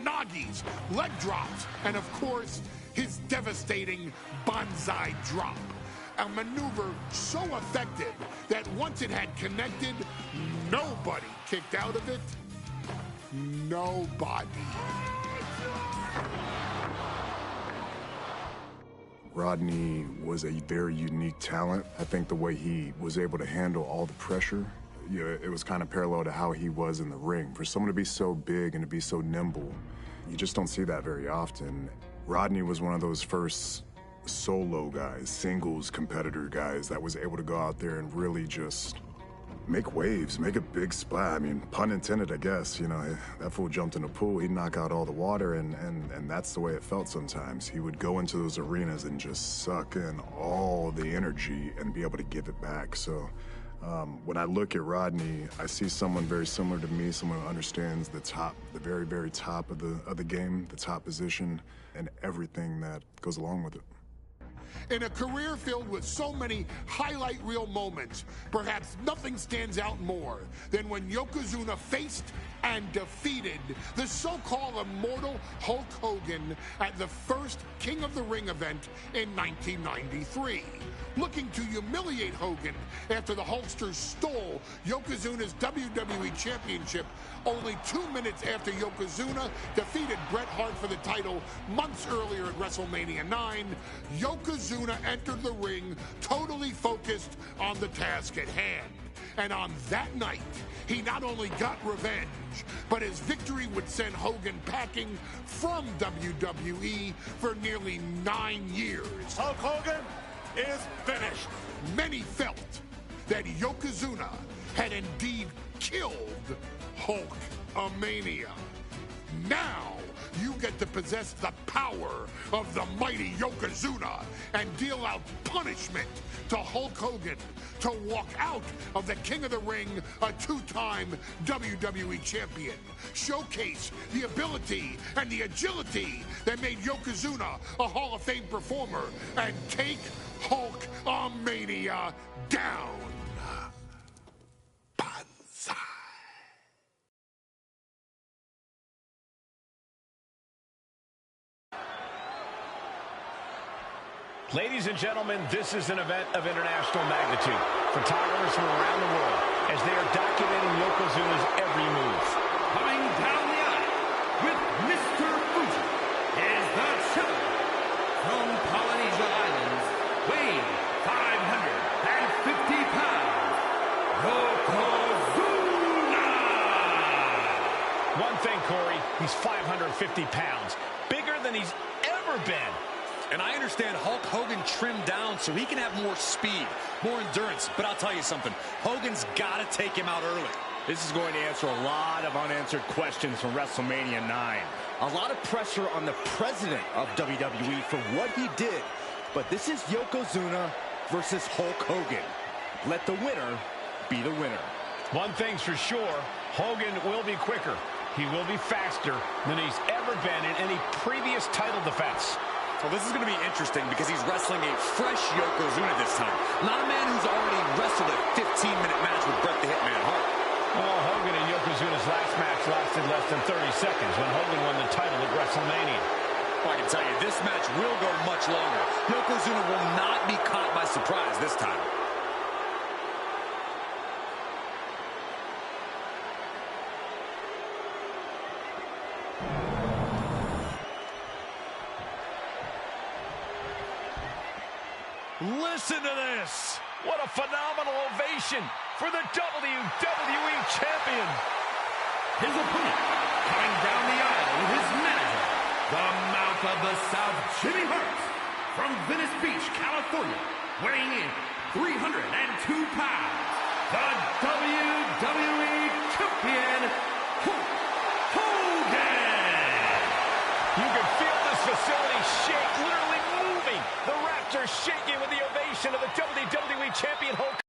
Uranagis, leg drops, and of course, his devastating Banzai drop. A maneuver so effective that once it had connected, nobody kicked out of it. Nobody. Rodney was a very unique talent. I think the way he was able to handle all the pressure, it was kind of parallel to how he was in the ring. For someone to be so big and to be so nimble, you just don't see that very often. Rodney was one of those first solo guys, singles competitor guys that was able to go out there and really just make waves, make a big splash. I mean, pun intended, I guess. You know, that fool jumped in a pool, he'd knock out all the water, and that's the way it felt sometimes. He would go into those arenas and just suck in all the energy and be able to give it back. So when I look at Rodney, I see someone very similar to me, someone who understands the top, the very, very top of the game, the top position, and everything that goes along with it. In a career filled with so many highlight reel moments, perhaps nothing stands out more than when Yokozuna faced and defeated the so-called immortal Hulk Hogan at the first King of the Ring event in 1993. Looking to humiliate Hogan after the Hulksters stole Yokozuna's WWE Championship only 2 minutes after Yokozuna defeated Bret Hart for the title months earlier at WrestleMania 9, Yokozuna entered the ring totally focused on the task at hand. And on that night, he not only got revenge, but his victory would send Hogan packing from WWE for nearly 9 years. Hulk Hogan is finished. Many felt that Yokozuna had indeed killed Hulkamania. Now, you get to possess the power of the mighty Yokozuna and deal out punishment to Hulk Hogan to walk out of the King of the Ring, a 2-time WWE champion. Showcase the ability and the agility that made Yokozuna a Hall of Fame performer and take Hulkamania down. Banzai. Ladies and gentlemen, this is an event of international magnitude. Photographers from around the world as they are documenting Yokozuna's every move. Coming down the aisle with Mr. Fuji is the champion from Polynesia Islands, weighing 550 pounds, Yokozuna! One thing, Corey, he's 550 pounds, bigger than he's ever been. And I understand Hulk Hogan trimmed down so he can have more speed, more endurance. But I'll tell you something, Hogan's got to take him out early. This is going to answer a lot of unanswered questions from WrestleMania 9. A lot of pressure on the president of WWE for what he did. But this is Yokozuna versus Hulk Hogan. Let the winner be the winner. One thing's for sure, Hogan will be quicker. He will be faster than he's ever been in any previous title defense. Well, this is going to be interesting because he's wrestling a fresh Yokozuna this time. Not a man who's already wrestled a 15-minute match with Bret the Hitman Hart. Well, Hogan and Yokozuna's last match lasted less than 30 seconds when Hogan won the title at WrestleMania. Well, I can tell you, this match will go much longer. Yokozuna will not be caught by surprise this time. Listen to this. What a phenomenal ovation for the WWE Champion. His opponent, coming down the aisle with his manager, the Mouth of the South, Jimmy Hart, from Venice Beach, California, weighing in 302 pounds, the WWE Champion, Hulk Hogan. You can feel this facility shake, literally moving. The Raptors shaking with the ovation of the WWE Champion Hulk.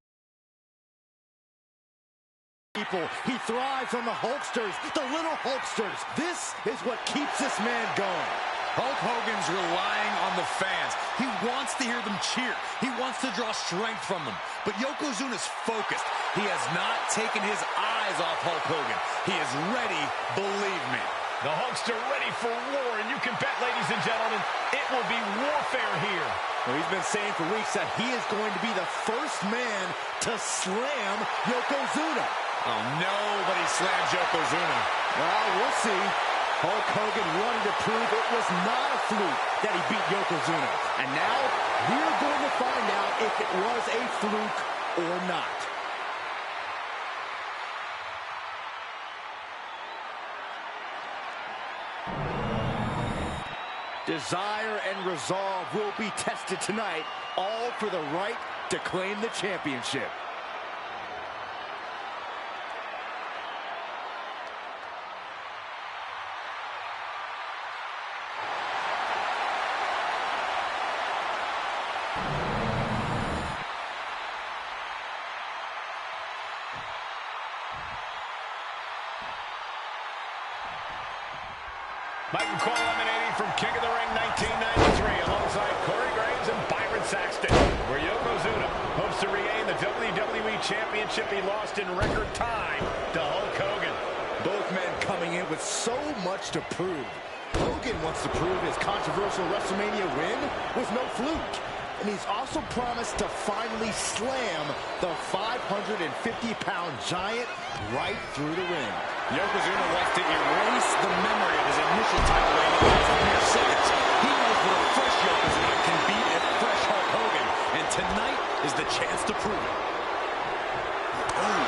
He thrives on the Hulksters, the little Hulksters. This is what keeps this man going. Hulk Hogan's relying on the fans. He wants to hear them cheer. He wants to draw strength from them. But Yokozuna's focused. He has not taken his eyes off Hulk Hogan. He is ready, believe me. The Hulkster ready for war, and you can bet, ladies and gentlemen, it will be warfare here. Well, he's been saying for weeks that he is going to be the first man to slam Yokozuna. Oh, nobody slams Yokozuna. Well, we'll see. Hulk Hogan wanted to prove it was not a fluke that he beat Yokozuna. And now we're going to find out if it was a fluke or not. Desire and resolve will be tested tonight, all for the right to claim the championship. Michael Cole emanating from King of the Ring 1993 alongside Corey Graves and Byron Saxton, where Yokozuna hopes to regain the WWE Championship he lost in record time to Hulk Hogan. Both men coming in with so much to prove. Hogan wants to prove his controversial WrestleMania win was no fluke. And he's also promised to finally slam the 550-pound giant right through the ring. Yokozuna wants to erase the memory of his initial title reign in mere seconds. He knows what a fresh Yokozuna can beat a fresh Hulk Hogan, and tonight is the chance to prove it. Ooh.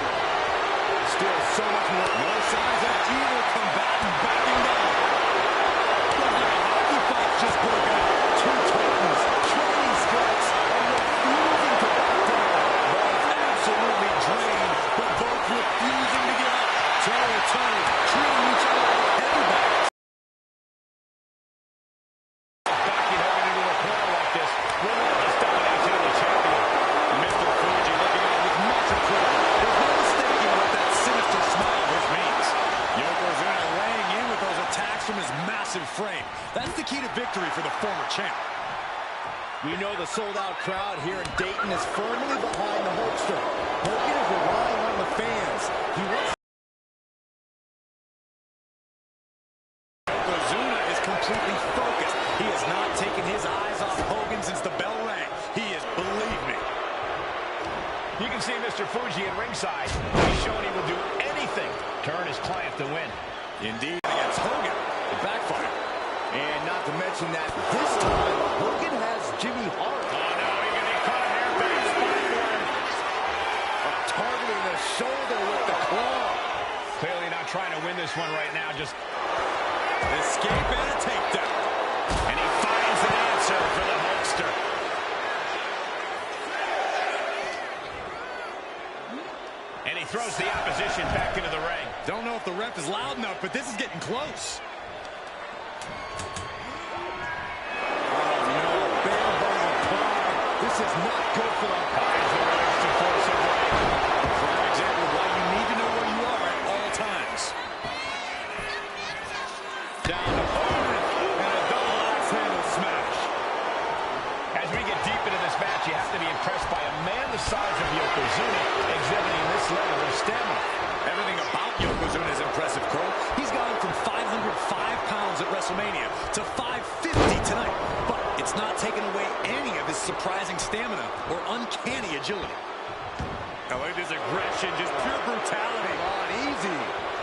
Still so much more. No signs of either combatant backing down. Look like a hockey fight just broke out. Two titans, trading strikes, and refusing to back down. Both absolutely drained, but both refusing to give up. Toe-to-toe, treating each other like heavyweights. Backing Hogan into a corner like this, relentless domination of the champion. Mr. Fuji looking on with much approval. There's no mistaking what that sinister smile of his means. Yokozuna laying in with those attacks from his massive frame. That's the key to victory for the former champ. We know the sold-out crowd here in Dayton is firmly behind the Hulkster. Hogan is relying on the fans. He wants Yokozuna is completely focused. He has not taken his eyes off Hogan since the bell rang. He is, believe me. You can see Mr. Fuji at ringside. He's shown he will do anything to earn his client to win. Indeed, against Hogan, it backfired. And not to mention that this time, Hogan has Jimmy Hart. Oh, no, he's going to get caught here. Big spot for him. Targeting the shoulder with the claw. Clearly not trying to win this one right now. Just escape and a takedown. And he finds an answer for the Hulkster. And he throws the opposition back into the ring. Don't know if the ref is loud enough, but this is getting close. This is not good for the Highs the release to force it right. Prime example of why you need to know where you are at all times. Down to Hogan, and a double axe handle smash. As we get deep into this match, you have to be impressed by a man the size of Yokozuna exhibiting this level of stamina. Everything about Yokozuna is impressive, Cole. He's gone from 505 pounds at WrestleMania to 550 tonight. But it's not taking away any of his surprising stamina or uncanny agility. I like this aggression, just pure brutality. Come on, easy.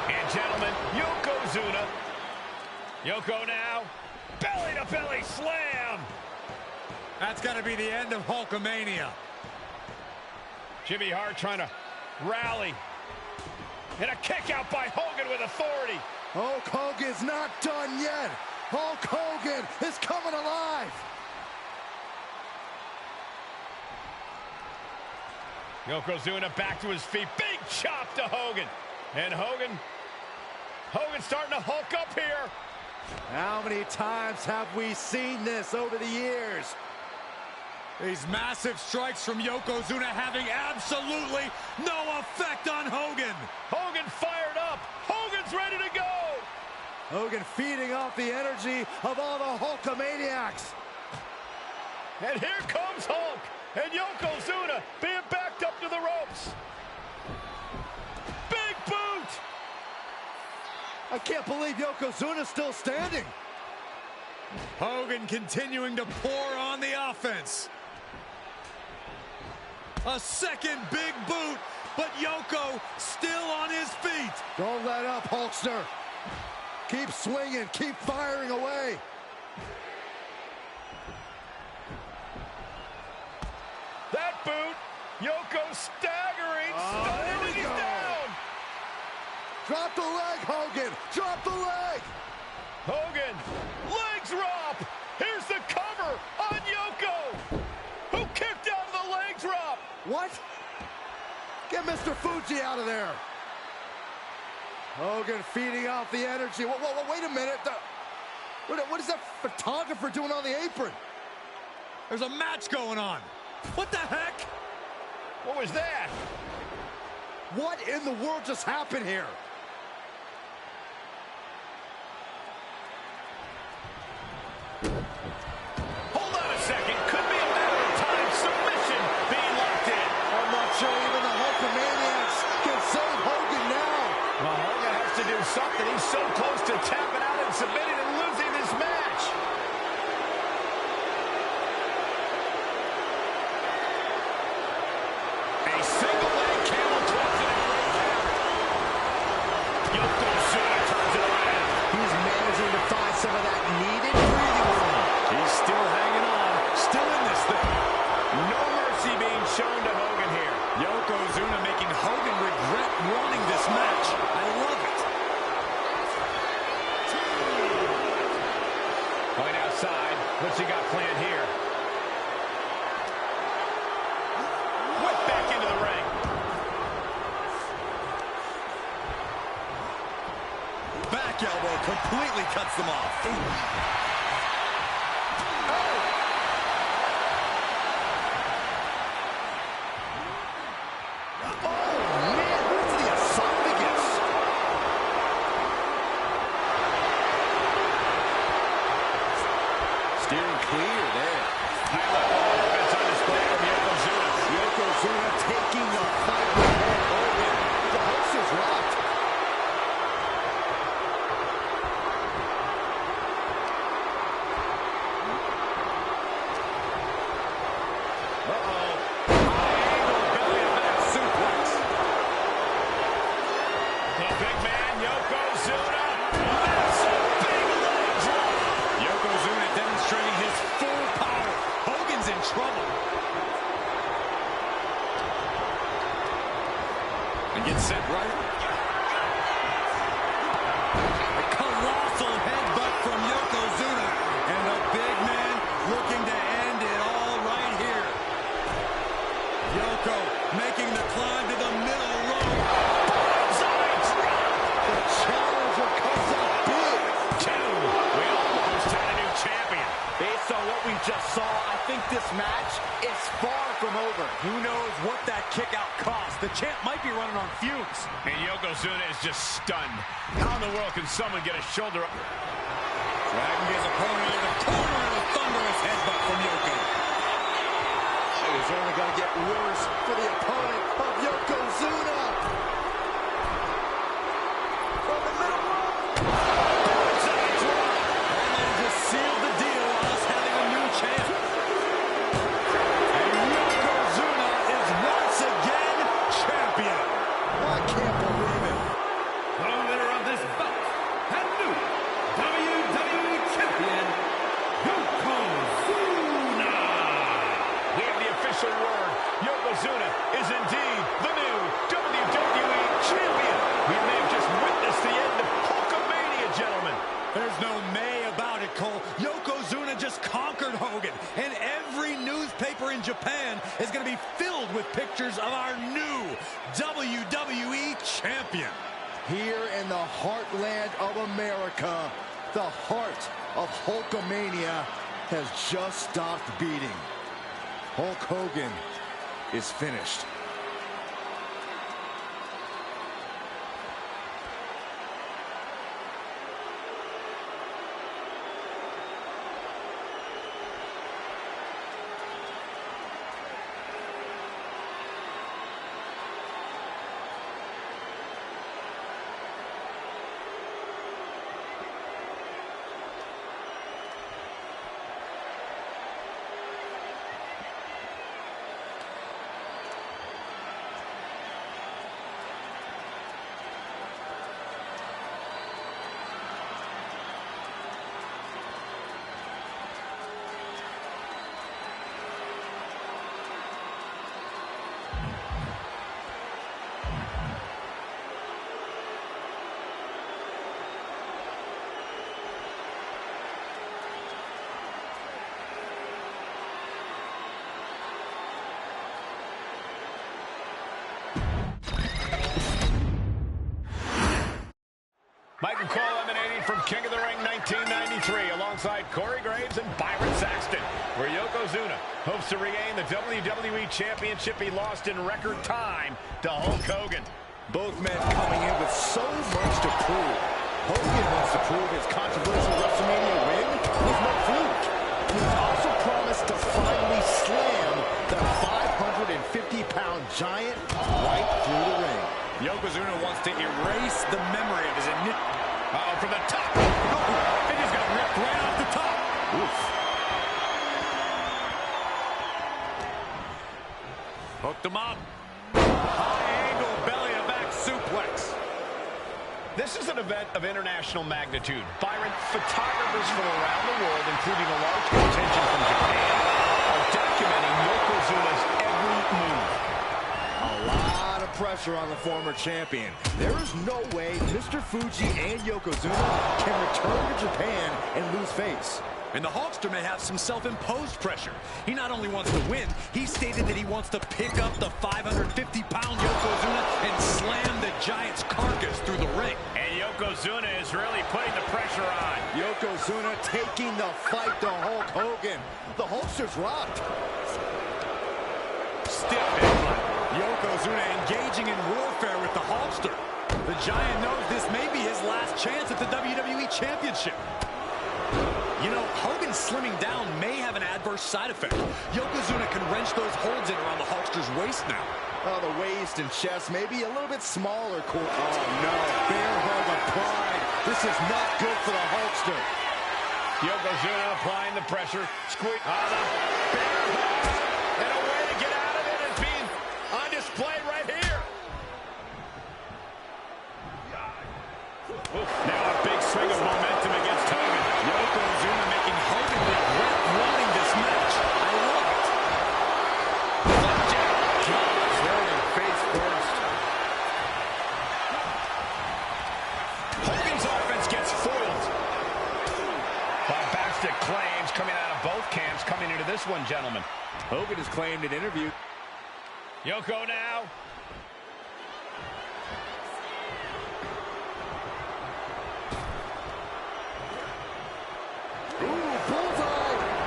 And gentlemen, Yokozuna. Yoko now. Belly-to-belly slam. That's got to be the end of Hulkamania. Jimmy Hart trying to rally. And a kick out by Hogan with authority. Hulk Hogan's not done yet. Hulk Hogan is coming alive. Yokozuna back to his feet. Big chop to Hogan. And Hogan's starting to hulk up here. How many times have we seen this over the years? These massive strikes from Yokozuna having absolutely no effect on Hogan. Hogan fired up. Hogan's ready to go. Hogan feeding off the energy of all the Hulkamaniacs. And here comes Hulk. And Yokozuna being backed up to the ropes. Big boot. I can't believe Yokozuna's still standing. Hogan continuing to pour on the offense. A second big boot, but Yoko still on his feet. Don't let up, Hulkster. Keep swinging, keep firing away. That boot, Yoko staggering, stunning, and he's down. Drop the leg, Hogan. Drop the leg. Hogan, leg drop. Here's the cover on Yoko, who kicked out of the leg drop. What? Get Mr. Fuji out of there. Hogan feeding off the energy. Whoa, wait a minute. What is that photographer doing on the apron? There's a match going on. What the heck? What was that? What in the world just happened here? Hold on a second. Could be a matter of time. Submission being locked in. I'm not sure even the Hulkamaniacs can save Hogan now. Well, Hogan has to do something. He's so close to tapping out and submitting and losing this match. A single leg camel twist and Yokozuna turns it around. He's managing to find some of that needed breathing room. He's still hanging on, still in this thing. No mercy being shown to Hogan here. Yokozuna making Hogan regret wanting this match. I love it. Right outside. What's he got planned here? Whip back into the ring. Back elbow completely cuts them off. Steering clear there. High-level offense on display from Yokozuna. Yokozuna taking the fight with Hogan. The host is rocked. High-angle belly-to-back suplex. The big man, Yokozuna. Massive big leg drop. Yokozuna demonstrating his full power. Hogan's in trouble. And gets set right. A colossal headbutt from Yokozuna. And the big man looking to end it all right here. Yoko making the climb to the middle rope. The challenger comes up big. We almost had a new champion. Based on what we just saw, I think this match is far from over. Who knows what that kick out cost? The champ might be running on fumes. And Yokozuna is just stunned. How in the world can someone get a shoulder up? Dragging his opponent into the corner and a thunderous headbutt from Yoko. It is only going to get worse for the opponent of Yokozuna. From the middle rope. And they just sealed the deal on us having a new champ. And Yokozuna is once again champion. I can't believe it. The winner of this bout and new WWE Champion, Yokozuna. We have the official word. Yokozuna is indeed the new WWE Champion. We may have just witnessed the end of Hulkamania, gentlemen. There's no may about it, Cole. Yokozuna just conquered Hogan. And every newspaper in Japan is going to be filled with pictures of our new WWE Champion. Here in the heartland of America, the heart of Hulkamania has just stopped beating. Hulk Hogan is finished. Adam Cole emanating from King of the Ring 1993 alongside Corey Graves and Byron Saxton, where Yokozuna hopes to regain the WWE Championship he lost in record time to Hulk Hogan. Both men coming in with so much to prove. Hogan wants to prove his controversial WrestleMania win was no fluke. He's also promised to finally slam the 550-pound giant right through the ring. Yokozuna wants to erase the memory of his initial... Uh-oh, from the top. Oh, and he's got ripped right off the top. Oof. Hooked him up. High angle belly-to-back suplex. This is an event of international magnitude. Byron, photographers from around the world, including a large contingent from Japan, are documenting Yokozuna's every move. A lot of pressure on the former champion. There is no way Mr. Fuji and Yokozuna can return to Japan and lose face. And the Hulkster may have some self-imposed pressure. He not only wants to win, he stated that he wants to pick up the 550-pound Yokozuna and slam the Giant's carcass through the ring. And Yokozuna is really putting the pressure on. Yokozuna taking the fight to Hulk Hogan. The Hulkster's rocked. Stiff headbutt. Yokozuna engaging in warfare with the Hulkster. The Giant knows this may be his last chance at the WWE Championship. You know, Hogan slimming down may have an adverse side effect. Yokozuna can wrench those holds in around the Hulkster's waist now. Oh, the waist and chest may be a little bit smaller. Oh, no. Bear hug of pride. This is not good for the Hulkster. Yokozuna applying the pressure. Squeak on the bear hug. And a way to get out of it is being on display right here. Oof. Now a big swing of momentum against Hogan. Yokozuna making Hogan regret wanting this match. I love it. Flapjack. Rolling face first. Hogan's offense gets foiled. Bombastic claims coming out of both camps coming into this one, gentlemen. Hogan has claimed an interview. Yoko now.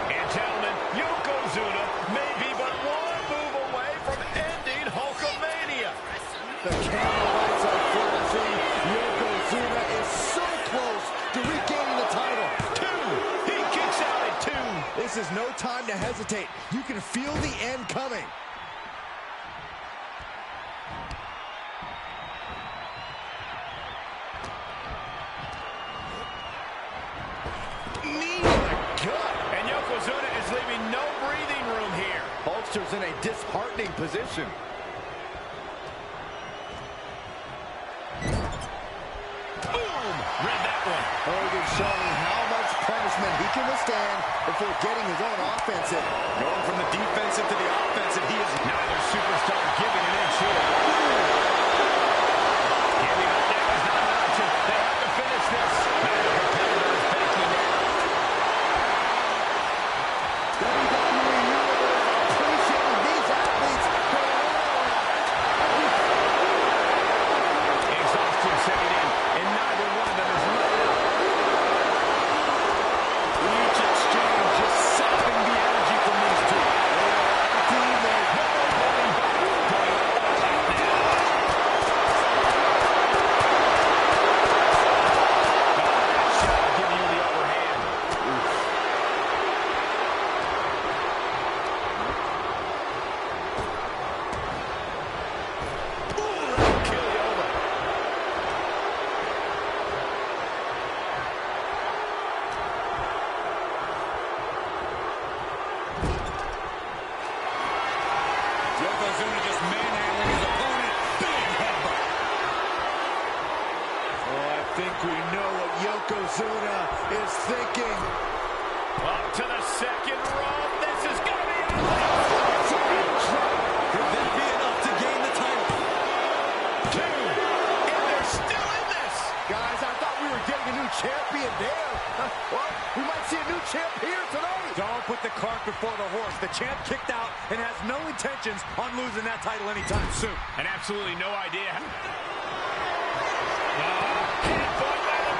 And gentlemen, Yokozuna may be but one move away from ending Hulkamania. The camera lights are flashing. Yokozuna is so close to regaining the title. 2. He kicks out at 2. This is no time to hesitate. You can feel the end coming. Knee to the gut. And Yokozuna is leaving no breathing room here. Hulkster's in a disheartening position. Boom! Read that one. Hogan showing how much punishment he can withstand before getting his own offense in. Going from the defensive to the offensive, he is Neither superstar giving an inch here. Giving up now is not an option. They have to finish this. Neither competitor is backing down. WWE Universe appreciating these athletes going all out. Exhaustion setting in, and neither one of them is letting up. each exchange just sapping the energy from these two. Team is going back, going all out now. That shot giving you the upper hand. Ooh, that'll kill you over. Yokozuna just manhandling his opponent. Big headbutt. Oh, I think we know what Yokozuna is thinking. Up to the second rope. This is going to be ugly. Could that be enough to gain the title? 2. And they're still in this. Guys, I thought we were getting a new champion there. Well, we might see a new champ here tonight. Don't put the cart before the horse. The champ kicked out and has no intentions on losing that title anytime soon. And absolutely no idea. Headbutt by the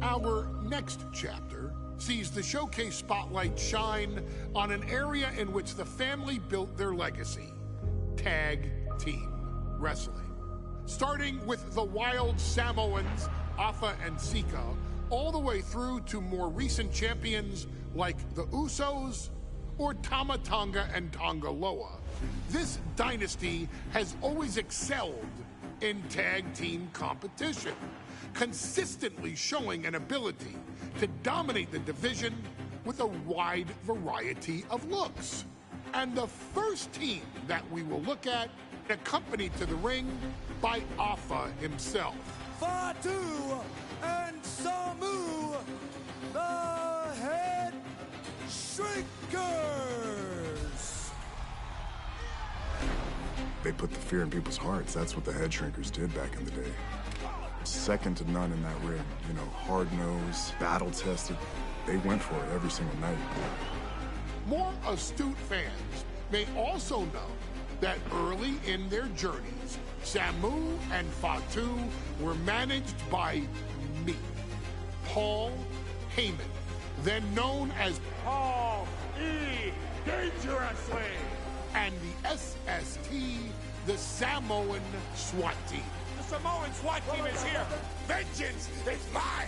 Our next chapter sees the showcase spotlight shine on an area in which the family built their legacy: tag team wrestling. Starting with the Wild Samoans, Afa and Sika, all the way through to more recent champions like the Usos or Tama Tonga and Tonga Loa. This dynasty has always excelled in tag team competition, consistently showing an ability to dominate the division with a wide variety of looks. And the first team that we will look at, accompanied to the ring by Afa himself. Fatu and Samu, the Head Shrinkers. They put the fear in people's hearts. That's what the Head Shrinkers did back in the day. Second to none in that ring. You know, hard-nosed, battle-tested. They went for it every single night. More astute fans may also know that early in their journeys, Samu and Fatu were managed by me, Paul Heyman, then known as Paul E. Dangerously. and the SST, the Samoan SWAT team. The Samoan SWAT team is here. Vengeance is mine.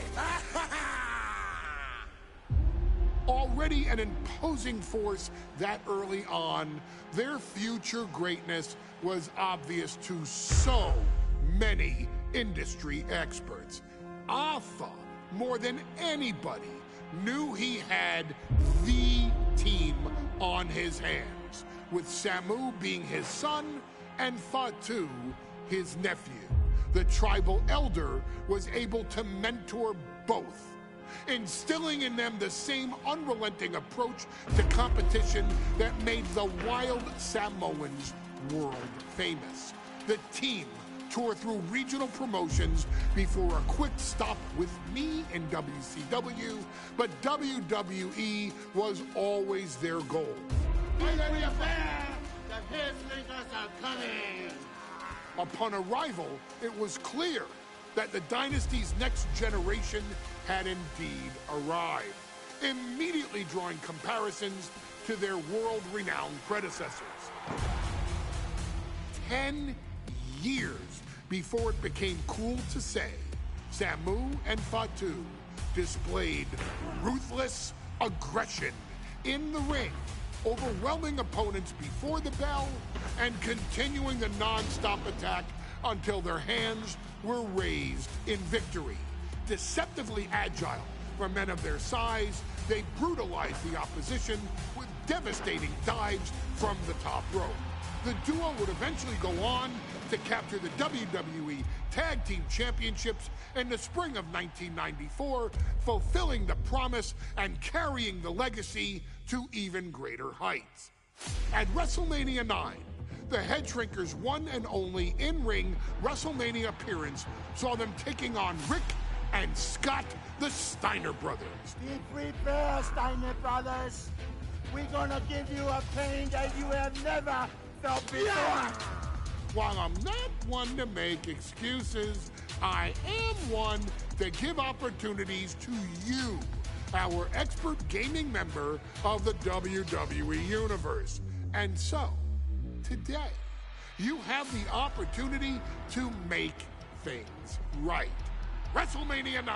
Already an imposing force that early on, their future greatness was obvious to so many industry experts. Afa, more than anybody, knew he had the team on his hands, with Samu being his son and Fatu his nephew. The tribal elder was able to mentor both, instilling in them the same unrelenting approach to competition that made the Wild Samoans world famous. The team toured through regional promotions before a quick stop with me in WCW, but WWE was always their goal. The Head Shrinkers are coming. Upon arrival, it was clear that the dynasty's next generation had indeed arrived, immediately drawing comparisons to their world-renowned predecessors. 10 years before it became cool to say, Samu and Fatu displayed ruthless aggression in the ring, overwhelming opponents before the bell and continuing the non-stop attack until their hands were raised in victory. Deceptively agile for men of their size, they brutalized the opposition with devastating dives from the top rope. The duo would eventually go on to capture the WWE Tag Team Championships in the spring of 1994, fulfilling the promise and carrying the legacy to even greater heights. At WrestleMania 9, the Head Shrinkers' one and only in-ring WrestleMania appearance saw them taking on Rick and Scott, the Steiner brothers. Be prepared, Steiner brothers. We're gonna give you a pain that you have never felt before. While I'm not one to make excuses, I am one to give opportunities to you, our expert gaming member of the WWE Universe. And so, today, you have the opportunity to make things right. WrestleMania 9,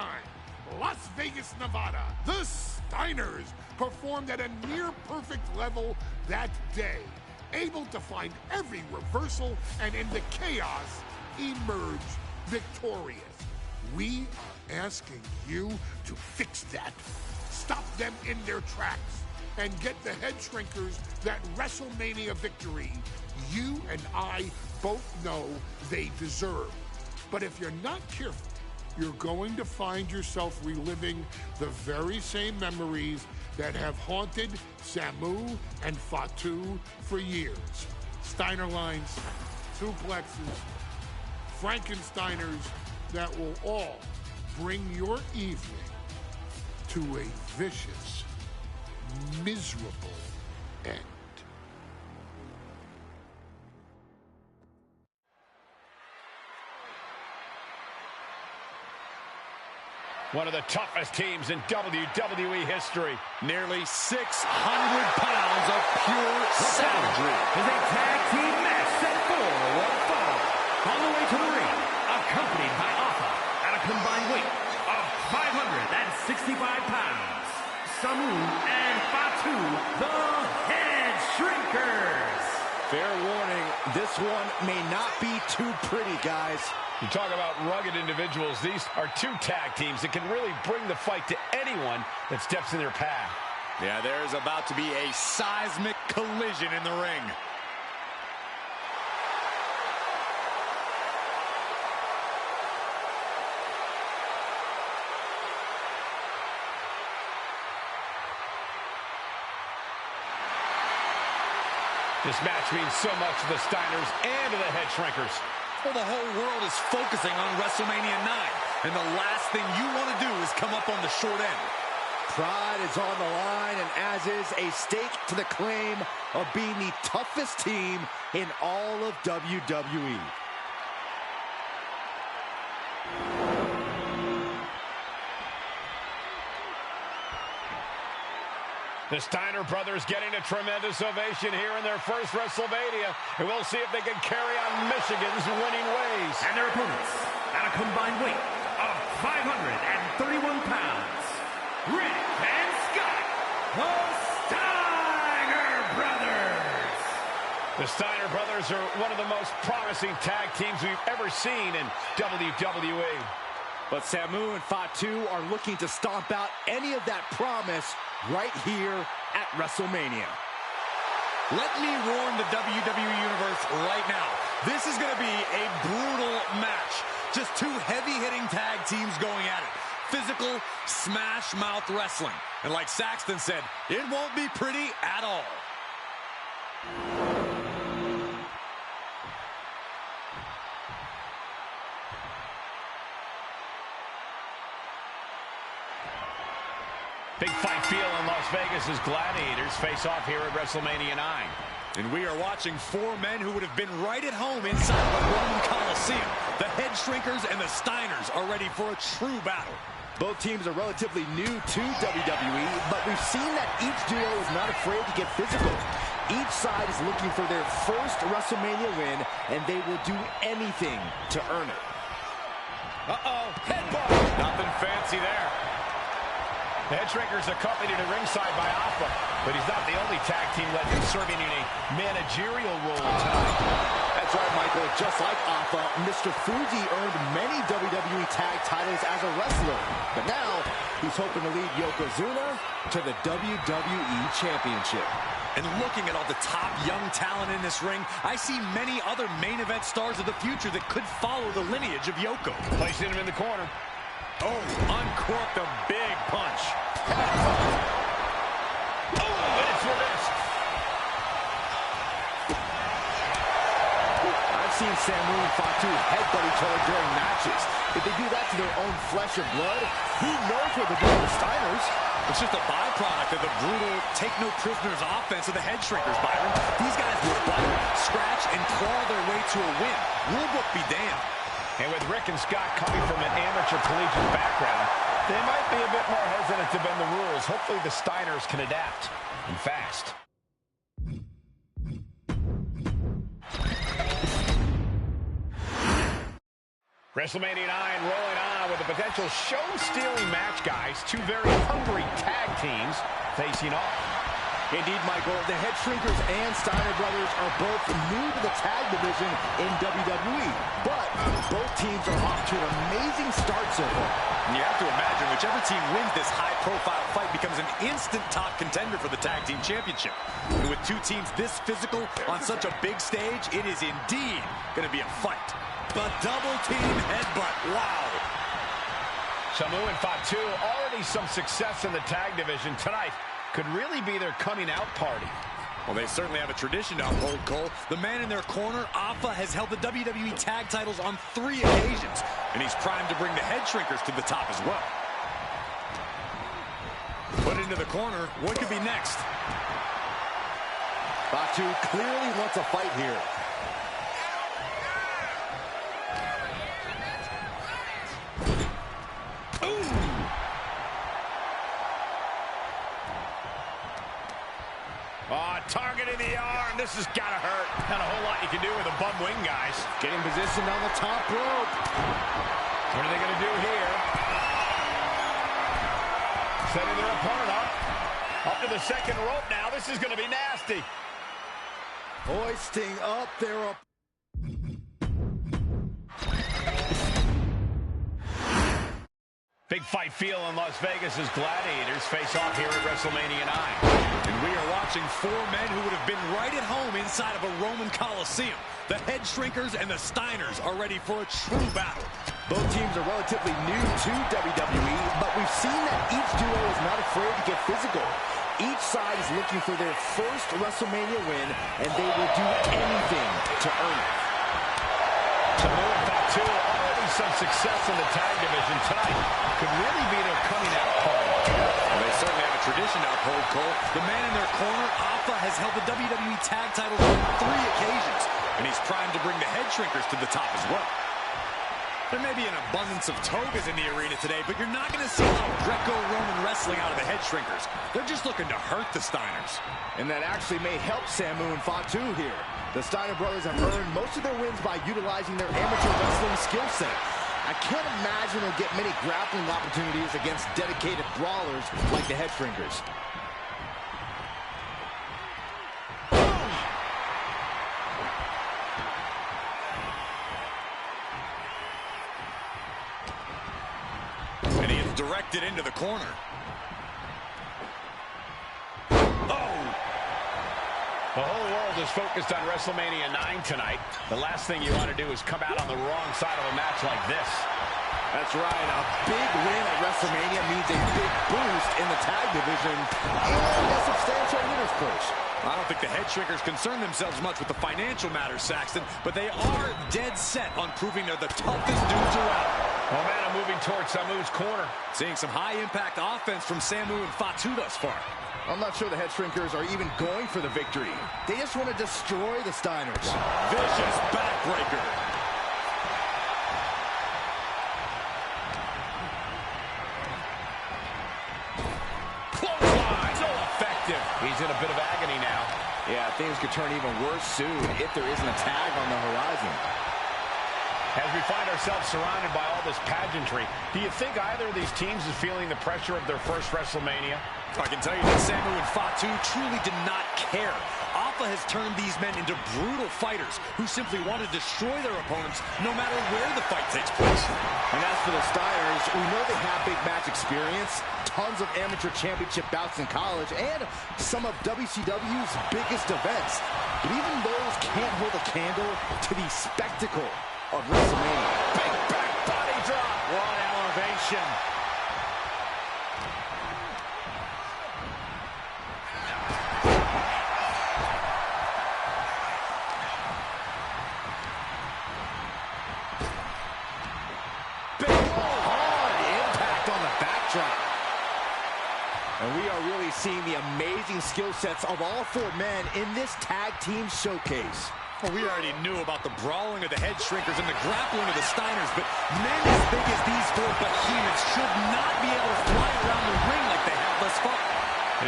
Las Vegas, Nevada. The Steiners performed at a near-perfect level that day, able to find every reversal and in the chaos emerge victorious. We are asking you to fix that. Stop them in their tracks and get the Head Shrinkers that WrestleMania victory you and I both know they deserve. But if you're not careful, you're going to find yourself reliving the very same memories that have haunted Samu and Fatu for years. Steiner lines, suplexes, Frankensteiners that will all bring your evening to a vicious, miserable end. One of the toughest teams in WWE history. Nearly 600 pounds of pure savagery. Is a tag team match set for one fall. On the way to the ring, accompanied by Alpha at a combined weight of 565 pounds. Samu and Fatu, the Head Shrinkers. Fair warning, this one may not be too pretty, guys. You talk about rugged individuals. These are two tag teams that can really bring the fight to anyone that steps in their path. Yeah, there's about to be a seismic collision in the ring. This match means so much to the Steiners and to the Head Shrinkers. Well, the whole world is focusing on WrestleMania 9, and the last thing you want to do is come up on the short end. Pride is on the line, and as is a stake to the claim of being the toughest team in all of WWE. The Steiner brothers getting a tremendous ovation here in their first WrestleMania. And we'll see if they can carry on Michigan's winning ways. And their opponents, at a combined weight of 531 pounds, Rick and Scott, the Steiner Brothers. The Steiner brothers are one of the most promising tag teams we've ever seen in WWE. But Samu and Fatu are looking to stomp out any of that promise right here at WrestleMania. Let me warn the WWE Universe right now. This is going to be a brutal match. Just two heavy-hitting tag teams going at it. Physical, smash-mouth wrestling. And like Saxton said, it won't be pretty at all. Big fight feel in Las Vegas as Gladiators face off here at WrestleMania 9. And we are watching four men who would have been right at home inside the Roman Coliseum. The Head Shrinkers and the Steiners are ready for a true battle. Both teams are relatively new to WWE, but we've seen that each duo is not afraid to get physical. Each side is looking for their first WrestleMania win, and they will do anything to earn it. Uh-oh, headbutt. Nothing fancy there. The Head Shrinkers accompanied at ringside by Alpha, but he's not the only tag team legend serving in a managerial role tonight. That's right, Michael. Just like Alpha, Mr. Fuji earned many WWE tag titles as a wrestler, but now he's hoping to lead Yokozuna to the WWE Championship. And looking at all the top young talent in this ring, I see many other main event stars of the future that could follow the lineage of Yoko. Placing him in the corner. Oh, uncorked a big punch. Oh, and it's reversed. I've seen Samu and Fatu headbutt each other during matches. If they do that to their own flesh and blood, who knows what they'll do to the Steiners? It's just a byproduct of the brutal take-no-prisoners offense of the Head Shrinkers, Byron. These guys will bite, scratch, and claw their way to a win. Rulebook be damned. And with Rick and Scott coming from an amateur collegiate background, they might be a bit more hesitant to bend the rules. Hopefully the Steiners can adapt, and fast. WrestleMania 9 rolling on with a potential show-stealing match, guys. Two very hungry tag teams facing off. Indeed, Michael, the Head Shrinkers and Steiner brothers are both new to the tag division in WWE, but both teams are off to an amazing start so far. And you have to imagine whichever team wins this high-profile fight becomes an instant top contender for the Tag Team Championship. And with two teams this physical on such a big stage, it is indeed going to be a fight. The double team headbutt, wow. Samu and Fatu already some success in the tag division tonight. Could really be their coming out party. Well, they certainly have a tradition to uphold, Cole. The man in their corner, Alpha, has held the WWE tag titles on 3 occasions, and he's primed to bring the Head Shrinkers to the top as well. Put into the corner, what could be next? Fatu clearly wants a fight here. Ooh! this has got to hurt. Not a whole lot you can do with a bum wing, guys. Getting positioned on the top rope. What are they going to do here? Setting their opponent up. Up to the second rope now. This is going to be nasty. Hoisting up their opponent. Big fight feel in Las Vegas as Gladiators face off here at WrestleMania 9. And we are watching four men who would have been right at home inside of a Roman Coliseum. The Head Shrinkers and the Steiners are ready for a true battle. Both teams are relatively new to WWE, but we've seen that each duo is not afraid to get physical. Each side is looking for their first WrestleMania win, and they will do anything to earn it. Samoa and Fatu, already some success in the tag division tonight. Could really be their coming out party. Well, they certainly have a tradition to uphold, Cole. The man in their corner, Alpha, has held the WWE tag titles on 3 occasions, and he's primed to bring the Head Shrinkers to the top as well. There may be an abundance of togas in the arena today, but you're not going to see a lot of Greco-Roman wrestling out of the Head Shrinkers. They're just looking to hurt the Steiners. And that actually may help Samu and Fatu here. The Steiner brothers have earned most of their wins by utilizing their amateur wrestling skill set. I can't imagine they'll get many grappling opportunities against dedicated brawlers like the Head Shrinkers. And he is directed into the corner. The whole world is focused on WrestleMania 9 tonight. The last thing you want to do is come out on the wrong side of a match like this. That's right. A big win at WrestleMania means a big boost in the tag division and a substantial winner's push. I don't think the Head Shrinkers concern themselves much with the financial matters, Saxton, but they are dead set on proving they're the toughest dudes around. Momentum moving towards Samu's corner. Seeing some high-impact offense from Samu and Fatu thus far. I'm not sure the Head Shrinkers are even going for the victory. They just want to destroy the Steiners. Vicious backbreaker. Clothesline, so effective. He's in a bit of agony now. Yeah, things could turn even worse soon if there isn't a tag on the horizon. As we find ourselves surrounded by all this pageantry, do you think either of these teams is feeling the pressure of their first WrestleMania? I can tell you that Samu and Fatu truly did not care. Alpha has turned these men into brutal fighters who simply want to destroy their opponents no matter where the fight takes place. And as for the Steiners, we know they have big match experience, tons of amateur championship bouts in college, and some of WCW's biggest events. But even those can't hold a candle to the spectacle of WrestleMania. Big back body drop. What elevation. And we are really seeing the amazing skill sets of all 4 men in this tag team showcase. Well, we already knew about the brawling of the Head Shrinkers and the grappling of the Steiners, but men as big as these 4 behemoths should not be able to fly around the ring like they have thus far.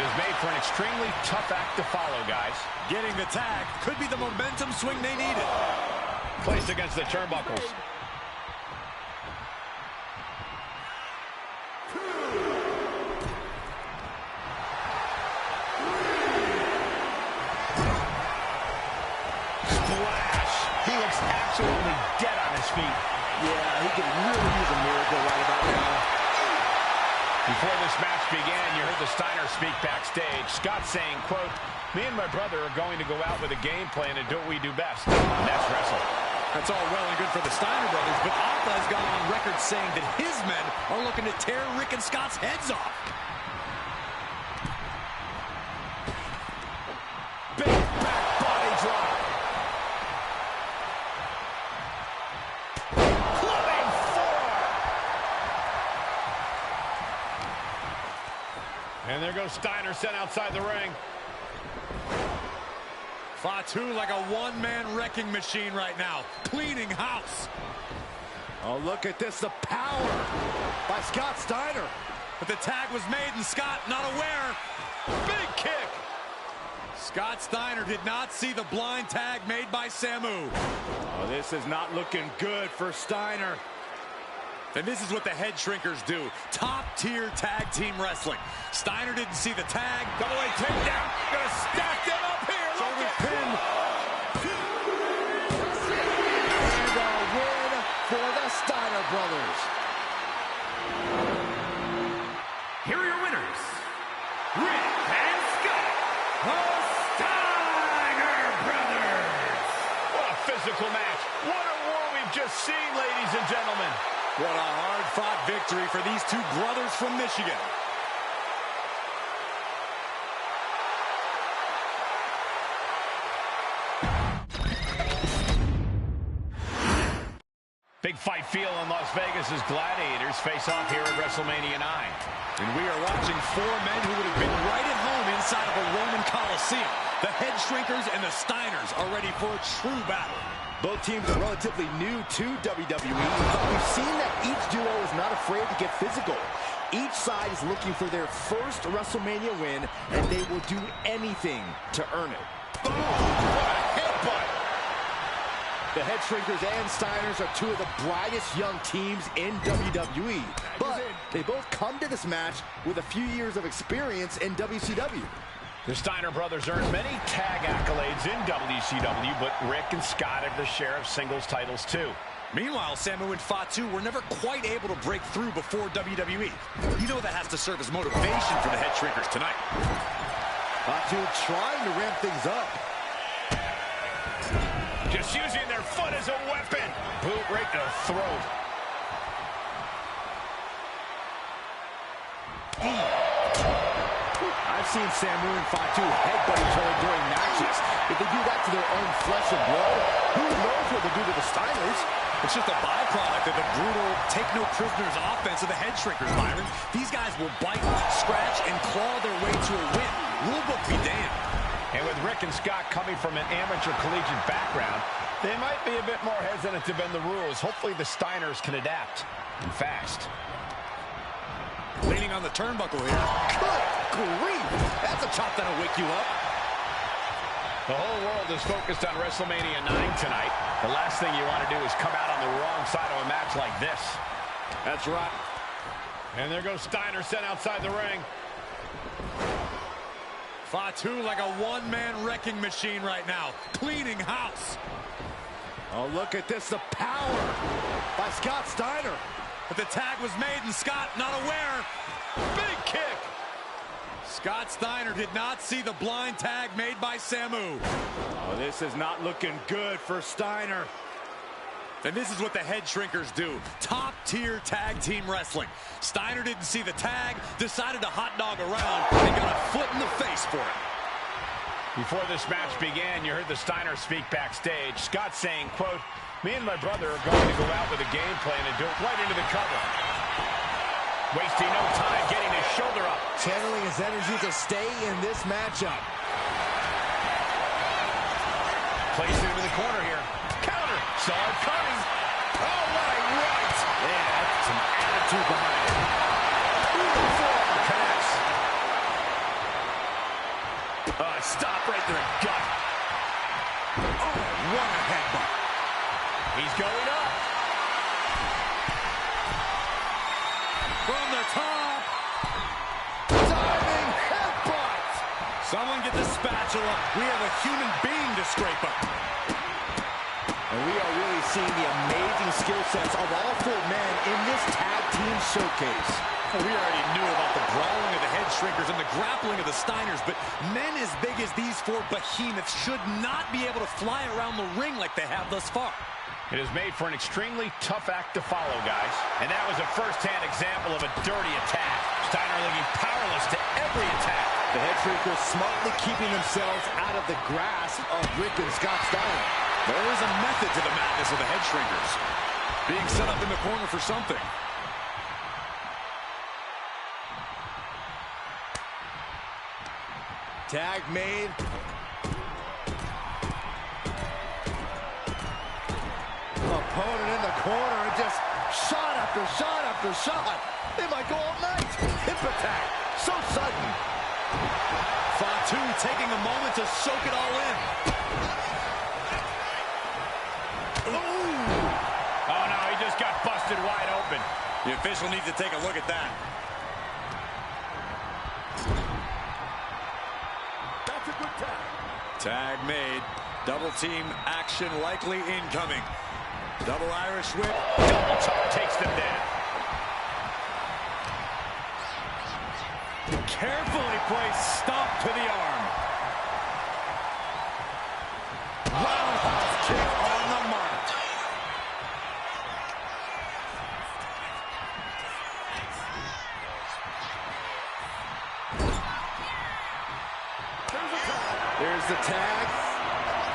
It is made for an extremely tough act to follow, guys. Getting the tag could be the momentum swing they needed. Placed against the turnbuckles. Absolutely dead on his feet. Yeah, he could really use a miracle right about now. Before this match began, you heard the Steiners speak backstage. Scott saying, quote, "Me and my brother are going to go out with a game plan and do what we do best. That's wrestle." That's all well and good for the Steiner brothers, but Alpha has gone on record saying that his men are looking to tear Rick and Scott's heads off. Big back body drop. And there goes Steiner sent outside the ring. Fatu like a one-man wrecking machine right now, cleaning house. Oh, look at this, the power by Scott Steiner. But the tag was made and Scott not aware. Big kick. Scott Steiner did not see the blind tag made by Samu. Oh, this is not looking good for Steiner. And this is what the Head Shrinkers do. Top-tier tag team wrestling. Steiner didn't see the tag. Double-A takedown. Gonna stack them up here. Look at pin. And a win for the Steiner brothers. Here are your winners, Rick and Scott, the Steiner brothers. What a physical match. What a war we've just seen, ladies and gentlemen. What a hard-fought victory for these two brothers from Michigan. Big fight feel in Las Vegas as Gladiators face off here at WrestleMania 9. And we are watching four men who would have been right at home inside of a Roman Coliseum. The Head Shrinkers and the Steiners are ready for a true battle. Both teams are relatively new to WWE, but we've seen that each duo is not afraid to get physical. Each side is looking for their first WrestleMania win, and they will do anything to earn it. Boom! What a headbutt! The Head Shrinkers and Steiners are two of the brightest young teams in WWE, but they both come to this match with a few years of experience in WCW. The Steiner brothers earned many tag accolades in WCW, but Rick and Scott have their share of singles titles too. Meanwhile, Samu and Fatu were never quite able to break through before WWE. You know that has to serve as motivation for the Head Shrinkers tonight. Fatu trying to ramp things up. Just using their foot as a weapon. Boot right to the throat. I've seen Samu and Fatu headbutt each other during matches. If they do that to their own flesh and blood, who knows what they'll do to the Steiners? It's just a byproduct of the brutal take-no-prisoners offense of the Head Shrinkers, Byron. These guys will bite, scratch, and claw their way to a win. Rulebook be damned. And with Rick and Scott coming from an amateur collegiate background, they might be a bit more hesitant to bend the rules. Hopefully the Steiners can adapt, and fast. Leaning on the turnbuckle here. Good grief! That's a chop that'll wake you up. The whole world is focused on WrestleMania 9 tonight. The last thing you want to do is come out on the wrong side of a match like this. That's right. And there goes Steiner sent outside the ring. Fatu like a one-man wrecking machine right now. Cleaning house. Oh, look at this. The power by Scott Steiner. But the tag was made and Scott not aware. Big kick. Scott Steiner did not see the blind tag made by Samu. Oh, this is not looking good for Steiner. And this is what the Head Shrinkers do. Top-tier tag team wrestling. Steiner didn't see the tag, decided to hot dog around, and got a foot in the face for it. Before this match began, you heard the Steiner speak backstage. Scott saying, quote, "Me and my brother are going to go out with a game plan and do it right into the cover." Wasting no time getting his shoulder up. Channeling his energy to stay in this matchup. Placed it into the corner here. Counter. Saw it coming. Oh, what a right. Yeah, that's some attitude behind it. Connects. Stop right to the gut. Oh, what a headbutt. He's going up. From the top. Diving headbutt. Someone get the spatula. We have a human being to scrape up. And we are really seeing the amazing skill sets of all four men in this tag team showcase. Well, we already knew about the brawling of the Head Shrinkers and the grappling of the Steiners, but men as big as these four behemoths should not be able to fly around the ring like they have thus far. It is made for an extremely tough act to follow, guys. And that was a first-hand example of a dirty attack. Steiner looking powerless to every attack. The Head Shrinkers smartly keeping themselves out of the grasp of Rick and Scott Steiner. There is a method to the madness of the Head Shrinkers. Being set up in the corner for something. Tag made. Opponent in the corner and just shot after shot after shot. They might go all night. Hip attack. So sudden. Fatu taking a moment to soak it all in. Ooh. Oh, no, he just got busted wide open. The official needs to take a look at that. That's a good tag. Tag made. Double team action likely incoming. Double Irish whip. Double chop takes them down. Carefully placed stomp to the arm. Roundhouse kick on the mark. There's the tag.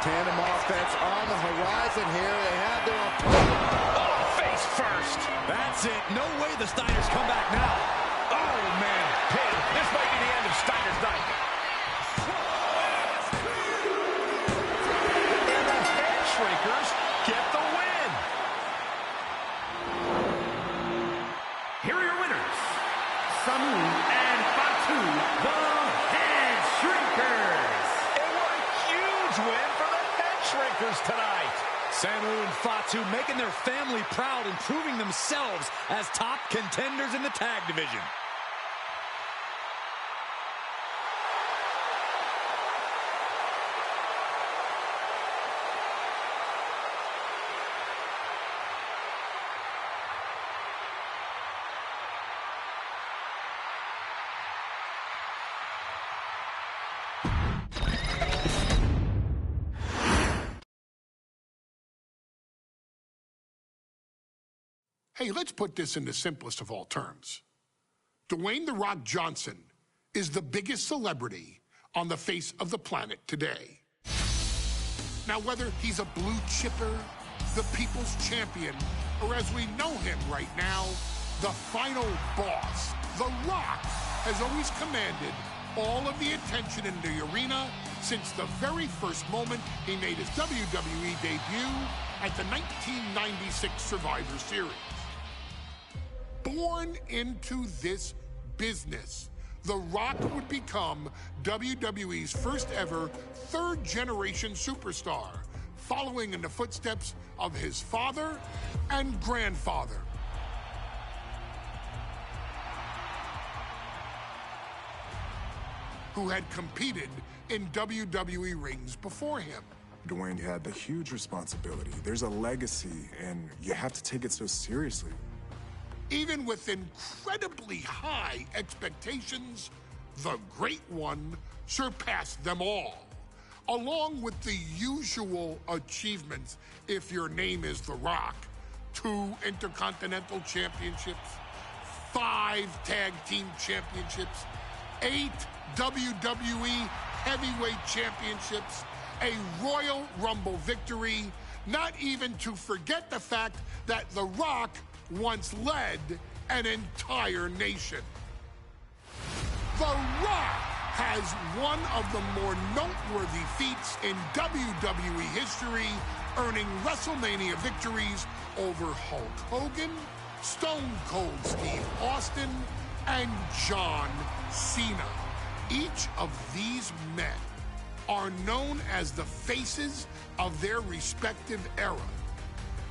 Tandem offense on the horizon here. They have their opponent. Oh, face first. That's it. No way the Steiners come back now. Oh, man. Pin. This might be the end of Steiner's night. And the Head Shrinkers get the win. Here are your winners, Samu and Fatu, the Head Shrinkers. And what a huge win for the Head Shrinkers tonight. Samu and Fatu making their family proud and proving themselves as top contenders in the tag division. Hey, let's put this in the simplest of all terms. Dwayne "The Rock" Johnson is the biggest celebrity on the face of the planet today. Now, whether he's a blue chipper, the people's champion, or as we know him right now, the final boss, The Rock has always commanded all of the attention in the arena since the very first moment he made his WWE debut at the 1996 Survivor Series. Born into this business, The Rock would become WWE's first ever third-generation superstar, following in the footsteps of his father and grandfather. Who had competed in WWE rings before him. Dwayne had the huge responsibility. There's a legacy, and you have to take it so seriously. Even with incredibly high expectations, the Great One surpassed them all, along with the usual achievements if your name is The Rock: 2 Intercontinental Championships, 5 Tag Team Championships, 8 WWE Heavyweight Championships, a Royal Rumble victory, not even to forget the fact that The Rock once led an entire nation. The Rock has one of the more noteworthy feats in WWE history, earning WrestleMania victories over Hulk Hogan, Stone Cold Steve Austin, and John Cena. Each of these men are known as the faces of their respective era.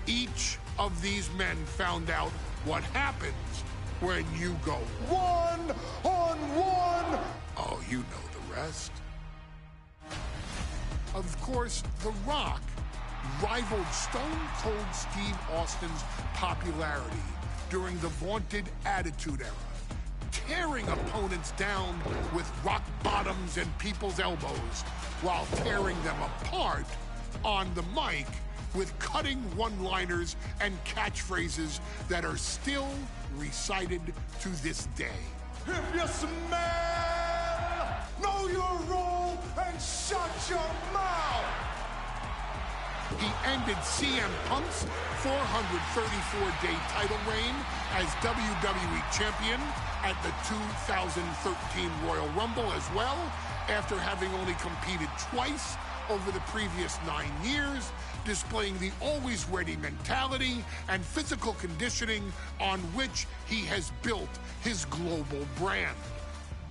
Each of these men found out what happens when you go one-on-one. Oh, you know the rest. Of course, The Rock rivaled Stone Cold Steve Austin's popularity during the vaunted Attitude Era, tearing opponents down with rock bottoms and people's elbows while tearing them apart on the mic with cutting one-liners and catchphrases that are still recited to this day. If you smell, know your role and shut your mouth. He ended CM Punk's 434-day title reign as WWE Champion at the 2013 Royal Rumble as well, after having only competed twice over the previous 9 years, displaying the always-ready mentality and physical conditioning on which he has built his global brand.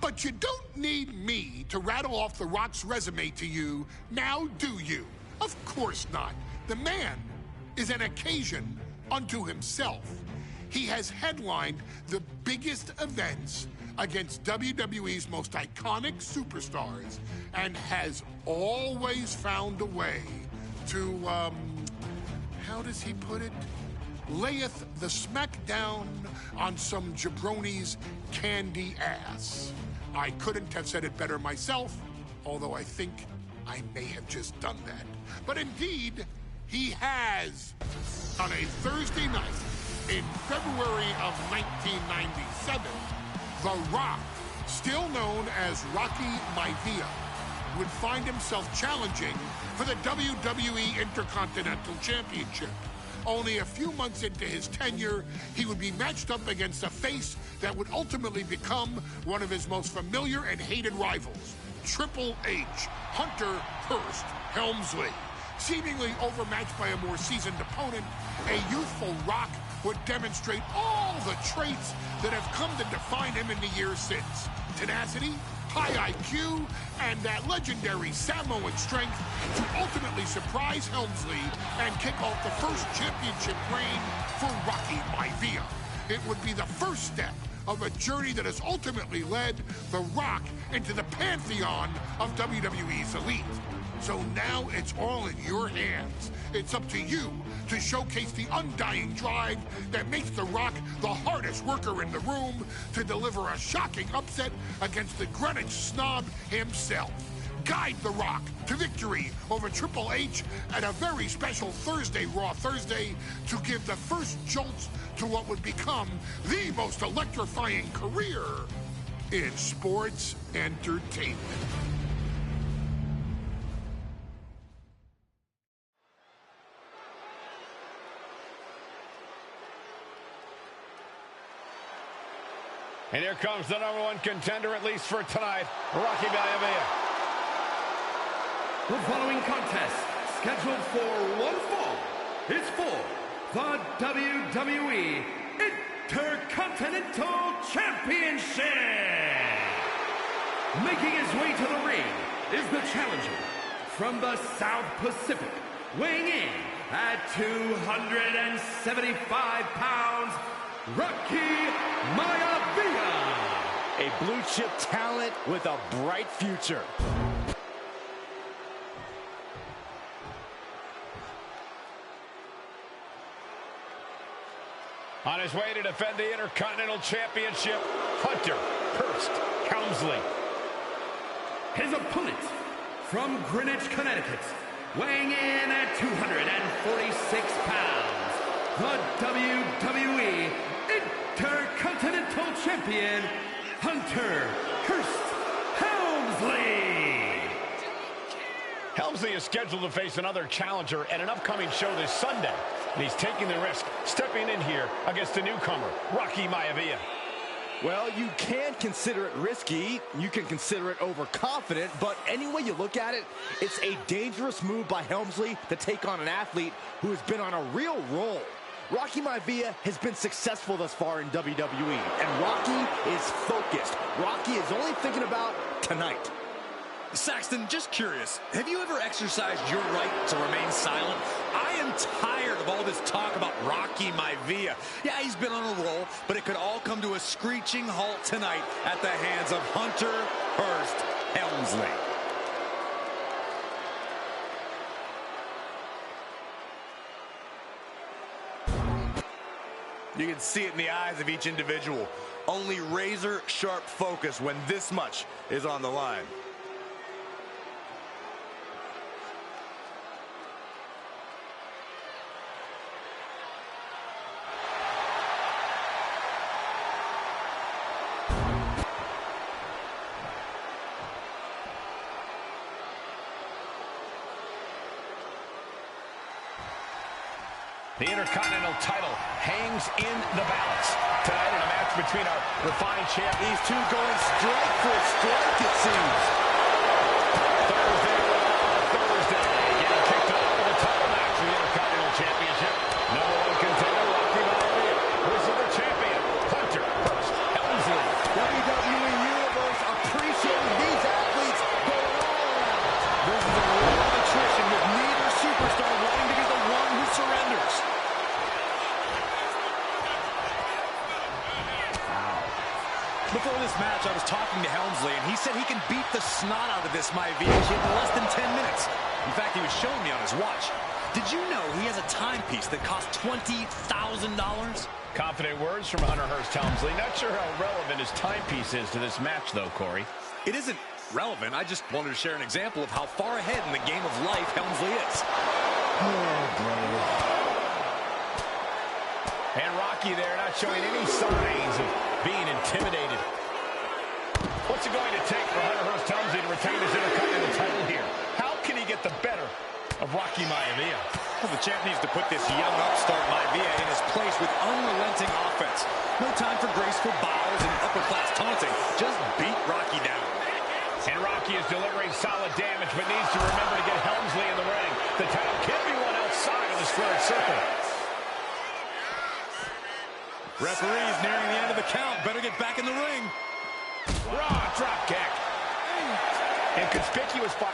But you don't need me to rattle off The Rock's resume to you, now do you? Of course not. The man is an occasion unto himself. He has headlined the biggest events against WWE's most iconic superstars and has always found a way to, how does he put it? Layeth the smackdown on some jabroni's candy ass. I couldn't have said it better myself, although I think I may have just done that. But indeed, he has. On a Thursday night in February of 1997, The Rock, still known as Rocky Maivia, would find himself challenging for the WWE Intercontinental Championship. Only a few months into his tenure, he would be matched up against a face that would ultimately become one of his most familiar and hated rivals, Triple H, Hunter Hearst Helmsley. Seemingly overmatched by a more seasoned opponent, a youthful Rock would demonstrate all the traits that have come to define him in the years since. Tenacity, high IQ, and that legendary Samoan strength to ultimately surprise Helmsley and kick off the first championship reign for Rocky Maivia. It would be the first step of a journey that has ultimately led The Rock into the pantheon of WWE's elite. So now it's all in your hands. It's up to you to showcase the undying drive that makes The Rock the hardest worker in the room to deliver a shocking upset against the Greenwich snob himself. Guide The Rock to victory over Triple H at a very special Thursday, Raw Thursday, to give the first jolts to what would become the most electrifying career in sports entertainment. And here comes the #1 contender, at least for tonight, Rocky Maivia. The following contest, scheduled for one fall, is for the WWE Intercontinental Championship. Making his way to the ring is the challenger from the South Pacific, weighing in at 275 pounds, Rocky Maivia. A blue chip talent with a bright future. On his way to defend the Intercontinental Championship, Hunter Hearst Helmsley. His opponent from Greenwich, Connecticut, weighing in at 246 pounds, the WWE Intercontinental Champion, Hunter Hearst Helmsley. Helmsley is scheduled to face another challenger at an upcoming show this Sunday. And he's taking the risk, stepping in here against the newcomer, Rocky Maivia. Well, you can consider it risky, you can consider it overconfident, but any way you look at it, it's a dangerous move by Helmsley to take on an athlete who has been on a real roll. Rocky Maivia has been successful thus far in WWE, and Rocky is focused. Rocky is only thinking about tonight. Saxton, just curious, have you ever exercised your right to remain silent? I am tired of all this talk about Rocky Maivia. Yeah, he's been on a roll, but it could all come to a screeching halt tonight at the hands of Hunter Hearst Helmsley. You can see it in the eyes of each individual. Only razor-sharp focus when this much is on the line. The Intercontinental title hangs in the balance. Tonight in a match between our refined champ. These two going strike for strike, it seems. Thursday, getting kicked off with a title match for the Intercontinental Championship. #1 contender, Rocky Maivia, versus the champion, Hunter Hearst Helmsley. WWE Universe Before this match, I was talking to Helmsley, and he said he can beat the snot out of this Maivia kid in less than 10 minutes. In fact, he was showing me on his watch. Did you know he has a timepiece that costs $20,000? Confident words from Hunter Hearst Helmsley. Not sure how relevant his timepiece is to this match, though, Corey. It isn't relevant. I just wanted to share an example of how far ahead in the game of life Helmsley is. And Rocky there not showing any signs of being intimidated. What's it going to take for Hunter Hearst Helmsley to retain his Intercontinental title here? How can he get the better of Rocky Maivia? Well, the champ needs to put this young upstart Maivia in his place with unrelenting offense. No time for graceful bows and upper-class taunting. Just beat Rocky down. And Rocky is delivering solid damage, but needs to remember to get Helmsley in the ring. The title can be won outside of the squared circle. Referee's nearing the end of the count. Better get back in the ring. Raw drop kick. Inconspicuous spot.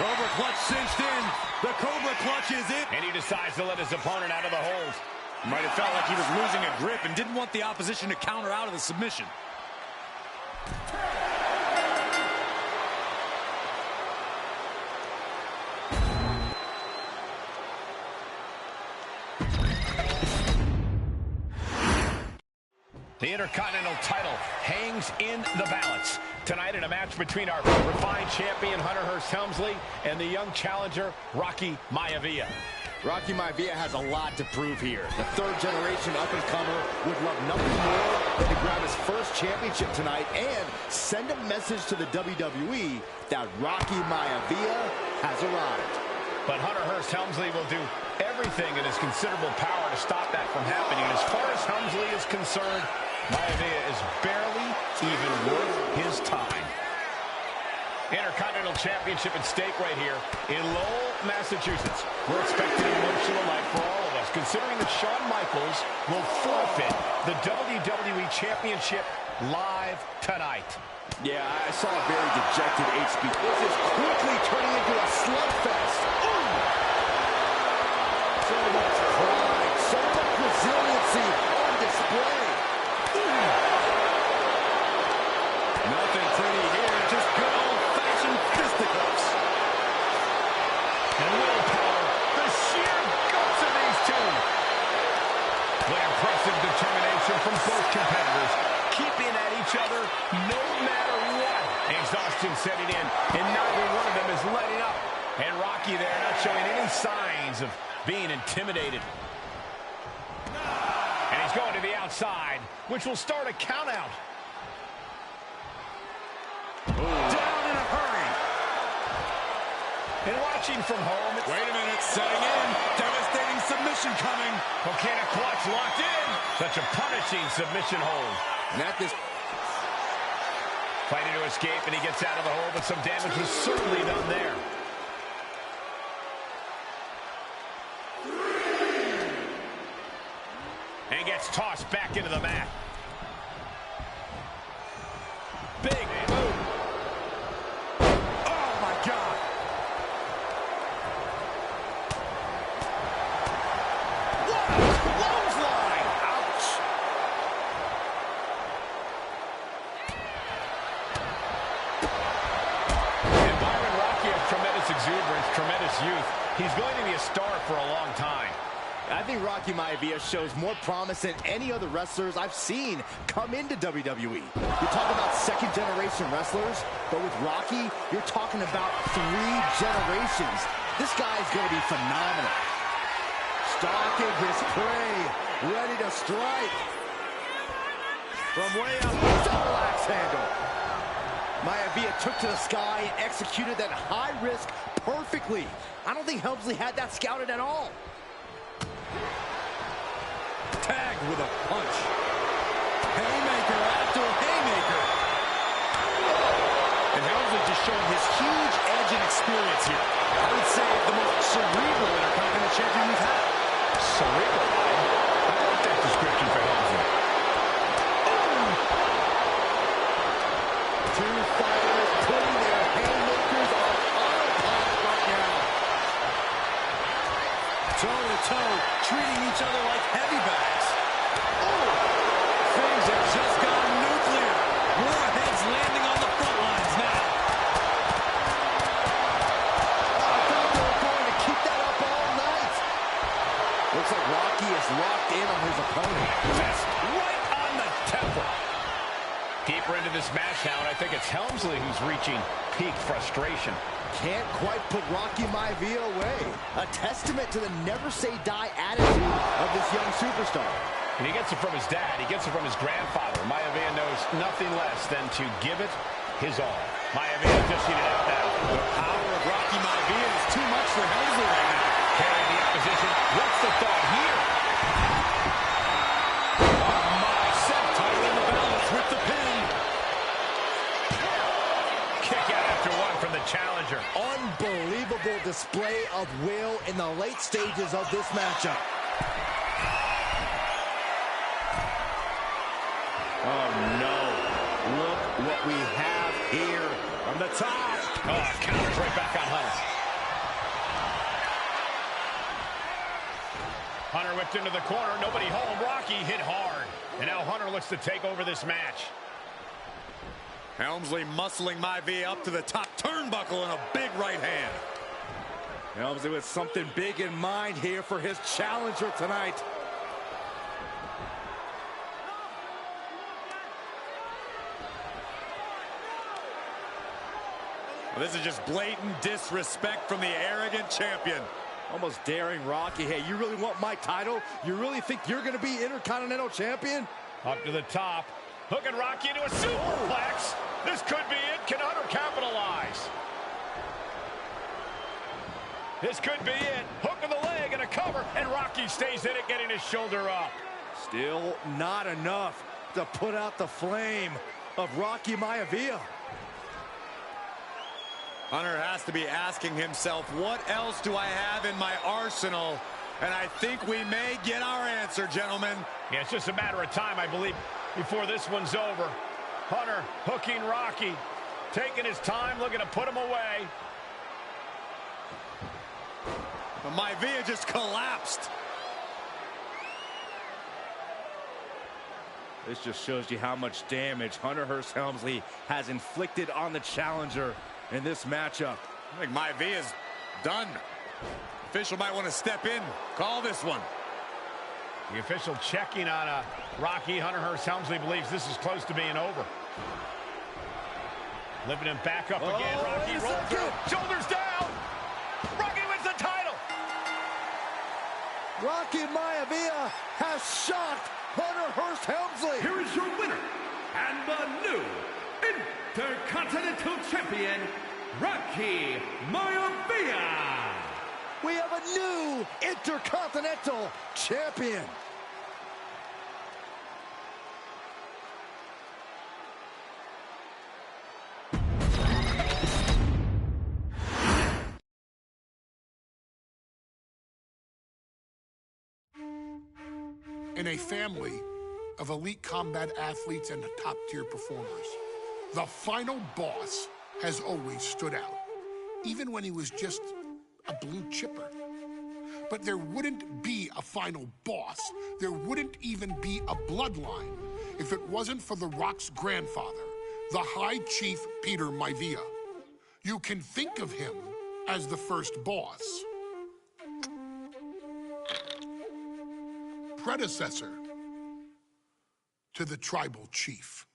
Cobra clutch cinched in. The Cobra clutch is it. And he decides to let his opponent out of the hold. Might have felt like he was losing a grip and didn't want the opposition to counter out of the submission. The Intercontinental title hangs in the balance tonight in a match between our refined champion Hunter Hearst Helmsley and the young challenger Rocky Maivia. Rocky Maivia has a lot to prove here. The third-generation up-and-comer would love nothing more than to grab his first championship tonight and send a message to the WWE that Rocky Maivia has arrived. But Hunter Hearst Helmsley will do everything in his considerable power to stop that from happening. And as far as Helmsley is concerned, Maivia is barely even worth his time. Intercontinental Championship at stake right here in Lowell, Massachusetts. We're expecting an emotional night for all of us, considering that Shawn Michaels will forfeit the WWE Championship live tonight. Yeah, I saw a very dejected HB. This is quickly turning into a slugfest. Ooh! So much pride, so much resiliency on display. Ooh! Nothing pretty here, just good old-fashioned fisticuffs. And willpower, the sheer guts of these two. The impressive determination from both competitors, keeping at each other no matter what. Exhaustion setting in, and neither one of them is letting up. And Rocky there not showing any signs of being intimidated. And he's going to the outside, which will start a count out. Down in a hurry. And watching from home. Wait a minute, setting in. Devastating submission coming. Coquina clutch locked in. Such a punishing submission hold. And at this fighting to escape, and he gets out of the hole, but some damage was certainly done there. And gets tossed back into the mat. Big move. Oh, my God. What a clothesline. Ouch. And Byron Rocky has tremendous exuberance, tremendous youth. He's going to be a star for a long time. I think Rocky Maivia shows more promise than any other wrestlers I've seen come into WWE. You're talking about second-generation wrestlers, but with Rocky, you're talking about 3 generations. This guy's going to be phenomenal. Stalking his prey, ready to strike. From way up, double axe handle. Maivia took to the sky and executed that high risk perfectly. I don't think Helmsley had that scouted at all. Tagged with a punch. Haymaker after haymaker. And Helmsley just showing his huge edge and experience here. I would say the most cerebral Intercontinental champion we've had. Cerebral? I like that description for Helmsley. Two fighters putting their haymakers on autopilot right now. Toe to toe. treating each other like heavy bags. Oh, things have just gone nuclear. More heads landing on the front lines now. I thought they were going to keep that up all night. Looks like Rocky is locked in on his opponent. Just right on the temple. Deeper into this match now, and I think it's Helmsley who's reaching peak frustration. Can't quite put Rocky Maivia away. A testament to the never-say-die attitude of this young superstar. And he gets it from his dad. He gets it from his grandfather. Maivia knows nothing less than to give it his all. Maivia dishing it out now. The power of Rocky Maivia is too much for Helmsley right now. Carrying the opposition. What's the thought here? Title in the balance with the pin. Kick out after one from the challenger. Unbelievable display of will in the late stages of this matchup. Oh, no. Look what we have here on the top. Oh, counters right back on Hunter. Hunter whipped into the corner. Nobody home. Rocky hit hard. And now Hunter looks to take over this match. Helmsley muscling Maivia up to the top turnbuckle in a big right hand. Helmsley with something big in mind here for his challenger tonight. Well, this is just blatant disrespect from the arrogant champion. Almost daring Rocky. Hey, you really want my title? You really think you're going to be Intercontinental Champion? Up to the top. Hooking Rocky into a superplex. This could be it. Can Hunter capitalize? This could be it. Hook of the leg and a cover. And Rocky stays in it, getting his shoulder up. Still not enough to put out the flame of Rocky Maivia. Hunter has to be asking himself, what else do I have in my arsenal? And I think we may get our answer, gentlemen. Yeah, it's just a matter of time, I believe, before this one's over. Hunter hooking Rocky, taking his time, looking to put him away. But Maivia just collapsed. This just shows you how much damage Hunter Hearst Helmsley has inflicted on the challenger in this matchup. I think Maivia's done. Official might want to step in, call this one. The official checking on Rocky. Hunter Hearst Helmsley believes this is close to being over. Lifting him back up again. Rocky rolls through. Shoulders down. Rocky wins the title. Rocky Maivia has shocked Hunter Hearst Helmsley. Here is your winner and the new Intercontinental Champion, Rocky Maivia. We have a new Intercontinental Champion. In a family of elite combat athletes and top-tier performers, the final boss has always stood out, even when he was just a blue chipper. But there wouldn't be a final boss. There wouldn't even be a bloodline if it wasn't for The Rock's grandfather, the High Chief Peter Maivia. You can think of him as the first boss. Predecessor to the tribal chief.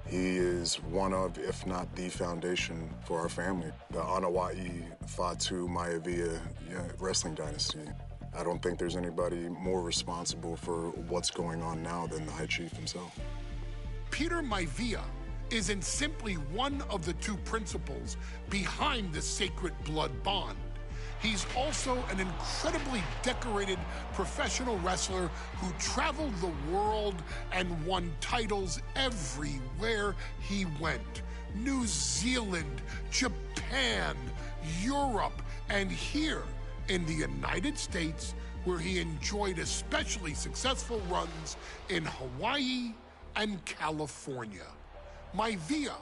He is one of, if not the foundation for our family. The Anoa'i Fatu Maivia wrestling dynasty. I don't think there's anybody more responsible for what's going on now than the High Chief himself. Peter Maivia isn't simply one of the two principals behind the sacred blood bond. He's also an incredibly decorated professional wrestler who traveled the world and won titles everywhere he went. New Zealand, Japan, Europe, and here in the United States, where he enjoyed especially successful runs in Hawaii and California. Maivia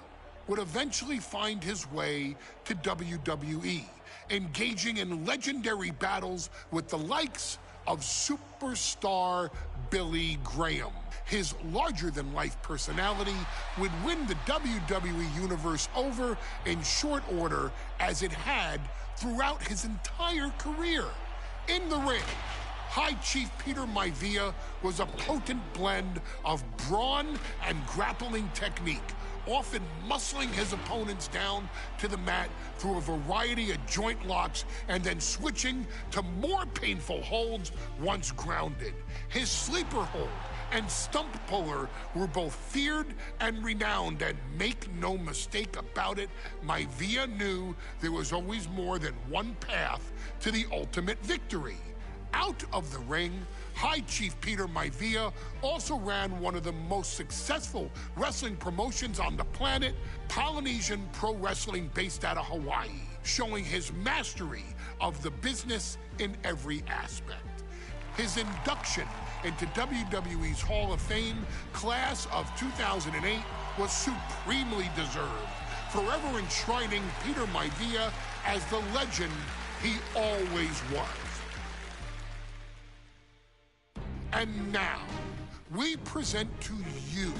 would eventually find his way to WWE, engaging in legendary battles with the likes of superstar Billy Graham. His larger-than-life personality would win the WWE Universe over in short order, as it had throughout his entire career. In the ring, High Chief Peter Maivia was a potent blend of brawn and grappling technique, often muscling his opponents down to the mat through a variety of joint locks and then switching to more painful holds once grounded. His sleeper hold and stump puller were both feared and renowned, and make no mistake about it, Maivia knew there was always more than one path to the ultimate victory. Out of the ring, High Chief Peter Maivia also ran one of the most successful wrestling promotions on the planet, Polynesian Pro Wrestling, based out of Hawaii, showing his mastery of the business in every aspect. His induction into WWE's Hall of Fame class of 2008 was supremely deserved, forever enshrining Peter Maivia as the legend he always was. And now, we present to you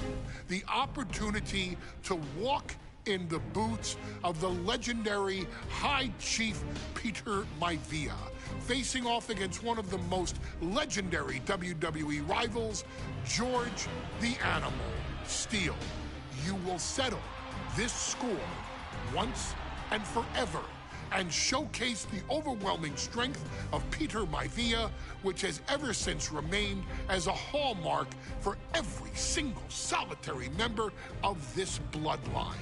the opportunity to walk in the boots of the legendary High Chief Peter Maivia, facing off against one of the most legendary WWE rivals, George the Animal Steele. You will settle this score once and forever, and showcase the overwhelming strength of Peter Maivia, which has ever since remained as a hallmark for every single solitary member of this bloodline.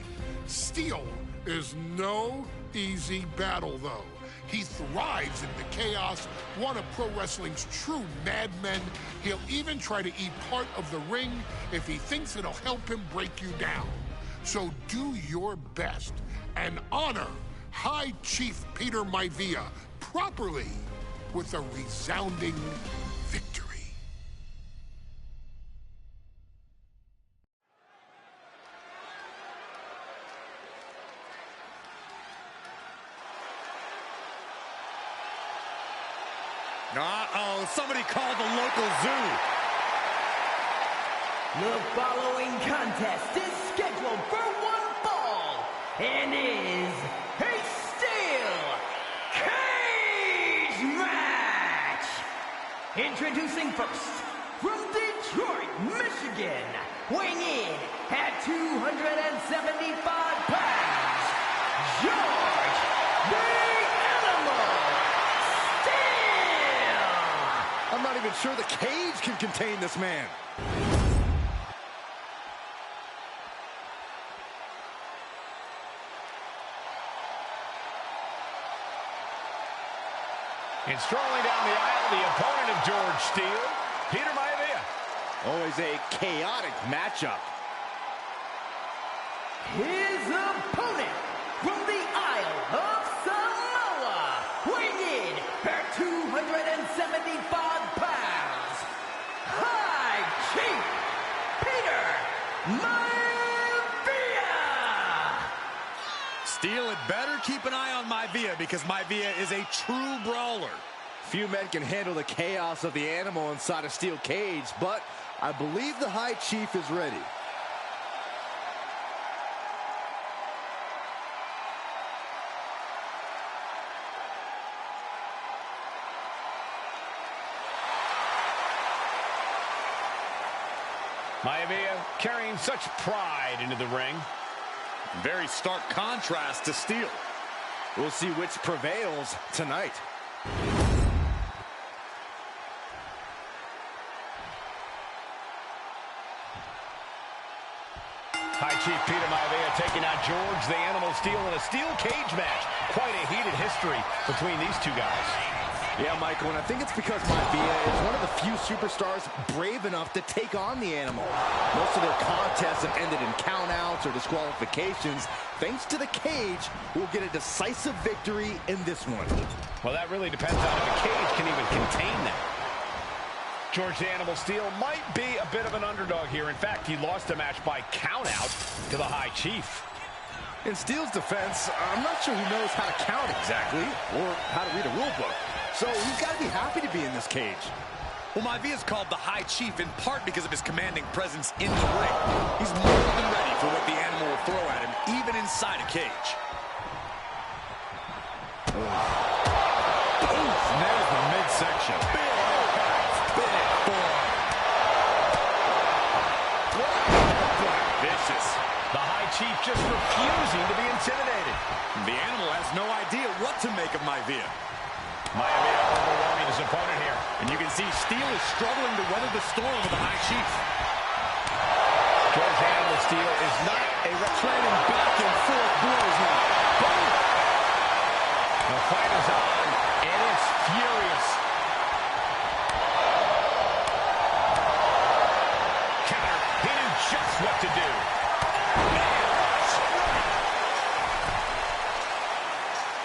Steele is no easy battle, though. He thrives in the chaos, one of pro wrestling's true madmen. He'll even try to eat part of the ring if he thinks it'll help him break you down. So do your best and honor High Chief Peter Maivia properly with a resounding victory. Uh-oh, somebody called the local zoo. The following contest is scheduled for one fall and is a steel cage match. Introducing first, from Detroit, Michigan, weighing in at 275 pounds, George the Animal Steele. I'm not even sure the cage can contain this man. And strolling down the aisle, the opponent of George Steele, Peter Maivia. Always a chaotic matchup. His opponent from the Isle of Samoa, weighing in at 275 pounds, High Chief Peter Maivia. Steele had better keep an eye on Maivia, because Maivia is a true brawler. Few men can handle the chaos of the animal inside a steel cage, but I believe the High Chief is ready. Maivia carrying such pride into the ring. Very stark contrast to Steele. We'll see which prevails tonight. High Chief Peter Maivia taking out George the Animal Steele in a steel cage match. Quite a heated history between these two guys. Yeah, Michael, and I think it's because Maivia is one of the few superstars brave enough to take on the animal. Most of their contests have ended in countouts or disqualifications. Thanks to the cage, we'll get a decisive victory in this one. Well, that really depends on if the cage can even contain that. George the Animal Steele might be a bit of an underdog here. In fact, he lost the match by countout to the High Chief. In Steele's defense, I'm not sure he knows how to count exactly or how to read a rule book. So he's got to be happy to be in this cage. Well, Maivia is called the High Chief in part because of his commanding presence in the ring. He's more than ready for what the animal will throw at him, even inside a cage. There's the midsection. Big form. Vicious. The High Chief just refusing to be intimidated. The animal has no idea what to make of Maivia. Maivia overwhelming his opponent here. And you can see Steel is struggling to weather the storm with the High Chief. George Animal Steel is not a trading back and forth blows now. Boom! The fight is on, and it's furious. Counter, he knew just what to do.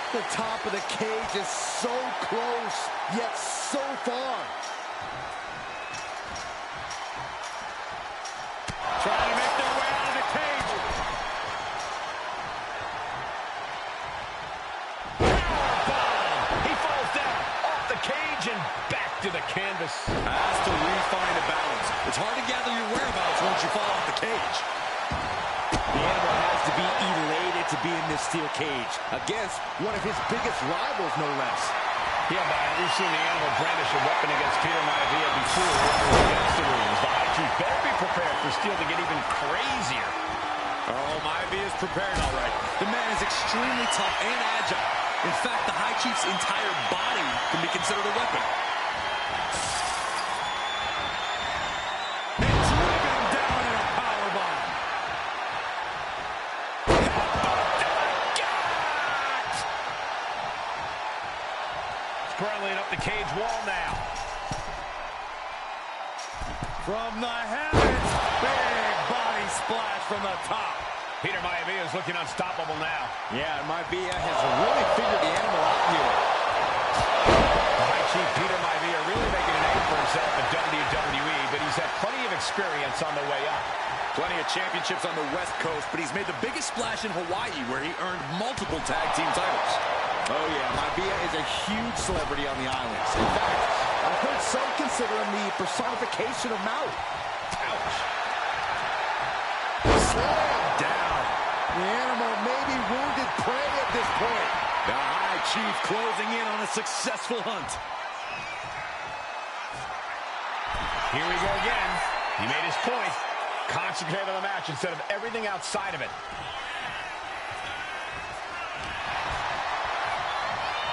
The top of the cage is so close, yet so far. Trying to make their way out of the cage. Powerbomb. He falls down off the cage and back to the canvas. Has to refine the balance. It's hard to gather your whereabouts once you fall off the cage. The animal has to be elated to be in this steel cage against one of his biggest rivals, no less. Yeah, Byron, we've seen the animal brandish a weapon against Peter Maivia before against the rules. The High Chief better be prepared for Steel to get even crazier. Oh, Maivia is prepared, all right. The man is extremely tough and agile. In fact, the High Chief's entire body can be considered a weapon. Scrambling up the cage wall now. From the heavens, big body splash from the top. Peter Maivia is looking unstoppable now. Yeah, Maivia has really figured the animal out here. The High Chief Peter Maivia really making a name for himself in WWE, but he's had plenty of experience on the way up. Plenty of championships on the West Coast, but he's made the biggest splash in Hawaii, where he earned multiple tag team titles. Oh, yeah, Maivia is a huge celebrity on the islands. In fact, I've heard some consider him the personification of Maui. Ouch. Slam down. The animal may be wounded prey at this point. The High Chief closing in on a successful hunt. Here we go again. He made his point. Concentrate on the match instead of everything outside of it.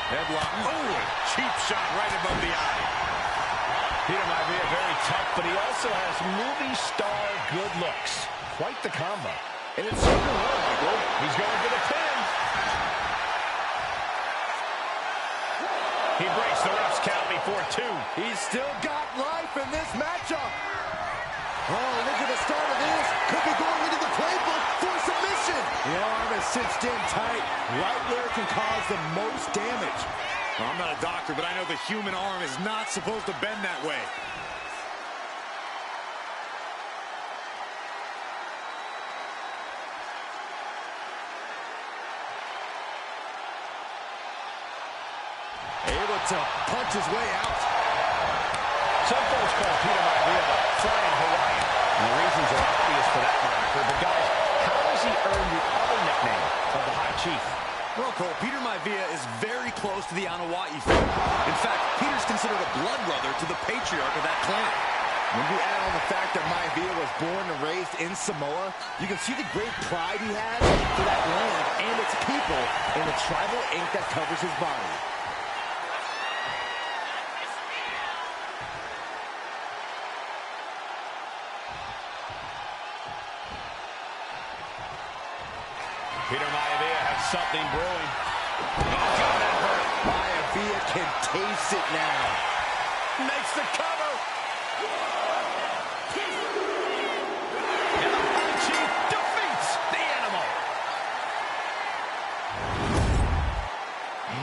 Headlock. Oh, a cheap shot right above the eye. Peter Maivia very tough, but he also has movie star good looks. Quite the combo. And it's serving well, Michael. He's going for the pin. He breaks the ref's count before 2. He's still got life in this matchup. Oh, look at the start of this. Could be going into the playbook for submission. The arm is cinched in tight, right where it can cause the most damage. Well, I'm not a doctor, but I know the human arm is not supposed to bend that way. Able to punch his way out. Some folks call Peter Maivia the Flying Hawaiian, and the reasons are obvious for that moniker. But guys, how does he earn the other nickname of the High Chief? Well, Cole, Peter Maivia is very close to the Anoa'i family. In fact, Peter's considered a blood brother to the patriarch of that clan. When you add on the fact that Maivia was born and raised in Samoa, you can see the great pride he has for that land and its people in the tribal ink that covers his body. Peter Maivia has something brewing. Maivia can taste it now. Makes the cover. And the High Chief defeats the animal.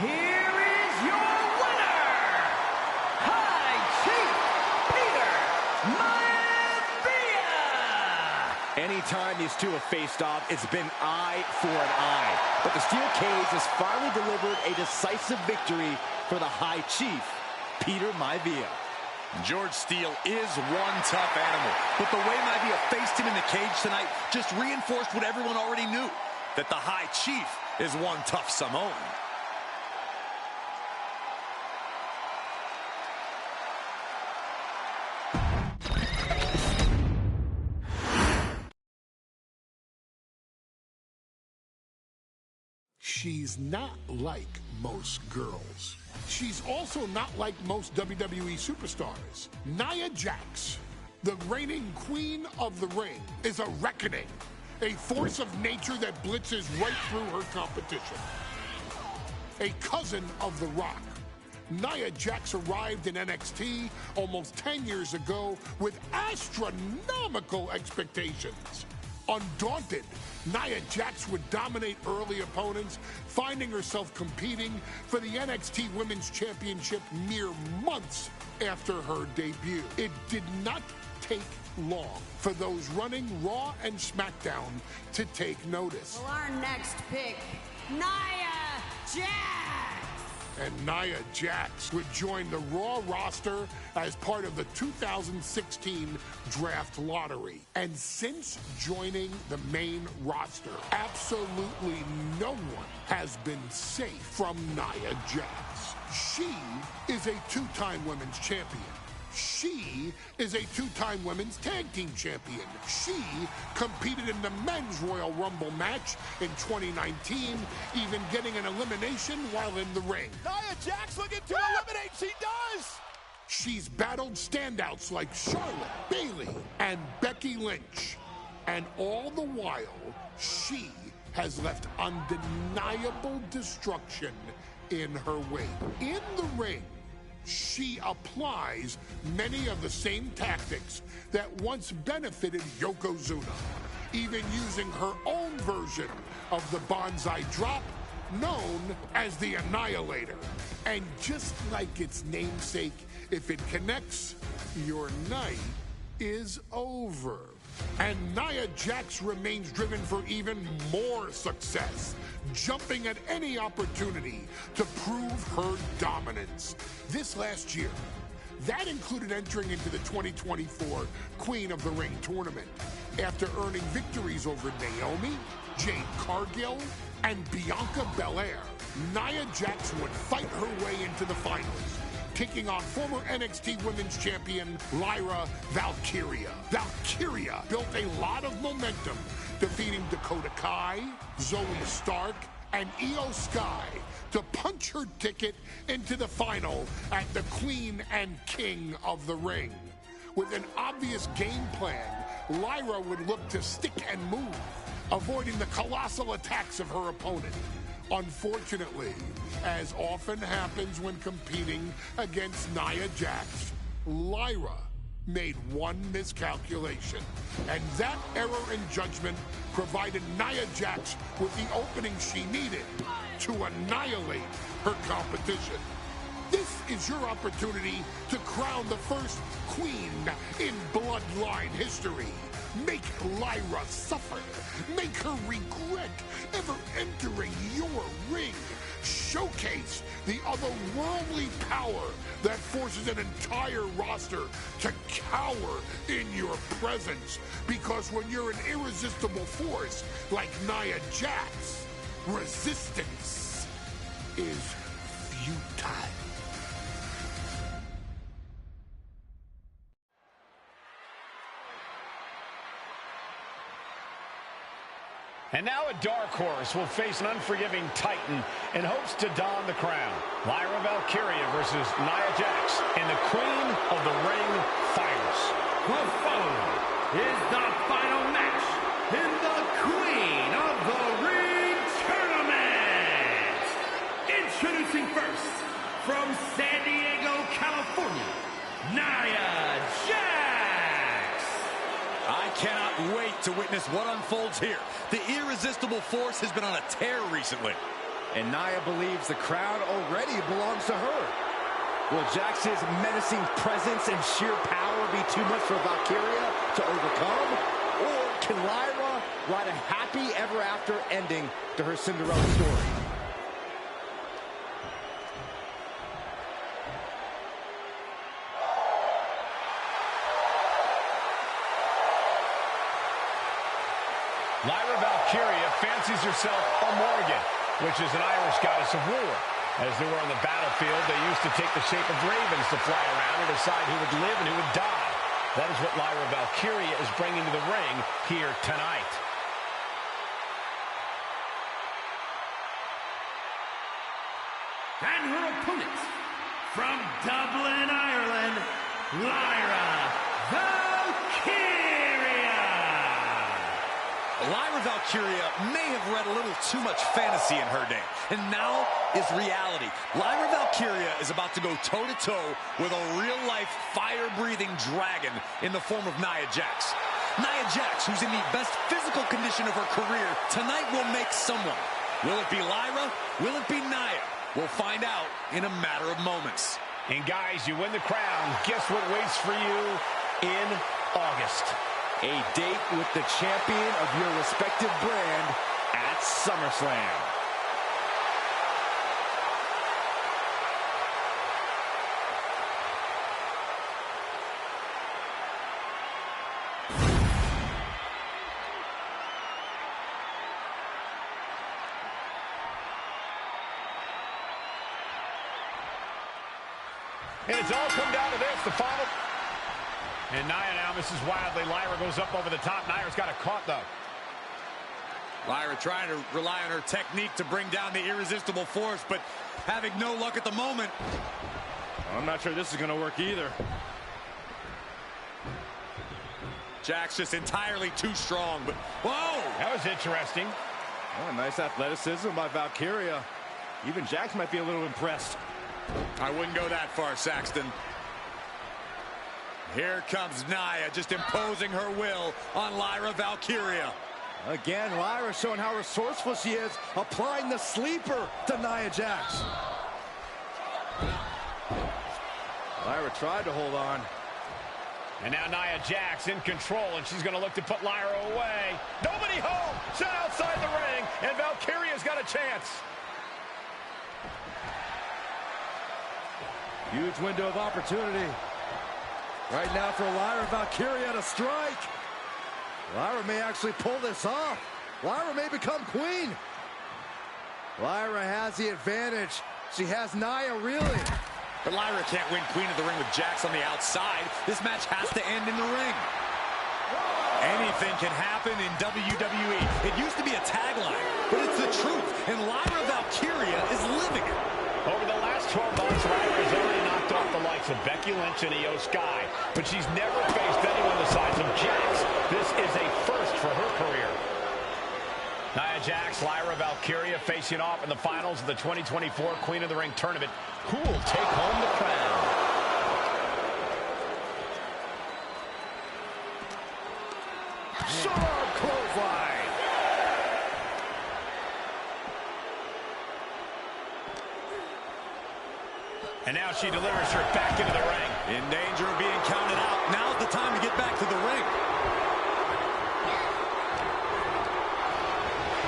Here is your winner, High Chief Peter Maivia. And Anytime these two have faced off, it's been eye for an eye. But the steel cage has finally delivered a decisive victory for the High Chief, Peter Maivia. George Steele is one tough animal, but the way Maivia faced him in the cage tonight just reinforced what everyone already knew, that the High Chief is one tough Samoan. She's not like most girls. She's also not like most WWE superstars. Nia Jax, the reigning queen of the ring, is a reckoning, a force of nature that blitzes right through her competition. A cousin of The Rock, Nia Jax arrived in NXT almost 10 years ago with astronomical expectations. Undaunted, Nia Jax would dominate early opponents, finding herself competing for the NXT Women's Championship mere months after her debut. It did not take long for those running Raw and SmackDown to take notice. Well, our next pick, Nia Jax! And Nia Jax would join the Raw roster as part of the 2016 draft lottery. And since joining the main roster, absolutely no one has been safe from Nia Jax. She is a two-time women's champion. She is a two-time women's tag team champion. She competed in the men's Royal Rumble match in 2019, even getting an elimination while in the ring. Nia Jax looking to eliminate, she does! She's battled standouts like Charlotte, Bayley, and Becky Lynch. And all the while, she has left undeniable destruction in her wake. In the ring, she applies many of the same tactics that once benefited Yokozuna, even using her own version of the Banzai Drop, known as the Annihilator. And just like its namesake, if it connects, your night is over. And Nia Jax remains driven for even more success, jumping at any opportunity to prove her dominance. This last year, that included entering into the 2024 Queen of the Ring tournament after earning victories over Naomi, Jade Cargill, and Bianca Belair. Nia Jax would fight her way into the finals, taking on former NXT Women's Champion Lyra Valkyria. Valkyria built a lot of momentum, defeating Dakota Kai, Zoe Stark, and Io Sky to punch her ticket into the final at the Queen and King of the Ring. With an obvious game plan, Lyra would look to stick and move, avoiding the colossal attacks of her opponent. Unfortunately, as often happens when competing against Nia Jax, Lyra made one miscalculation, and that error in judgment provided Nia Jax with the opening she needed to annihilate her competition. This is your opportunity to crown the first queen in Bloodline history. Make Lyra suffer. Make her regret ever entering your ring. Showcase the otherworldly power that forces an entire roster to cower in your presence. Because when you're an irresistible force like Nia Jax, resistance is futile. And now a dark horse will face an unforgiving titan in hopes to don the crown. Lyra Valkyria versus Nia Jax in the Queen of the Ring finals. The following is the final match in the Queen of the Ring tournament. Introducing first, from San Diego, California, Nia Jax. I cannot wait to witness what unfolds here. The irresistible force has been on a tear recently. And Nia believes the crowd already belongs to her. Will Jax's menacing presence and sheer power be too much for Valkyria to overcome? Or can Lyra write a happy ever after ending to her Cinderella story? Lyra Valkyria fancies herself a Morgan, which is an Irish goddess of war. As they were on the battlefield, they used to take the shape of ravens to fly around and decide who would live and who would die. That is what Lyra Valkyria is bringing to the ring here tonight. And her opponent, from Dublin, Ireland, Lyra Valkyria. Lyra Valkyria may have read a little too much fantasy in her day, and now is reality. Lyra Valkyria is about to go toe-to-toe with a real-life, fire-breathing dragon in the form of Nia Jax. Nia Jax, who's in the best physical condition of her career, tonight will make someone. Will it be Lyra? Will it be Nia? We'll find out in a matter of moments. And guys, you win the crown. Guess what waits for you in August? A date with the champion of your respective brand at SummerSlam. And it's all come down to this, the final. And Nia now misses wildly. Lyra goes up over the top. Nia's got it caught, though. Lyra trying to rely on her technique to bring down the irresistible force, but having no luck at the moment. I'm not sure this is going to work either. Jax just entirely too strong, but whoa! That was interesting. Oh, nice athleticism by Valkyria. Even Jax might be a little impressed. I wouldn't go that far, Saxton. Here comes Nia, just imposing her will on Lyra Valkyria. Again, Lyra showing how resourceful she is, applying the sleeper to Nia Jax. Lyra tried to hold on. And now Nia Jax in control, and she's going to look to put Lyra away. Nobody home! Set outside the ring, and Valkyria's got a chance. Huge window of opportunity. Right now for Lyra Valkyria to strike. Lyra may actually pull this off. Lyra may become queen. Lyra has the advantage. She has Nia reeling. But Lyra can't win Queen of the Ring with Jax on the outside. This match has to end in the ring. Anything can happen in WWE. It used to be a tagline, but it's the truth. And Lyra Valkyria is living it. Over the last 12 months, Lyra has already knocked off the likes of Becky Lynch and Io Sky, but she's never faced anyone the size of Jax. This is a first for her career. Nia Jax, Lyra Valkyria facing off in the finals of the 2024 Queen of the Ring tournament. Who will take home the crown? Sharp clothesline. And now she delivers her back into the ring. In danger of being counted out. Now's the time to get back to the ring.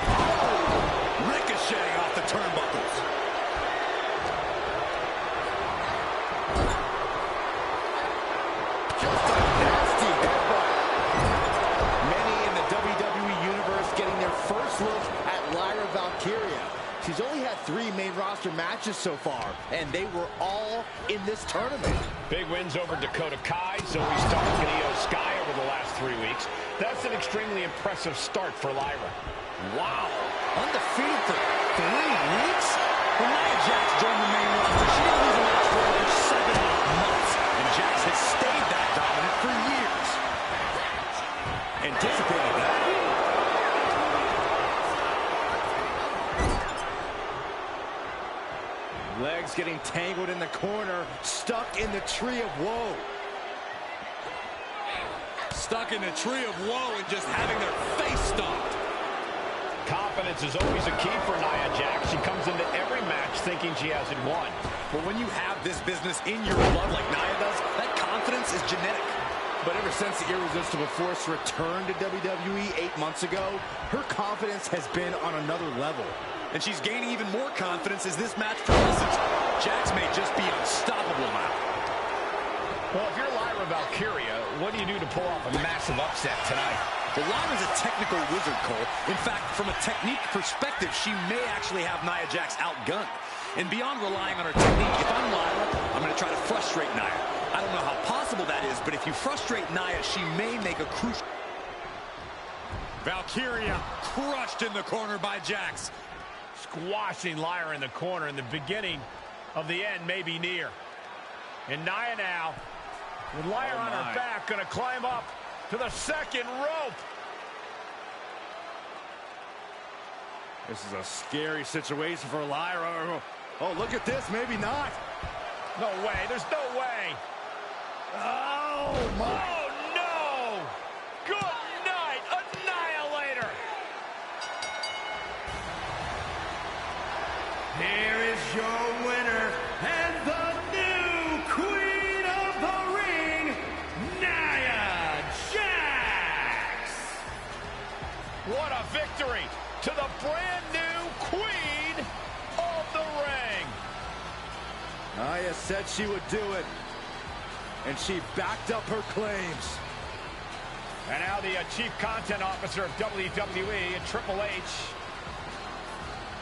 Oh, ricocheting off the turnbuckles. Just a nasty headbutt. Many in the WWE Universe getting their first look at Lyra Valkyria. She's only had 3 main roster matches so far, and they were all in this tournament. Big wins over Dakota Kai, Zoe Stark, and Io Sky over the last 3 weeks. That's an extremely impressive start for Lyra. Wow, undefeated for 3 weeks? When Nia Jax joined the main roster, she didn't lose a match for over 7 months, and Jax has stayed that dominant for years. Anticipated that. Legs getting tangled in the corner, stuck in the tree of woe. Stuck in the tree of woe and just having their face stomped. Confidence is always a key for Nia Jax. She comes into every match thinking she hasn't won. But when you have this business in your blood like Nia does, that confidence is genetic. But ever since the Irresistible Force returned to WWE 8 months ago, her confidence has been on another level. And she's gaining even more confidence as this match progresses. Jax may just be unstoppable now. Well, if you're Lyra Valkyria, what do you do to pull off a massive upset tonight? Well, Lyra's a technical wizard, Cole. In fact, from a technique perspective, she may actually have Nia Jax outgunned. And beyond relying on her technique, if I'm Lyra, I'm going to try to frustrate Nia. I don't know how possible that is, but if you frustrate Nia, she may make a crucial... Valkyria crushed in the corner by Jax. Squashing Lyra in the corner, and the beginning of the end may be near. And Nia now, with Lyra on her back, going to climb up to the second rope. This is a scary situation for Lyra. Oh, look at this. Maybe not. No way. There's no way. Oh, my. Oh, no. Good night, Annihilator. Here is your winner and the new Queen of the Ring, Nia Jax. What a victory to the brand new Queen of the Ring. Nia said she would do it, and she backed up her claims. And now the Chief Content Officer of WWE, Triple H,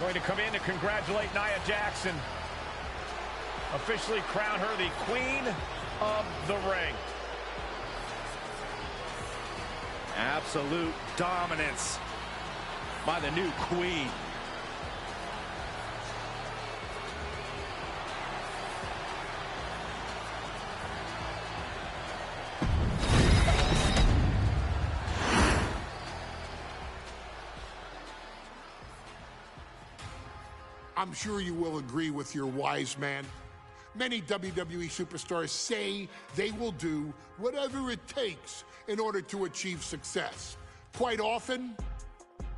going to come in to congratulate Nia Jax, officially crown her the Queen of the Ring. Absolute dominance by the new Queen. I'm sure you will agree with your wise man. Many WWE superstars say they will do whatever it takes in order to achieve success. Quite often,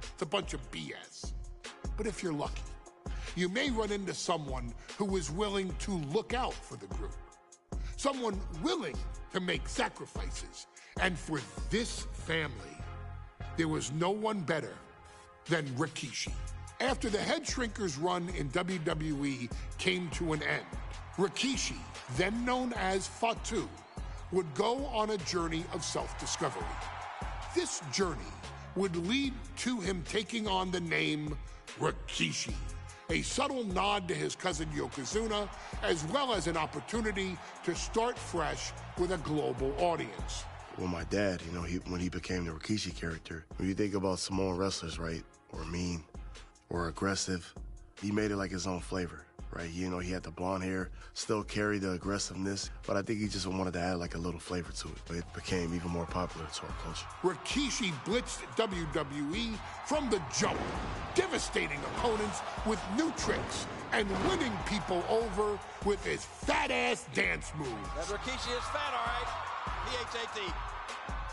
it's a bunch of BS. But if you're lucky, you may run into someone who is willing to look out for the group. Someone willing to make sacrifices. And for this family, there was no one better than Rikishi. After the Head Shrinkers run in WWE came to an end, Rikishi, then known as Fatu, would go on a journey of self-discovery. This journey would lead to him taking on the name Rikishi, a subtle nod to his cousin Yokozuna, as well as an opportunity to start fresh with a global audience. Well, my dad, when he became the Rikishi character, when you think about Samoan wrestlers, right, or mean, or aggressive, he made it like his own flavor, right? He had the blonde hair, still carried the aggressiveness, but I think he just wanted to add like a little flavor to it. It became even more popular to our culture. Rikishi blitzed WWE from the jump, devastating opponents with new tricks and winning people over with his fat-ass dance moves. That Rikishi is fat, all right. P-H-A-T.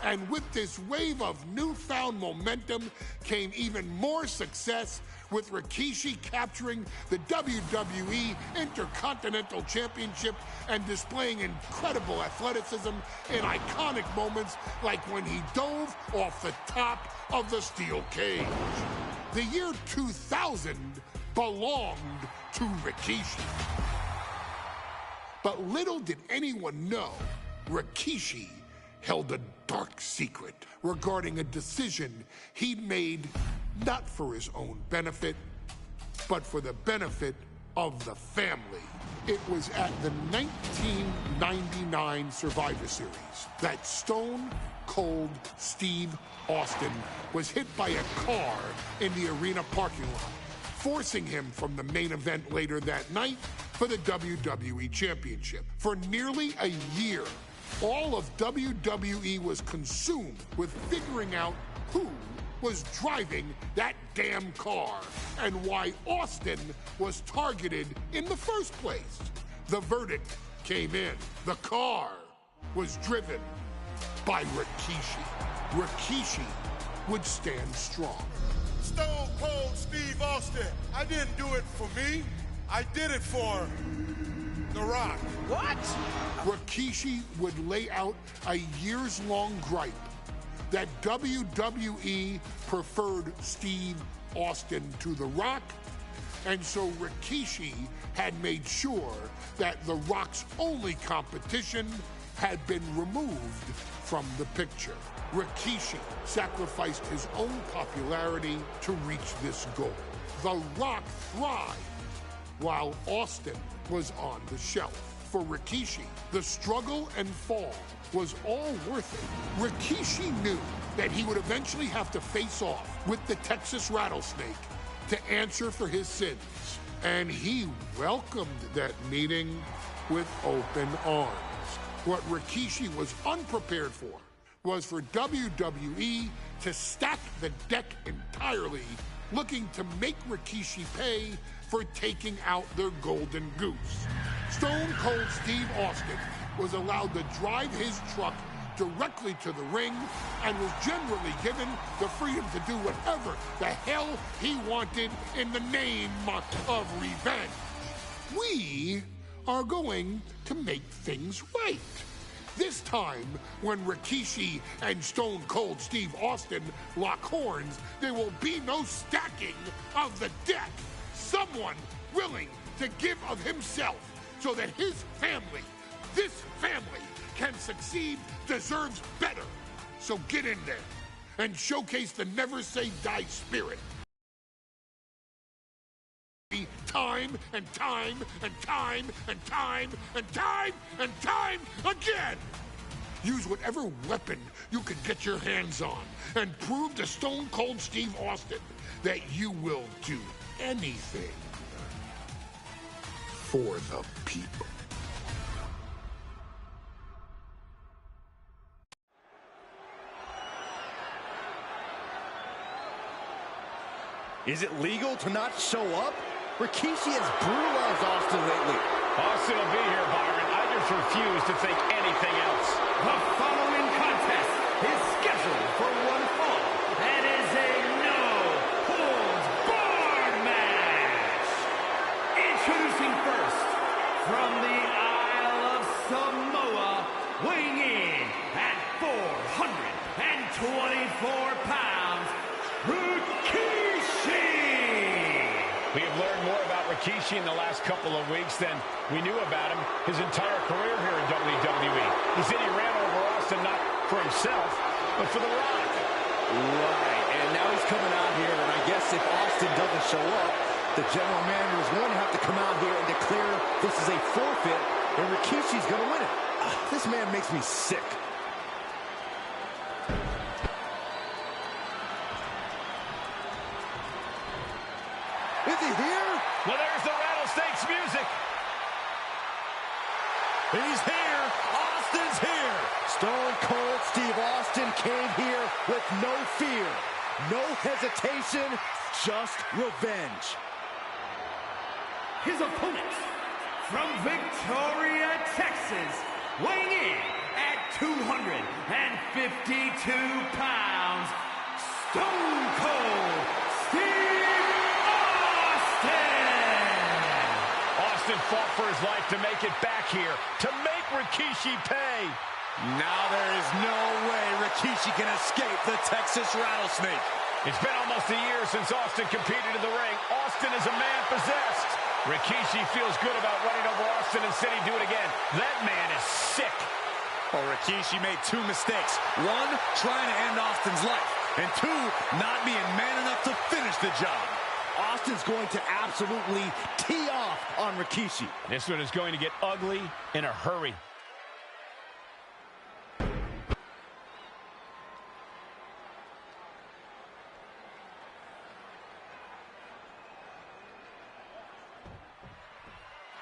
And with this wave of newfound momentum came even more success, with Rikishi capturing the WWE Intercontinental Championship and displaying incredible athleticism in iconic moments like when he dove off the top of the steel cage. The year 2000 belonged to Rikishi. But little did anyone know, Rikishi held a dark secret regarding a decision he'd made not for his own benefit, but for the benefit of the family. It was at the 1999 Survivor Series that Stone Cold Steve Austin was hit by a car in the arena parking lot, forcing him from the main event later that night for the WWE Championship. For nearly a year, all of WWE was consumed with figuring out who was driving that damn car and why Austin was targeted in the first place. The verdict came in. The car was driven by Rikishi. Rikishi would stand strong. Stone Cold Steve Austin, I didn't do it for me. I did it for The Rock. What? Rikishi would lay out a years-long gripe that WWE preferred Steve Austin to The Rock, and so Rikishi had made sure that The Rock's only competition had been removed from the picture. Rikishi sacrificed his own popularity to reach this goal. The Rock thrived while Austin was on the shelf. For Rikishi, the struggle and fall was all worth it. Rikishi knew that he would eventually have to face off with the Texas Rattlesnake to answer for his sins, and he welcomed that meeting with open arms. What Rikishi was unprepared for was for WWE to stack the deck entirely, looking to make Rikishi pay for taking out their golden goose. Stone Cold Steve Austin was allowed to drive his truck directly to the ring and was generally given the freedom to do whatever the hell he wanted in the name of revenge. We are going to make things right. This time, when Rikishi and Stone Cold Steve Austin lock horns, there will be no stacking of the deck. Someone willing to give of himself so that his family, this family, can succeed deserves better. So get in there and showcase the never say die spirit. Time and time and time and time and time and time again. Use whatever weapon you can get your hands on and prove to Stone Cold Steve Austin that you will do anything for the people. Is it legal to not show up? Rikishi has brutalized Austin lately. Austin will be here, Byron. I just refuse to think anything else. The following contest is scheduled for one fall and is a no-holds-barred match. Introducing first, from the Isle of Samoa, weighing in at 424 pounds, Rikishi! We have learned more about Rikishi in the last couple of weeks than we knew about him his entire career here in WWE. He said he ran over Austin not for himself, but for The Rock. Right, and now he's coming out here, and I guess if Austin doesn't show up, the general manager is going to have to come out here and declare this is a forfeit, and Rikishi's going to win it. This man makes me sick. Is he here? Well, there's the Rattlesnake's music. He's here. Austin's here. Stone Cold Steve Austin came here with no fear, no hesitation, just revenge. His opponent, from Victoria, Texas, weighing in at 252 pounds, Stone Cold Steve Austin fought for his life to make it back here, to make Rikishi pay. Now there is no way Rikishi can escape the Texas Rattlesnake. It's been almost a year since Austin competed in the ring. Austin is a man possessed. Rikishi feels good about running over Austin and said he'd do it again. That man is sick. Well, Rikishi made two mistakes. One, trying to end Austin's life. And two, not being man enough to finish the job. Austin's going to absolutely tee off on Rikishi. This one is going to get ugly in a hurry.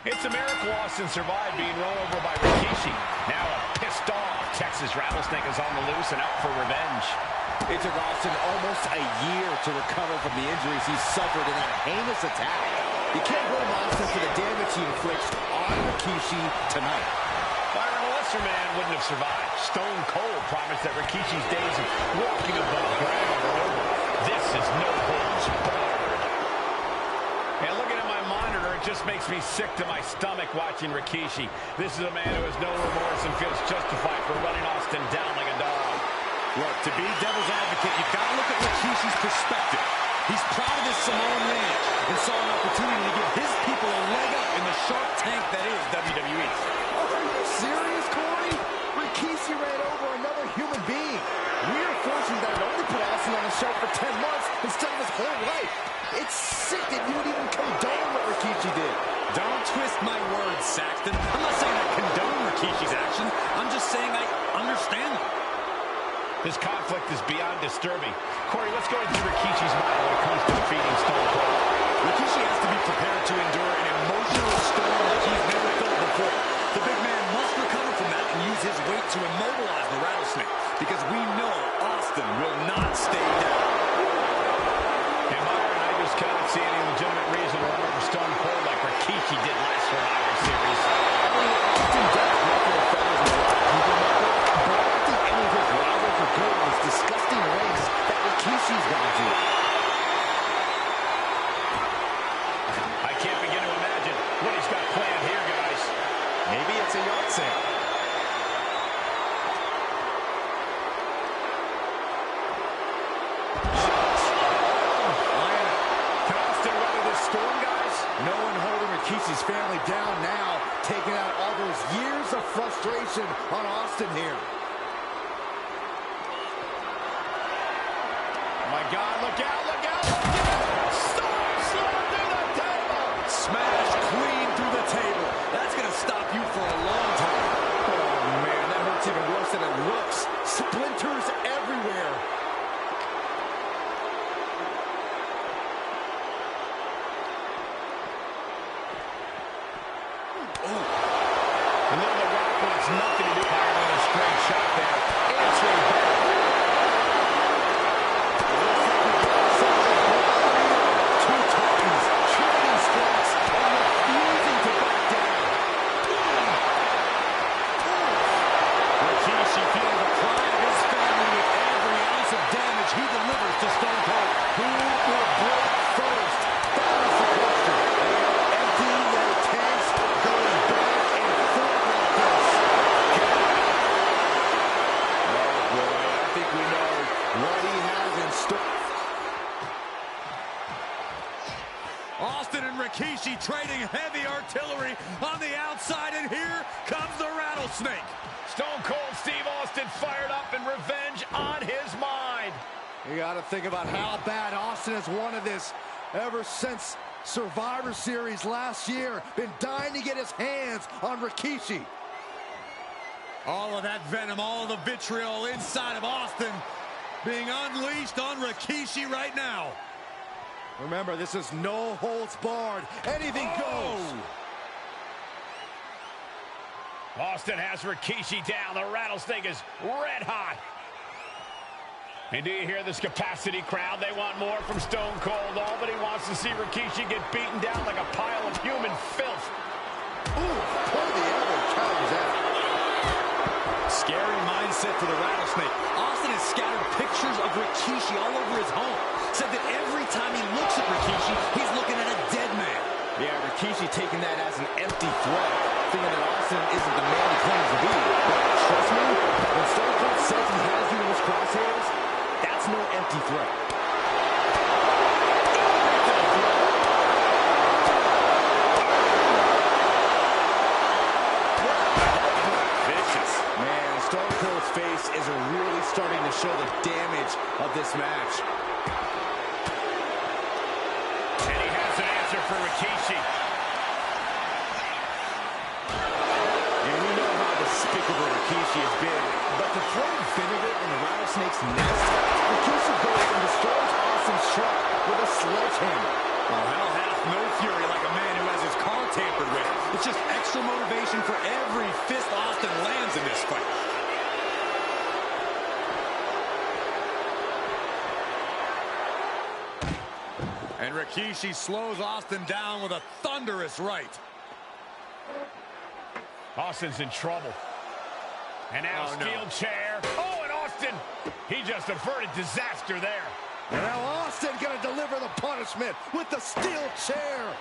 It's a miracle Austin survived being run over by Rikishi. Now a pissed off Texas Rattlesnake is on the loose and out for revenge. It took Austin almost a year to recover from the injuries he suffered in that heinous attack. You can't blame Austin for the damage he inflicts on Rikishi tonight. Byron, a lesser man wouldn't have survived. Stone Cold promised that Rikishi's days of walking above ground are over. This is no holds barred. And looking at my monitor, it it just makes me sick to my stomach watching Rikishi. This is a man who has no remorse and feels justified for running Austin down like a dog. Look, to be devil's advocate, you've got to look at Rikishi's perspective. He's proud of his Samoan lineage and saw an opportunity to give his people a leg up in the Shark Tank that is WWE. Oh, are you serious, Corey? Rikishi ran over another human being. We're fortunate that it only put Austin on the show for 10 months instead of his whole life. It's sick that you would even condone what Rikishi did. Don't twist my words, Saxton. I'm not saying I condone Rikishi's actions. I'm just saying I understand them. This conflict is beyond disturbing. Corey, let's go into Rikishi's mind when it comes to defeating Stone Cold. Rikishi has to be prepared to endure an emotional storm like he's never felt before. The big man must recover from that and use his weight to immobilize the Rattlesnake, because we know Austin will not stay down. And Byron, I just cannot see any legitimate reason to run over Stone Cold like Rikishi did last Survivor Series. Austin does ruffle the feathers in a lot of people, but I don't think any of his rivals are good in this disgusting race that Rikishi's gone through. I can't begin to imagine what he's got planned here, guys. Maybe it's a yard sale. Can Austin weather this storm, guys? No one holding Rikishi's family down now, taking out all those years of frustration on Austin here. Oh my God, look out, look out, look out! Stop, slam through the table! Smash clean through the table. That's going to stop you for a long time. Oh, man, that hurts even worse than it looks. Splinters everywhere. And then The Rock wants nothing to do higher than a straight shot there. Answering back. Two Titans, trading strikes, and refusing to back down. Rikishi feels the pride of his family with every ounce of damage he delivers to Stone Cold. Who will break first? That is the question. Emptying their tanks, going back and forth like this. Oh boy, I think we know what he has in store. Austin and Rikishi trading heavy artillery on the outside, and here comes the Rattlesnake. Stone Cold Steve Austin fired up and revenge on his mind. You got to think about how bad Austin has wanted this ever since Survivor Series last year. Been dying to get his hands on Rikishi. All of that venom, all of the vitriol inside of Austin being unleashed on Rikishi right now. Remember, this is no holds barred. Anything goes. Austin has Rikishi down. The Rattlesnake is red hot. And do you hear this capacity crowd? They want more from Stone Cold. All that he wants to see Rikishi get beaten down like a pile of human filth. Ooh, pull the elbow, counters out. Scary mindset for the Rattlesnake. Austin has scattered pictures of Rikishi all over his home. Said that every time he looks at Rikishi, he's looking at a dead man. Yeah, Rikishi taking that as an empty threat, thinking that Austin isn't the man he claims to be. But trust me, when Stone Cold says he has you in his crosshairs, that's no empty threat. Vicious. Man, Stone Cold's face is really starting to show the damage of this match. And he has an answer for Rikishi. And we know how despicable Rikishi has been, but to throw vinegar in the Rattlesnake's nest, Rikishi goes and destroys Austin's truck with a sledgehammer. Well, hell hath no fury like a man who has his car tampered with. It's just extra motivation for every fist Austin lands in this fight. And Rikishi slows Austin down with a thunderous right. Austin's in trouble. And now steel chair. Oh, and Austin, he just averted disaster there. And now Austin gonna deliver the punishment with the steel chair.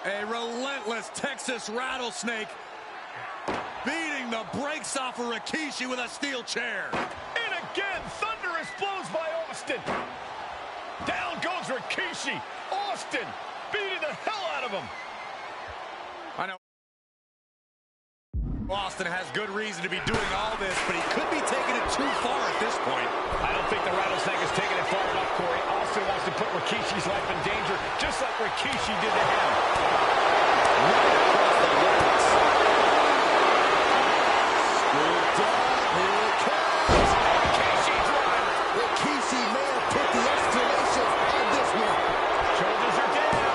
A relentless Texas rattlesnake beating the brakes off of Rikishi with a steel chair. And again, thunderous blows by Austin. Down goes Rikishi. Austin beating the hell out of him. I know Austin has good reason to be doing all this, but he could be taking it too far at this point. I don't think the rattlesnake is taking it far enough, Corey. Austin wants to put Rikishi's life in danger, just like Rikishi did to him. Right across the legs. Scooped up. Here it comes. Rikishi driver. Rikishi may have put the exclamation on this one. Shoulders are down.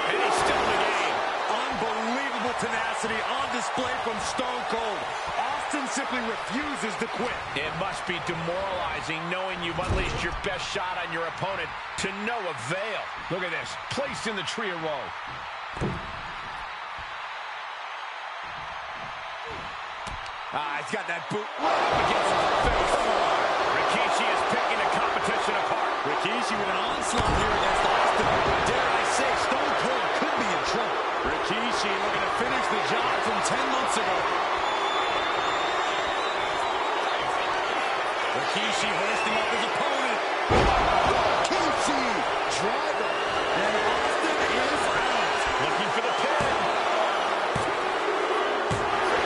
And he's still in the game. Unbelievable tenacity on display from Stone Cold. Austin simply refuses to quit. It must be demoralizing knowing you've unleashed your best shot on your opponent to no avail. Look at this, placed in the tree of woe. He's got that boot right up against his face. Rikishi is picking the competition apart. Rikishi with an onslaught here against Austin. Dare I say, Stone Cold could be in trouble. Rikishi looking to finish the job from 10 months ago. Rikishi hoisting up his opponent. Rikishi driver. And Austin is out. Looking for the pin.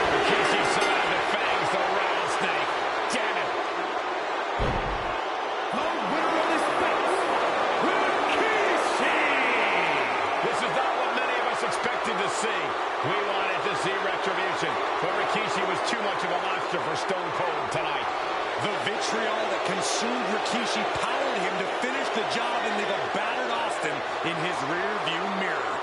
Rikishi surrounded fangs the rattlesnake. Damn it. The winner of this bout, Rikishi! This is not what many of us expected to see. We wanted to see retribution, but Rikishi was too much of a monster for Stone Cold tonight. The vitriol that consumed Rikishi powered him to finish the job and leave a battered Austin in his rear-view mirror.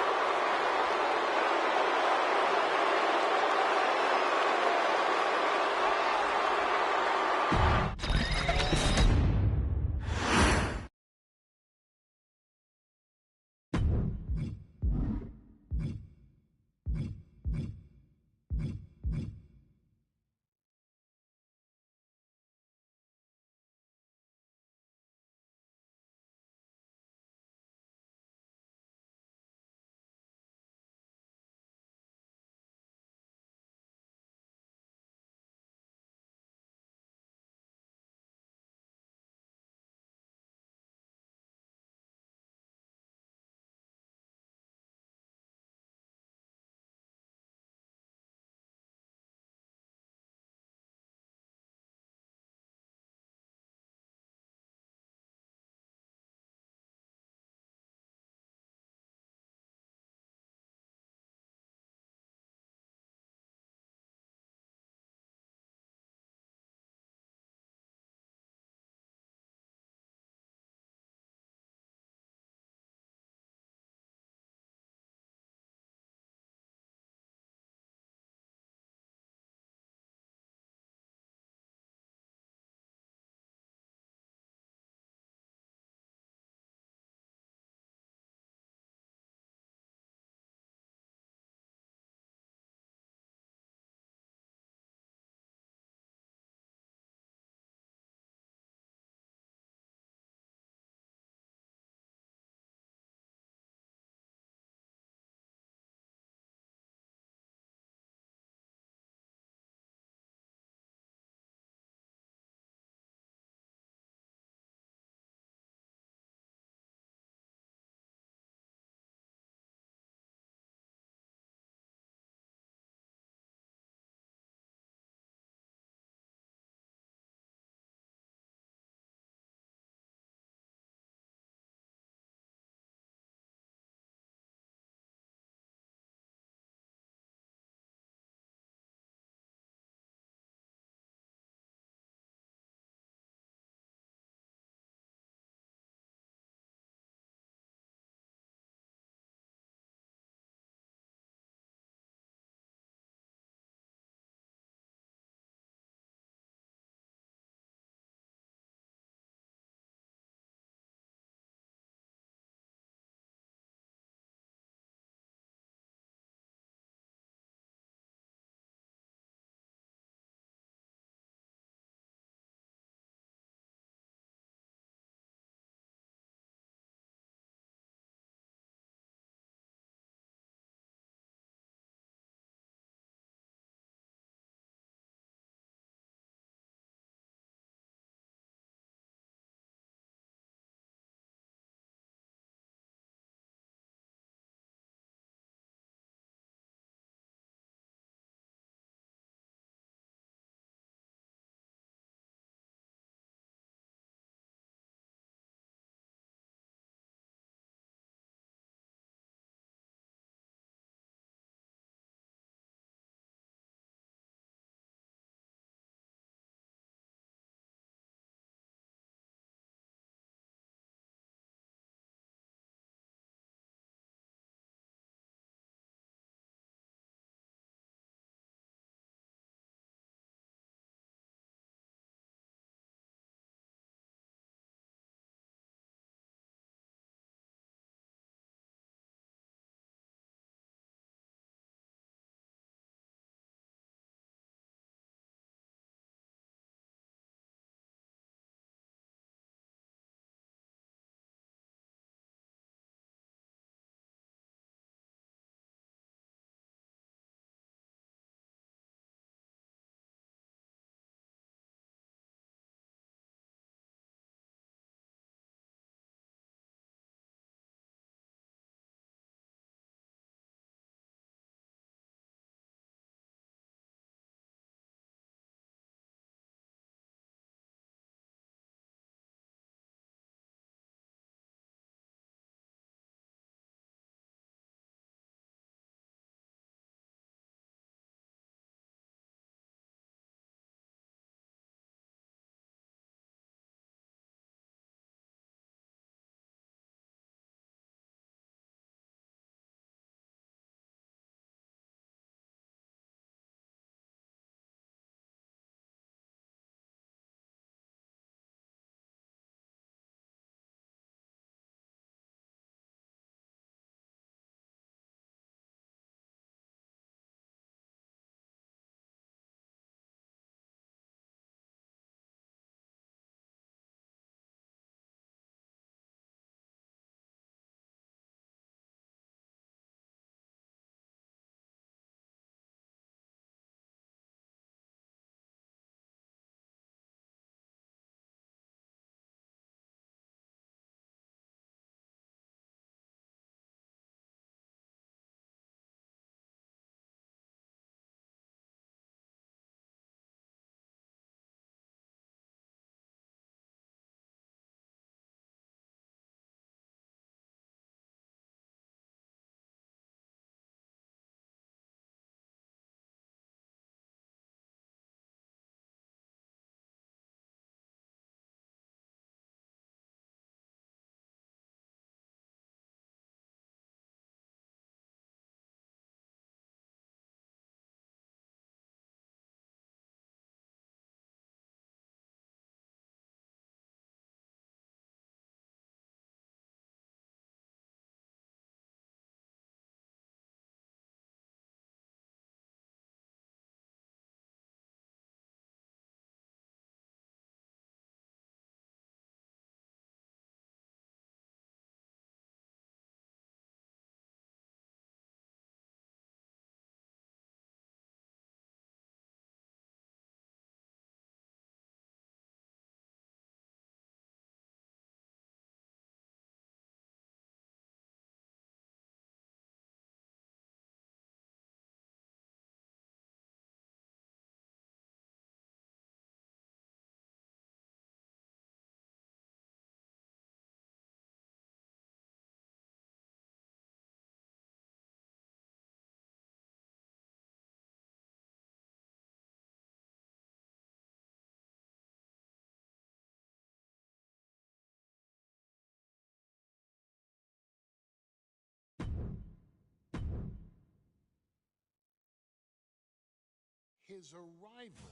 His arrival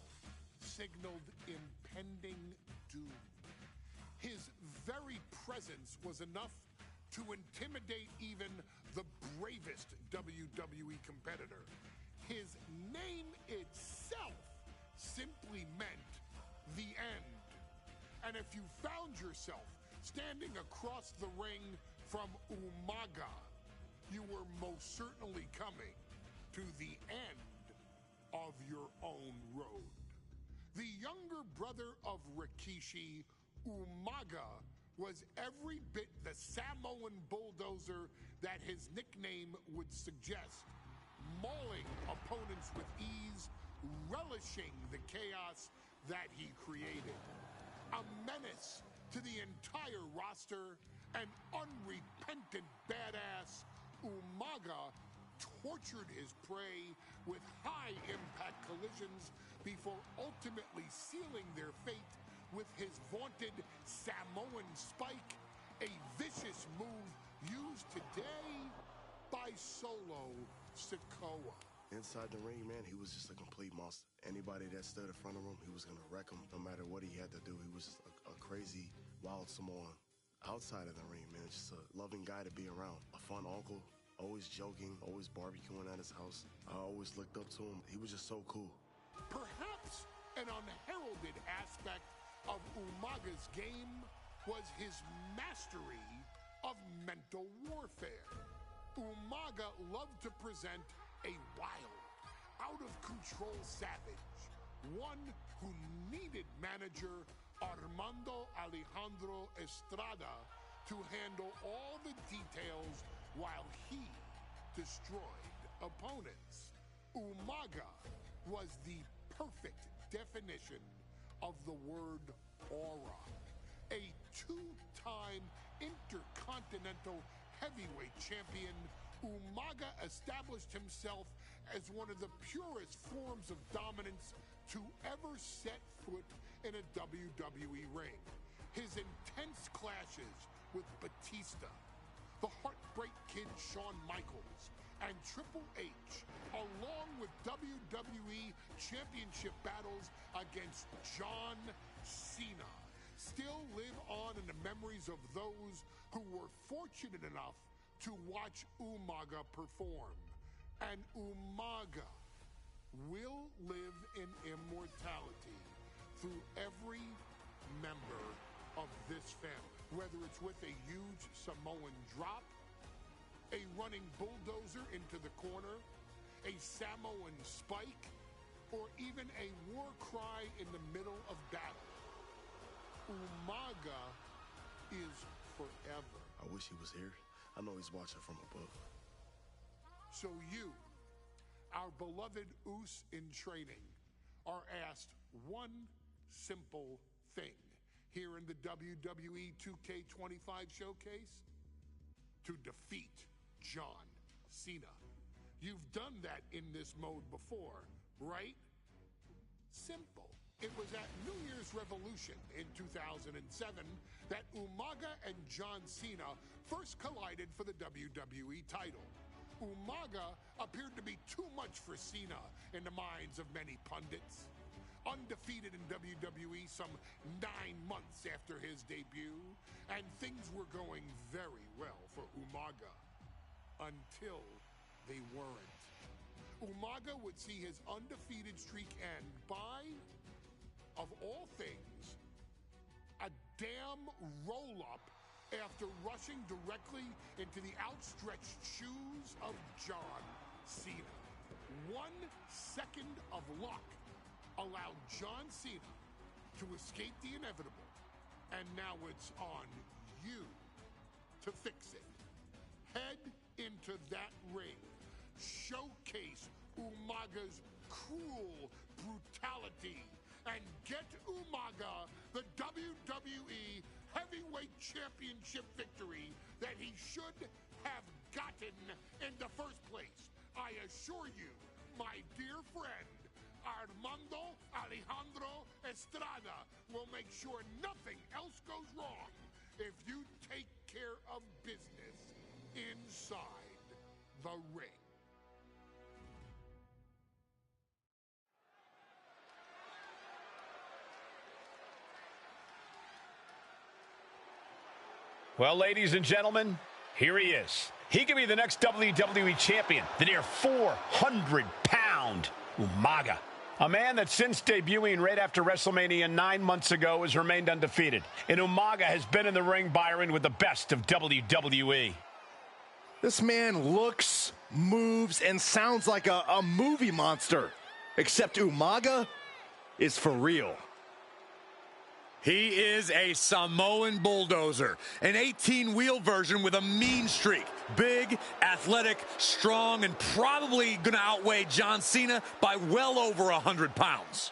signaled impending doom. His very presence was enough to intimidate even the bravest WWE competitor. His name itself simply meant the end. And if you found yourself standing across the ring from Umaga, you were most certainly coming to the end of your own road. The younger brother of Rikishi, Umaga, was every bit the Samoan bulldozer that his nickname would suggest, mauling opponents with ease, relishing the chaos that he created. A menace to the entire roster, an unrepentant badass, Umaga tortured his prey with high-impact collisions before ultimately sealing their fate with his vaunted Samoan spike, a vicious move used today by Solo Sikoa. Inside the ring, man, he was just a complete monster. Anybody that stood in front of him, he was going to wreck him no matter what he had to do. He was just a crazy, wild Samoan. Outside of the ring, man, just a loving guy to be around. A fun uncle, always joking, always barbecuing at his house. I always looked up to him. He was just so cool. Perhaps an unheralded aspect of Umaga's game was his mastery of mental warfare. Umaga loved to present a wild, out-of-control savage, one who needed manager Armando Alejandro Estrada to handle all the details while he destroyed opponents. Umaga was the perfect definition of the word aura. A two-time intercontinental heavyweight champion, Umaga established himself as one of the purest forms of dominance to ever set foot in a WWE ring. His intense clashes with Batista, the Heartbreak Kid Shawn Michaels, and Triple H, along with WWE Championship battles against John Cena, still live on in the memories of those who were fortunate enough to watch Umaga perform. And Umaga will live in immortality through every member of this family, whether it's with a huge Samoan drop, a running bulldozer into the corner, a Samoan spike, or even a war cry in the middle of battle. Umaga is forever. I wish he was here. I know he's watching from above. So you, our beloved Us in training, are asked one simple thing here in the WWE 2K25 showcase: to defeat John Cena. You've done that in this mode before, right? Simple. It was at New Year's Revolution in 2007 that Umaga and John Cena first collided for the WWE title. Umaga appeared to be too much for Cena in the minds of many pundits. Undefeated in WWE some 9 months after his debut, and things were going very well for Umaga. Until they weren't. Umaga would see his undefeated streak end by, of all things, a damn roll-up after rushing directly into the outstretched shoes of John Cena. 1 second of luck allowed John Cena to escape the inevitable, and now it's on you to fix it. Head into that ring. Showcase Umaga's cruel brutality and get Umaga the WWE Heavyweight Championship victory that he should have gotten in the first place. I assure you, my dear friend, Armando Alejandro Estrada will make sure nothing else goes wrong if you take care of business inside the ring. Well, ladies and gentlemen, here he is. He could be the next WWE champion, the near 400-pound Umaga. A man that since debuting right after WrestleMania 9 months ago has remained undefeated. And Umaga has been in the ring, Byron, with the best of WWE. This man looks, moves, and sounds like a movie monster. Except Umaga is for real. He is a Samoan bulldozer, an 18-wheel version with a mean streak. Big, athletic, strong, and probably going to outweigh John Cena by well over 100 pounds.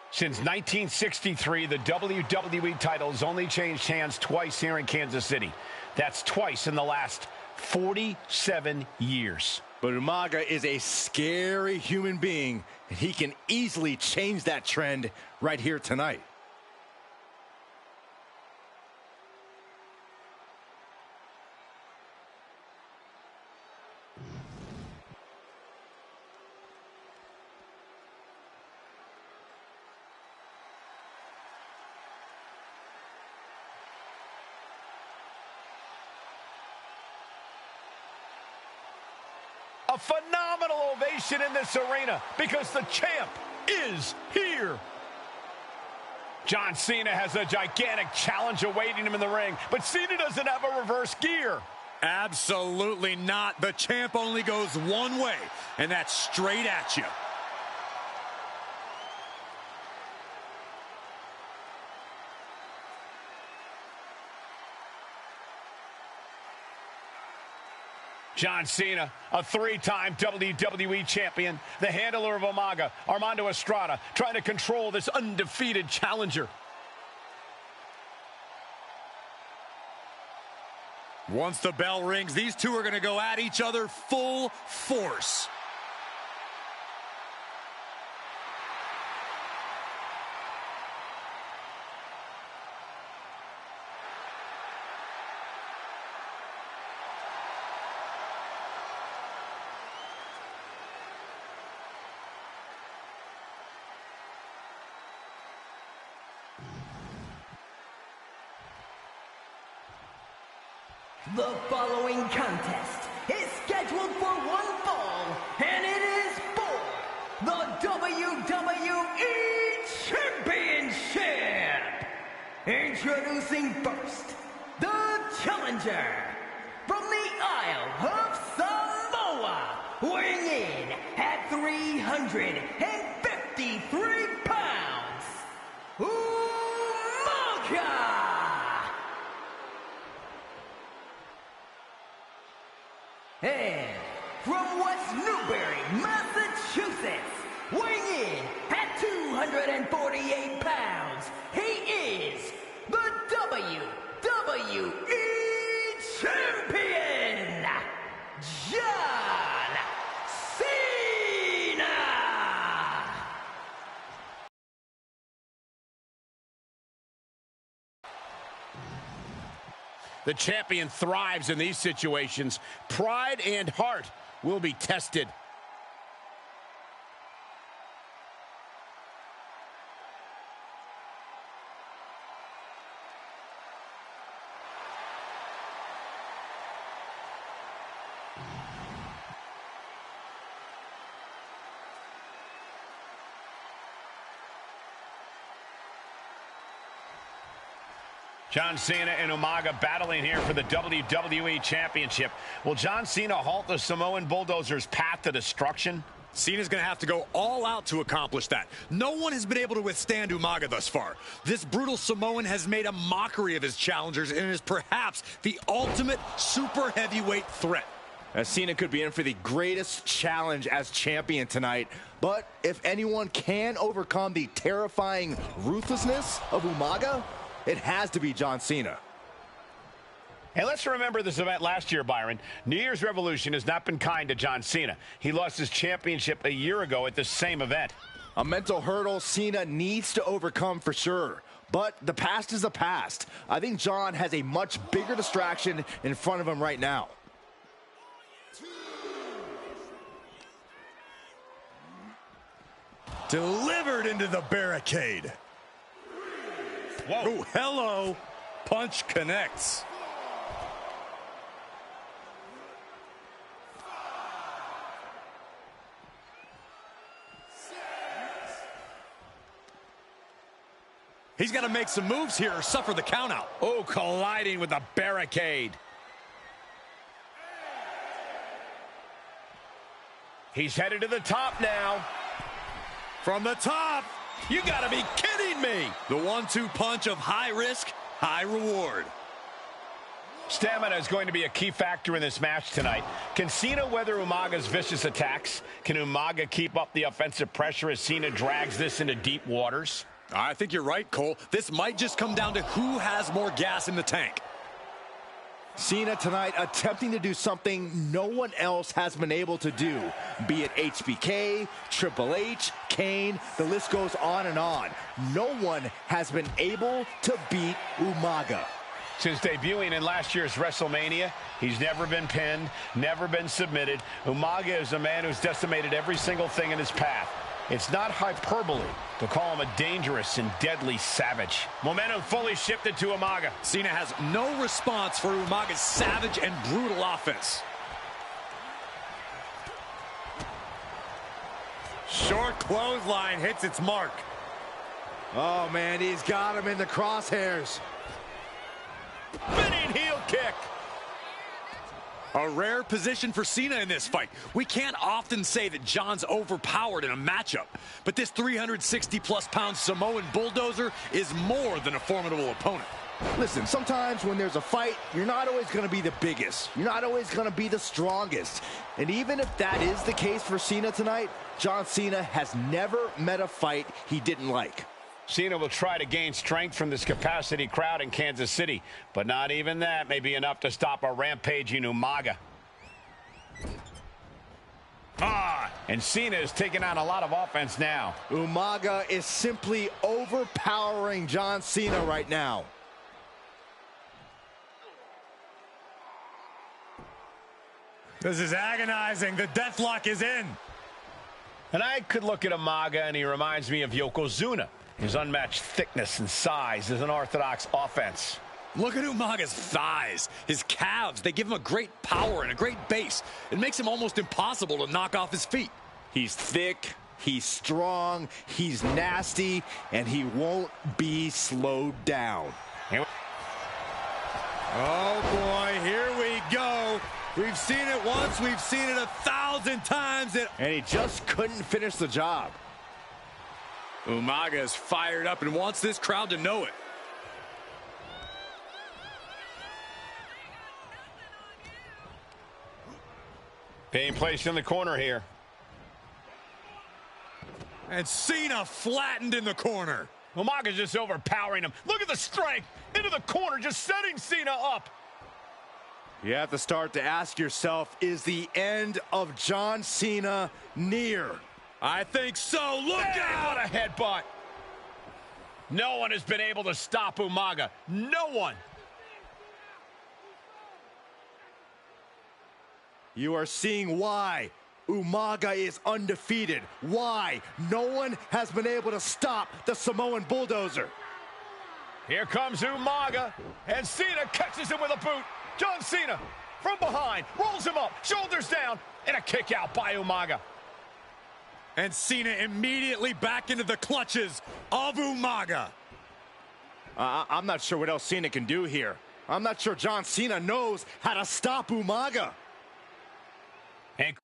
Since 1963, the WWE title has only changed hands twice here in Kansas City. That's twice in the last 47 years. But Umaga is a scary human being, and he can easily change that trend right here tonight. A phenomenal ovation in this arena because the champ is here. John Cena has a gigantic challenge awaiting him in the ring, but Cena doesn't have a reverse gear. Absolutely not. The champ only goes one way, and that's straight at you. John Cena, a 3-time WWE champion, the handler of Umaga, Armando Estrada, trying to control this undefeated challenger. Once the bell rings, these two are going to go at each other full force. The following contest is scheduled for one fall, and it is for the WWE Championship. Introducing first, the challenger from the Isle of Samoa, weighing in at 353 pounds, Umaga. And from West Newbury, Massachusetts, weighing in at 248 pounds, he is the WWE Champion, John Cena! The champion thrives in these situations. Pride and heart will be tested. John Cena and Umaga battling here for the WWE Championship. Will John Cena halt the Samoan Bulldozer's path to destruction? Cena's going to have to go all out to accomplish that. No one has been able to withstand Umaga thus far. This brutal Samoan has made a mockery of his challengers and is perhaps the ultimate super heavyweight threat. As Cena could be in for the greatest challenge as champion tonight. But if anyone can overcome the terrifying ruthlessness of Umaga, it has to be John Cena. And let's remember this event last year, Byron. New Year's Revolution has not been kind to John Cena. He lost his championship a year ago at the same event. A mental hurdle Cena needs to overcome for sure. But the past is the past. I think John has a much bigger distraction in front of him right now. Delivered into the barricade. Whoa. Oh, hello. punch connects. He's got to make some moves here or suffer the countout. Oh, colliding with the barricade. He's headed to the top now. From the top. You got to be kidding me. The 1-2 punch of high risk, high reward. Stamina is going to be a key factor in this match tonight. Can Cena weather Umaga's vicious attacks? Can Umaga keep up the offensive pressure as Cena drags this into deep waters? I think you're right, Cole. This might just come down to who has more gas in the tank. Cena tonight attempting to do something no one else has been able to do. Be it HBK, Triple H, Kane, the list goes on and on. No one has been able to beat Umaga. Since debuting in last year's WrestleMania, he's never been pinned, never been submitted. Umaga is a man who's decimated every single thing in his path. It's not hyperbole to call him a dangerous and deadly savage. Momentum fully shifted to Umaga. Cena has no response for Umaga's savage and brutal offense. Short clothesline hits its mark. Oh, man, he's got him in the crosshairs. Spinning heel kick. A rare position for Cena in this fight. We can't often say that John's overpowered in a matchup, but this 360-plus pound Samoan bulldozer is more than a formidable opponent. Listen, sometimes when there's a fight, you're not always going to be the biggest. You're not always going to be the strongest. And even if that is the case for Cena tonight, John Cena has never met a fight he didn't like. Cena will try to gain strength from this capacity crowd in Kansas City, but not even that may be enough to stop a rampaging Umaga. And Cena is taking on a lot of offense now. Umaga is simply overpowering John Cena right now. This is agonizing. The deathlock is in. And I could look at Umaga and he reminds me of Yokozuna. His unmatched thickness and size is an orthodox offense. Look at Umaga's thighs, his calves. They give him a great power and a great base. It makes him almost impossible to knock off his feet. He's thick, he's strong, he's nasty, and he won't be slowed down. Oh, boy, here we go. We've seen it once, we've seen it 1,000 times. And he just couldn't finish the job. Umaga is fired up and wants this crowd to know it. Being placed in the corner here. And Cena flattened in the corner. Umaga's just overpowering him. Look at the strength into the corner, just setting Cena up. You have to start to ask yourself, is the end of John Cena near? I think so. Look out! What a headbutt. No one has been able to stop Umaga. No one. You are seeing why Umaga is undefeated. Why no one has been able to stop the Samoan bulldozer. Here comes Umaga, and Cena catches him with a boot. John Cena from behind, rolls him up, shoulders down, and a kick out by Umaga. And Cena immediately back into the clutches of Umaga. I'm not sure what else Cena can do here. I'm not sure John Cena knows how to stop Umaga. And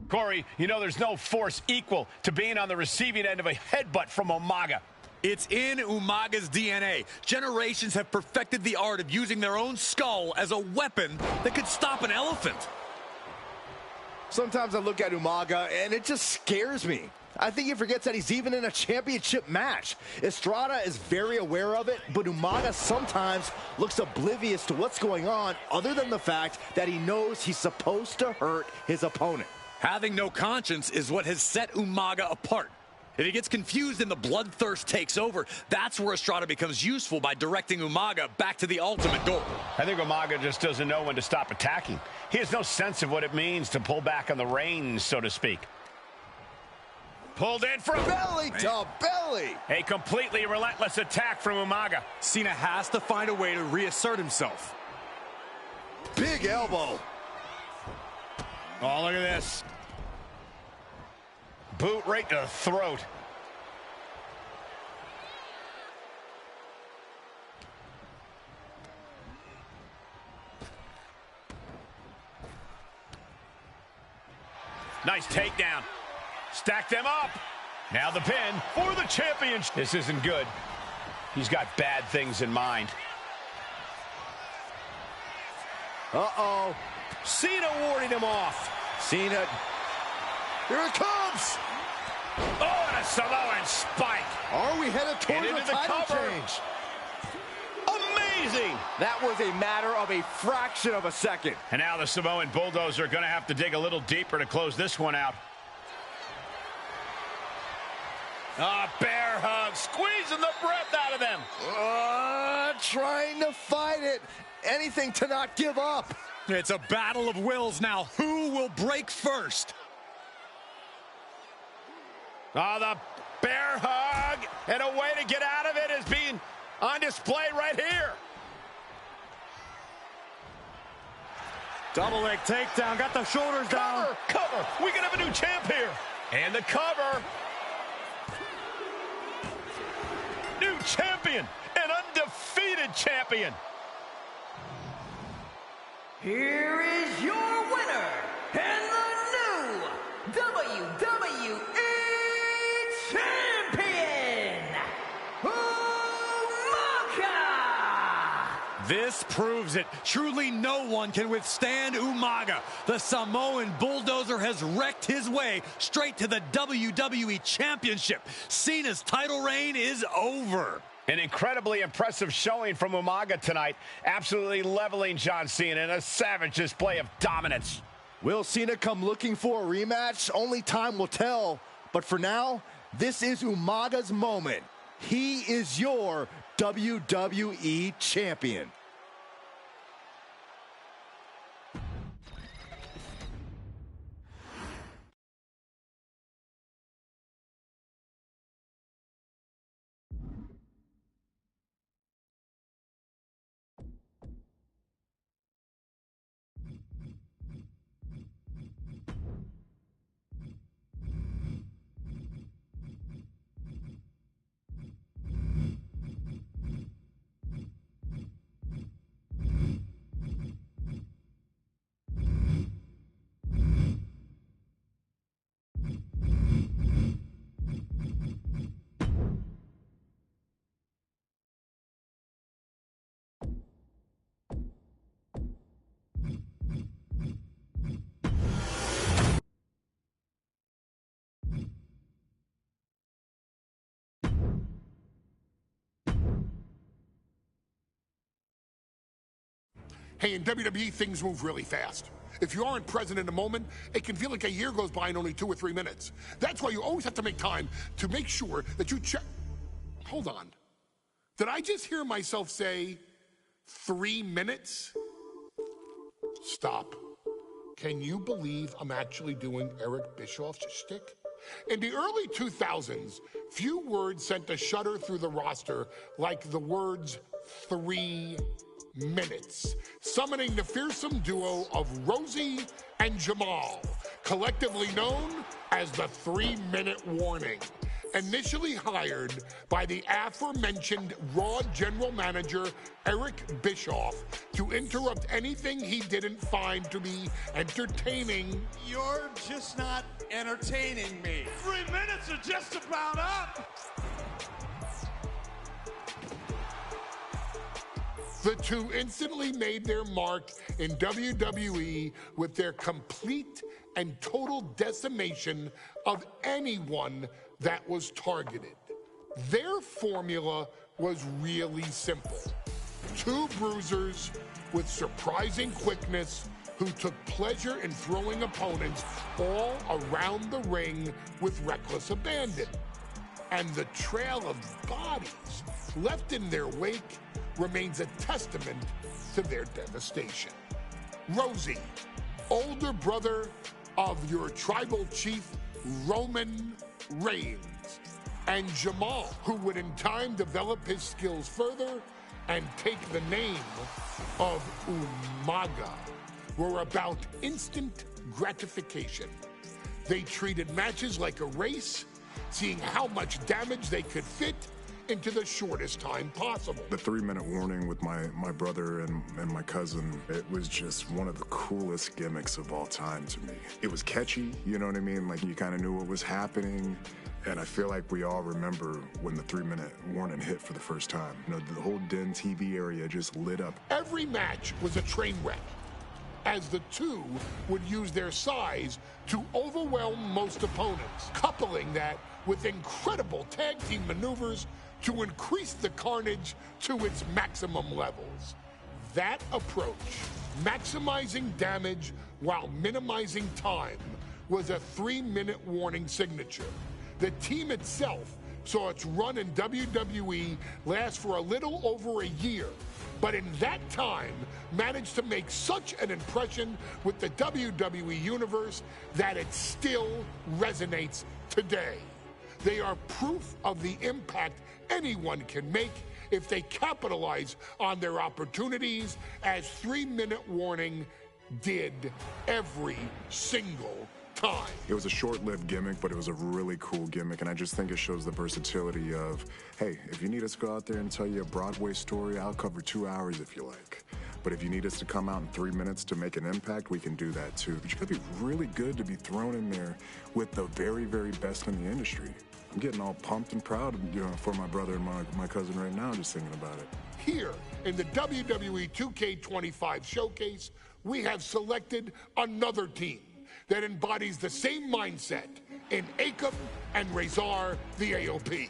Corey, you know there's no force equal to being on the receiving end of a headbutt from Umaga. It's in Umaga's DNA. Generations have perfected the art of using their own skull as a weapon that could stop an elephant. Sometimes I look at Umaga and it just scares me. I think he forgets that he's even in a championship match. Estrada is very aware of it, but Umaga sometimes looks oblivious to what's going on, other than the fact that he knows he's supposed to hurt his opponent. Having no conscience is what has set Umaga apart. If he gets confused and the bloodthirst takes over, that's where Estrada becomes useful by directing Umaga back to the ultimate goal. I think Umaga just doesn't know when to stop attacking. He has no sense of what it means to pull back on the reins, so to speak. Pulled in from belly to belly. A completely relentless attack from Umaga. Cena has to find a way to reassert himself. Big elbow. Oh, look at this. Boot right to the throat. Nice takedown. Stack them up. Now the pin for the championship. This isn't good. He's got bad things in mind. Uh-oh. Cena warding him off. Cena. Here it comes. Oh, and a Samoan spike. Are we headed towards into a the title cover. change? Amazing. That was a matter of a fraction of a second. And now the Samoan Bulldozer are going to have to dig a little deeper to close this one out. Bear hug, squeezing the breath out of them. Trying to fight it. Anything to not give up. It's a battle of wills now. Who will break first? The bear hug, and a way to get out of it is being on display right here. Double leg takedown, got the shoulders down. Cover, we can have a new champ here. And the cover. New champion, an undefeated champion. Here is your winner, and the new WWE Champion, Umaga! This proves it. Truly no one can withstand Umaga. The Samoan Bulldozer has wrecked his way straight to the WWE Championship. Cena's title reign is over. An incredibly impressive showing from Umaga tonight, absolutely leveling John Cena in a savage display of dominance. Will Cena come looking for a rematch? Only time will tell. But for now, this is Umaga's moment. He is your WWE Champion. Hey, in WWE, things move really fast. If you aren't present in the moment, it can feel like a year goes by in only 2 or 3 minutes. That's why you always have to make time to make sure that you check. Hold on. Did I just hear myself say 3 minutes? Stop. Can you believe I'm actually doing Eric Bischoff's shtick? In the early 2000s, few words sent a shudder through the roster like the words 3 minutes, summoning the fearsome duo of Rosie and Jamal, collectively known as the 3-minute warning. Initially hired by the aforementioned Raw general manager Eric Bischoff to interrupt anything he didn't find to be entertaining. You're just not entertaining me. 3 minutes are just about up. The two instantly made their mark in WWE with their complete and total decimation of anyone that was targeted. Their formula was really simple. 2 bruisers with surprising quickness who took pleasure in throwing opponents all around the ring with reckless abandon. And the trail of bodies left in their wake remains a testament to their devastation. Rosie, older brother of your tribal chief, Roman Reigns, and Jamal, who would in time develop his skills further and take the name of Umaga, were about instant gratification. They treated matches like a race, seeing how much damage they could fit into the shortest time possible. The 3-minute warning with my brother and my cousin, it was just one of the coolest gimmicks of all time to me. It was catchy, you know what I mean? Like, you kind of knew what was happening. And I feel like we all remember when the 3-minute warning hit for the first time. You know, the whole Den TV area just lit up. Every match was a train wreck, as the two would use their size to overwhelm most opponents, coupling that with incredible tag team maneuvers to increase the carnage to its maximum levels. That approach, maximizing damage while minimizing time, was a 3-minute warning signature. The team itself saw its run in WWE last for a little over a year, but in that time managed to make such an impression with the WWE Universe that it still resonates today. They are proof of the impact anyone can make if they capitalize on their opportunities, as 3-minute warning did every single time. It was a short-lived gimmick, but it was a really cool gimmick, and I just think it shows the versatility of, hey, if you need us to go out there and tell you a Broadway story, I'll cover 2 hours if you like. But if you need us to come out in 3 minutes to make an impact, we can do that too. But you gotta be really good to be thrown in there with the very, very best in the industry. I'm getting all pumped and proud, you know, for my brother and my cousin right now, just thinking about it. Here in the WWE 2K25 showcase, we have selected another team that embodies the same mindset in Akam and Razor, the AOP.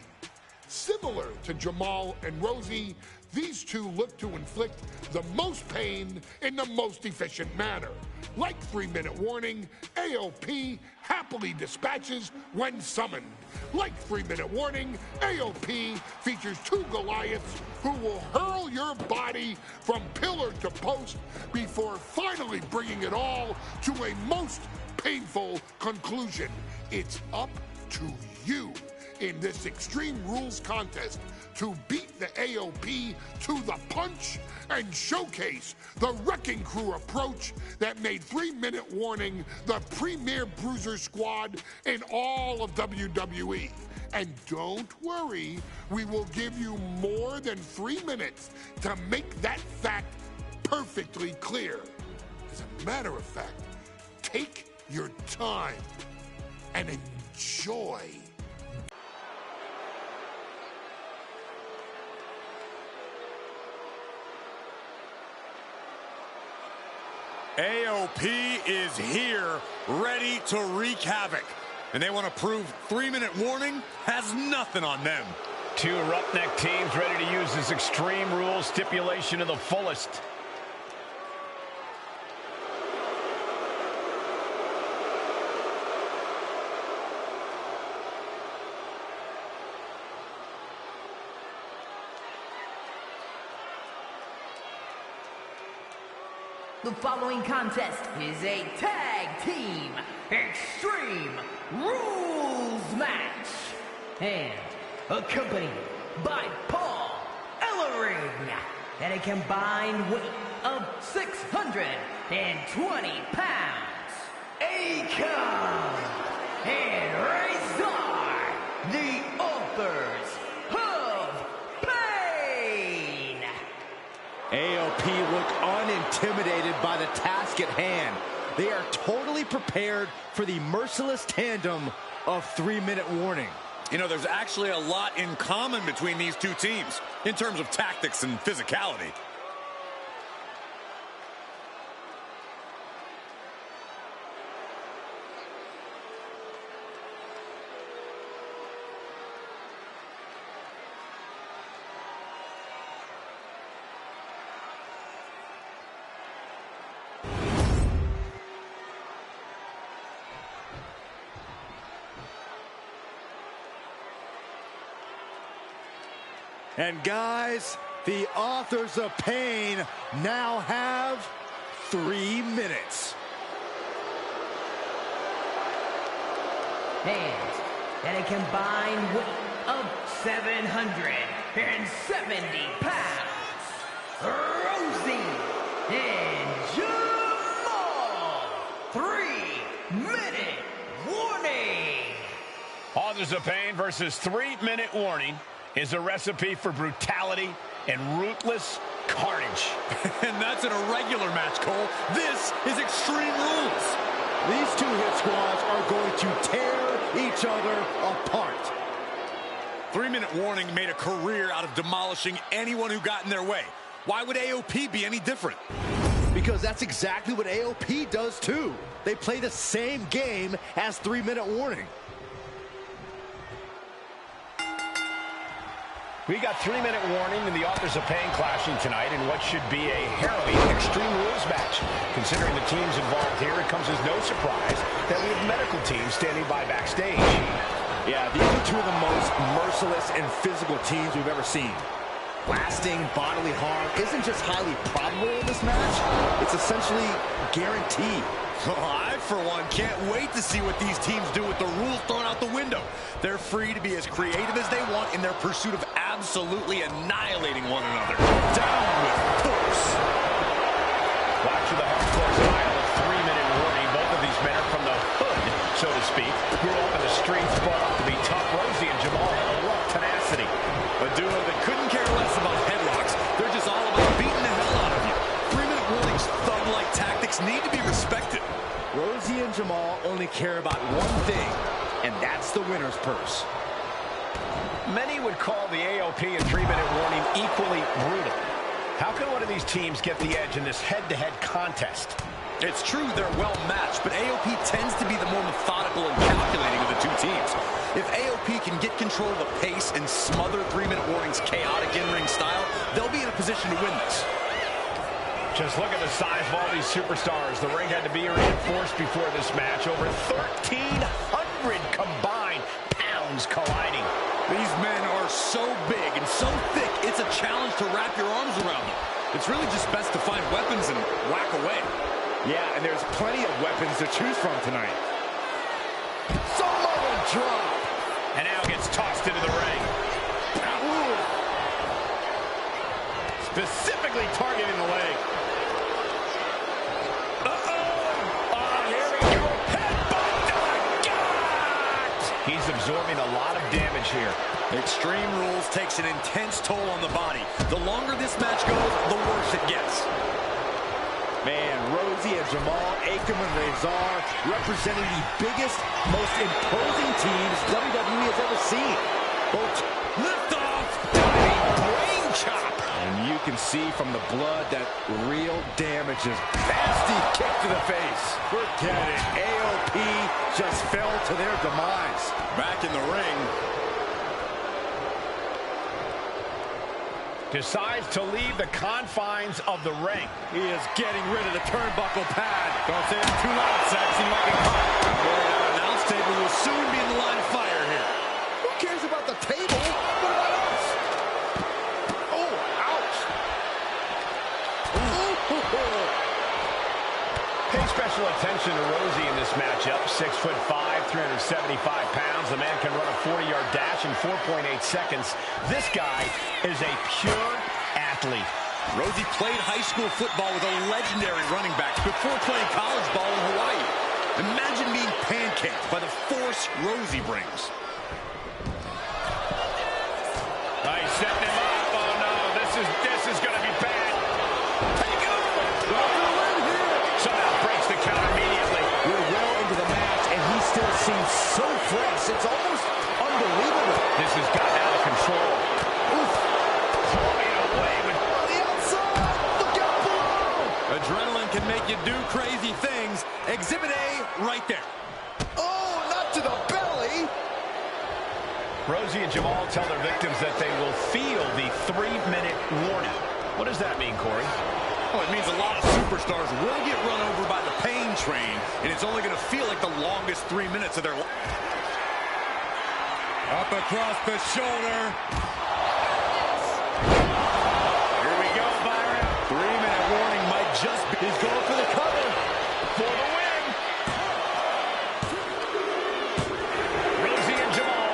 Similar to Jamal and Rosie, these two look to inflict the most pain in the most efficient manner. Like 3-minute warning, AOP happily dispatches when summoned. Like 3-minute warning, AOP features 2 Goliaths who will hurl your body from pillar to post before finally bringing it all to a most painful conclusion. It's up to you in this Extreme Rules contest to beat the AOP to the punch and showcase the Wrecking Crew approach that made 3-minute warning the premier bruiser squad in all of WWE. And don't worry, we will give you more than 3 minutes to make that fact perfectly clear. As a matter of fact, take your time and enjoy. AOP is here, ready to wreak havoc. And they want to prove 3-minute warning has nothing on them. 2 roughneck teams ready to use this Extreme Rules stipulation to the fullest. The following contest is a tag team Extreme Rules match, and accompanied by Paul Ellering at a combined weight of 620 pounds. Akam and Razor, the authors of Pain. AOP look unintimidated by the task at hand. They are totally prepared for the merciless tandem of 3-minute warning. You know, there's actually a lot in common between these two teams in terms of tactics and physicality. And guys, the authors of Pain now have 3 minutes. And and a combined weight of 770 pounds, Rosie and Jamal. 3-minute warning. Authors of Pain versus 3-minute warning is a recipe for brutality and ruthless carnage. And that's an irregular match, Cole. This is Extreme Rules. These two hit squads are going to tear each other apart. 3-minute warning made a career out of demolishing anyone who got in their way. Why would AOP be any different? Because that's exactly what AOP does too. They play the same game as 3-minute warning. We got 3-minute warning and the Authors of Pain clashing tonight in what should be a harrowing Extreme Rules match. Considering the teams involved here, it comes as no surprise that we have medical teams standing by backstage. Yeah, these are two of the most merciless and physical teams we've ever seen. Lasting bodily harm isn't just highly probable in this match, it's essentially guaranteed. I, for one, can't wait to see what these teams do with the rules thrown out the window. They're free to be as creative as they want in their pursuit of absolutely annihilating one another. Down with force. Watch the hardcore style of 3-minute warning. Both of these men are from the hood, so to speak. Grew up in the streets, brought up to be tough. Rosie and Jamal have a rough tenacity. A duo that couldn't care less about headlocks. They're just all about beating the hell out of you. 3-minute warning's thug-like tactics need to be respected. Rosie and Jamal only care about one thing, and that's the winner's purse. Many would call the AOP and 3-minute warning equally brutal. How can one of these teams get the edge in this head-to-head contest? It's true they're well matched, but AOP tends to be the more methodical and calculating of the two teams. If AOP can get control of the pace and smother 3-minute warning's chaotic in-ring style, they'll be in a position to win this. Just look at the size of all these superstars. The ring had to be reinforced before this match. Over 1,300 combined pounds colliding. These men are so big and so thick, it's a challenge to wrap your arms around them. It's really just best to find weapons and whack away. Yeah, and there's plenty of weapons to choose from tonight. Samoa drop. And now gets tossed into the ring. Ooh. Specifically targeting the leg. He's absorbing a lot of damage here. Extreme Rules takes an intense toll on the body. The longer this match goes, the worse it gets. Man, Rosie and Jamal, Akam and Rezar representing the biggest, most imposing teams WWE has ever seen. Both lift off, diving brain chop. And you can see from the blood that real damage is nasty kick to the face. Forget it. AOP just fell to their demise. Back in the ring. Decides to leave the confines of the ring. He is getting rid of the turnbuckle pad. Don't say it too loud, Saxon. You might get caught. The announce table will soon be in the line of fire here. Who cares about the table? What about us? Oh, ouch. Pay special attention to Rosie in this matchup. 6'5", 375 pounds. The man can run a 40-yard dash in 4.8 seconds. This guy is a pure athlete. Rosie played high school football with a legendary running back before playing college ball in Hawaii. Imagine being pancaked by the force Rosie brings. He's setting him up. Oh no, this is going to be bad. Take it over. Somehow breaks the counter immediately. We're well into the match, and he still seems so fresh. It's almost unbelievable. This has gotten out of control. Oof. Flying away with on the outside. Look out below. Adrenaline can make you do crazy things. Exhibit A right there. Oh, not to the belly. Rosie and Jamal tell their victims that they will feel the 3-minute warning. What does that mean, Corey? Well, it means a lot of superstars will get run over by the pain train, and it's only going to feel like the longest 3 minutes of their life. Up across the shoulder. Here we go, Byron. 3-minute warning might just be. He's going for the cover. For the win. Rosie and Jamal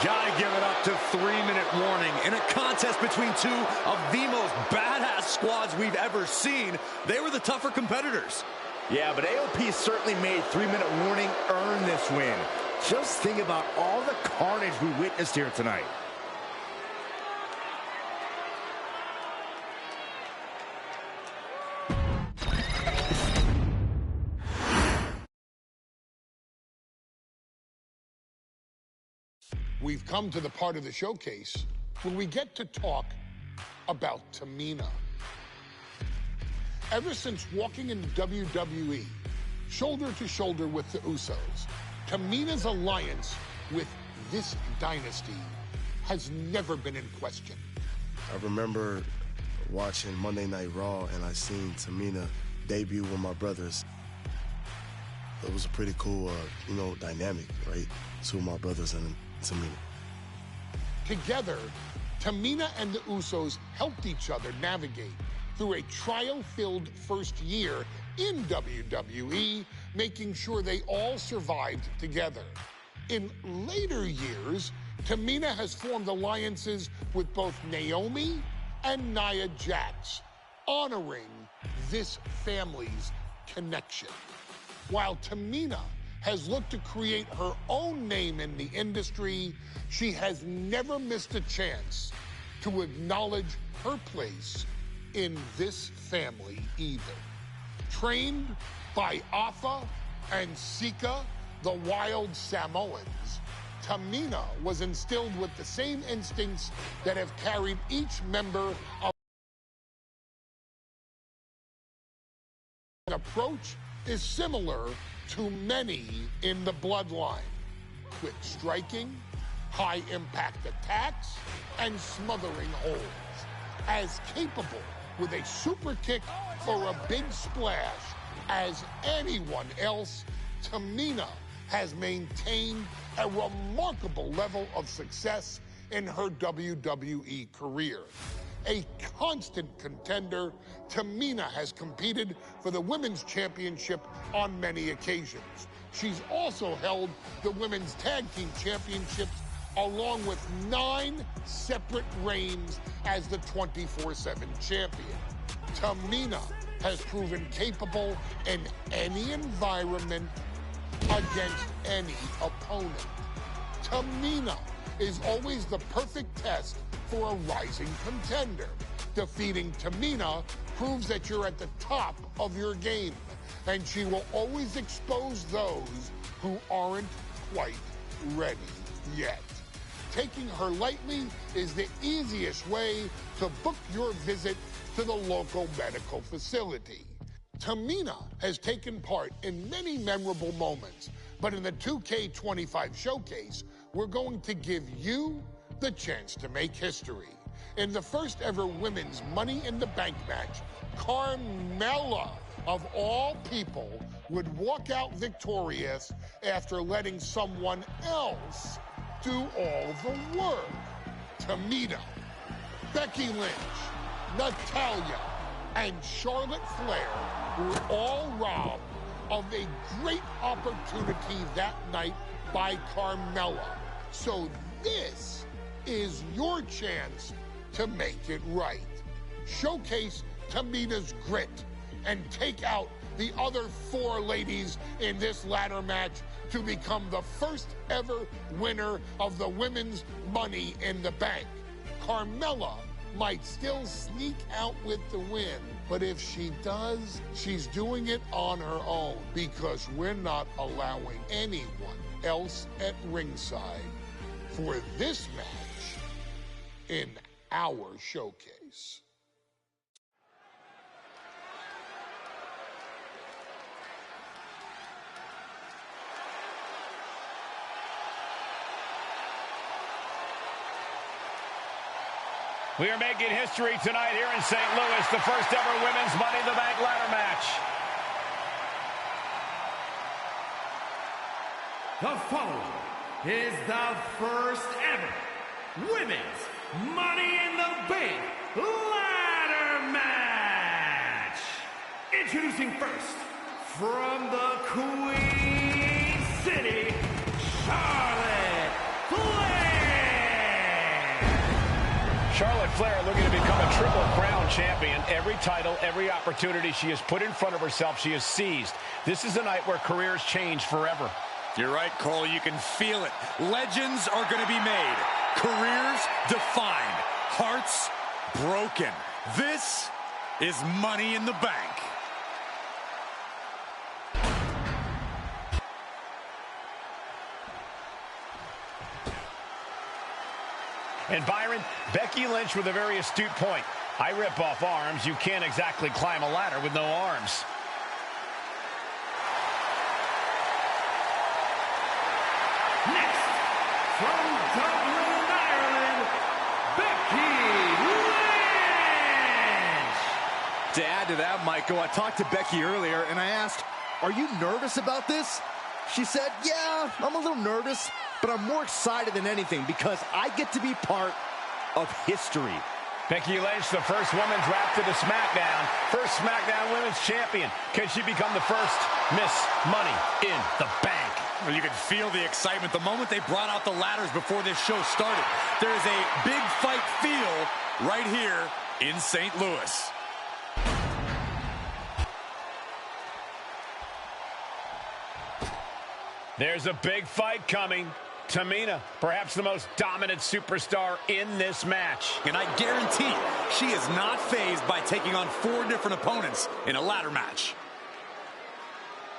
Gotta give it up to 3-minute warning. In a contest between two of the most badass squads we've ever seen, they were the tougher competitors. Yeah, but AOP certainly made 3-minute warning earn this win. Just think about all the carnage we witnessed here tonight. We've come to the part of the showcase where we get to talk about Tamina. Ever since walking in WWE, shoulder to shoulder with the Usos, Tamina's alliance with this dynasty has never been in question. I remember watching Monday Night Raw, and I seen Tamina debut with my brothers. It was a pretty cool, dynamic, right? Two of my brothers and Tamina. Together, Tamina and the Usos helped each other navigate through a trial-filled first year in WWE, making sure they all survived together. In later years, Tamina has formed alliances with both Naomi and Nia Jax, honoring this family's connection. While Tamina has looked to create her own name in the industry, she has never missed a chance to acknowledge her place in this family either. Trained by Afa and Sika, the wild Samoans, Tamina was instilled with the same instincts that have carried each member of the approach is similar to many in the bloodline. Quick striking, high-impact attacks, and smothering holds. As capable with a super kick or a big splash as anyone else, Tamina has maintained a remarkable level of success in her WWE career. A constant contender, Tamina has competed for the Women's Championship on many occasions. She's also held the Women's Tag Team Championships along with 9 separate reigns as the 24/7 champion. Tamina has proven capable in any environment against any opponent. Tamina is always the perfect test for a rising contender. Defeating Tamina proves that you're at the top of your game, and she will always expose those who aren't quite ready yet. Taking her lightly is the easiest way to book your visit to the local medical facility. Tamina has taken part in many memorable moments, but in the 2K25 showcase, we're going to give you the chance to make history. In the first ever women's Money in the Bank match, Carmella, of all people, would walk out victorious after letting someone else do all the work. Tamina, Becky Lynch, Natalya, and Charlotte Flair were all robbed of a great opportunity that night by Carmella. So this is your chance to make it right. Showcase Tamina's grit and take out the other 4 ladies in this ladder match to become the first ever winner of the Women's Money in the Bank. Carmella might still sneak out with the win, but if she does, she's doing it on her own because we're not allowing anyone else at ringside for this match in our showcase. We are making history tonight here in St. Louis, the first ever Women's Money in the Bank ladder match. The following is the first ever Women's Money in the Bank ladder match. Introducing first, from the Queen City, Charlotte Flair. Flair looking to become a Triple Crown champion. Every title, every opportunity she has put in front of herself, she has seized. This is a night where careers change forever. You're right, Cole. You can feel it. Legends are going to be made. Careers defined. Hearts broken. This is Money in the Bank. And Byron, Becky Lynch with a very astute point. I rip off arms. You can't exactly climb a ladder with no arms. Next, from Dublin, Ireland, Becky Lynch. To add to that, Michael, I talked to Becky earlier and I asked, are you nervous about this? She said, yeah, I'm a little nervous, but I'm more excited than anything because I get to be part of history. Becky Lynch, the first woman drafted to SmackDown. First SmackDown Women's Champion. Can she become the first Miss Money in the Bank? Well, you could feel the excitement the moment they brought out the ladders before this show started. There is a big fight feel right here in St. Louis. There's a big fight coming. Tamina, perhaps the most dominant superstar in this match. And I guarantee she is not fazed by taking on 4 different opponents in a ladder match.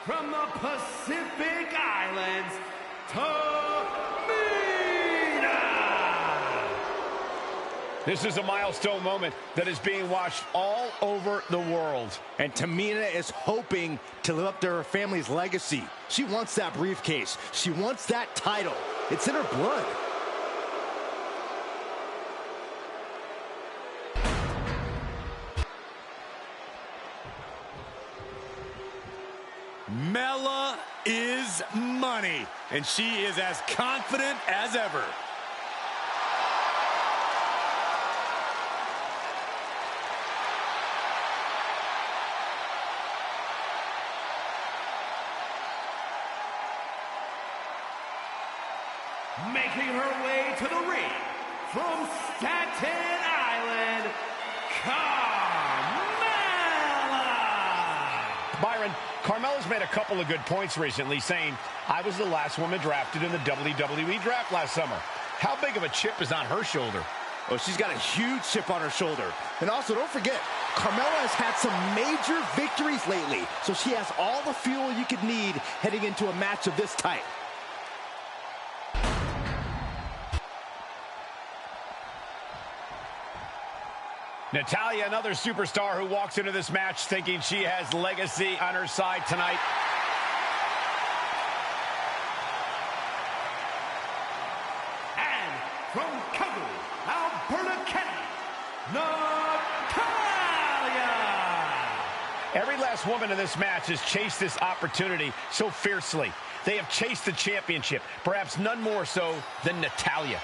From the Pacific Islands, Tamina. This is a milestone moment that is being watched all over the world. And Tamina is hoping to live up to her family's legacy. She wants that briefcase. She wants that title. It's in her blood. Mella is money, and she is as confident as ever. Making her way to the ring from Staten Island, Carmella. Byron, Carmella's made a couple of good points recently, saying, I was the last woman drafted in the WWE draft last summer. How big of a chip is on her shoulder? Oh, she's got a huge chip on her shoulder. And also, don't forget, Carmella has had some major victories lately, so she has all the fuel you could need heading into a match of this type. Natalya, another superstar who walks into this match thinking she has legacy on her side tonight. And from Calgary, Alberta, Canada, Natalya. Every last woman in this match has chased this opportunity so fiercely. They have chased the championship, perhaps none more so than Natalya.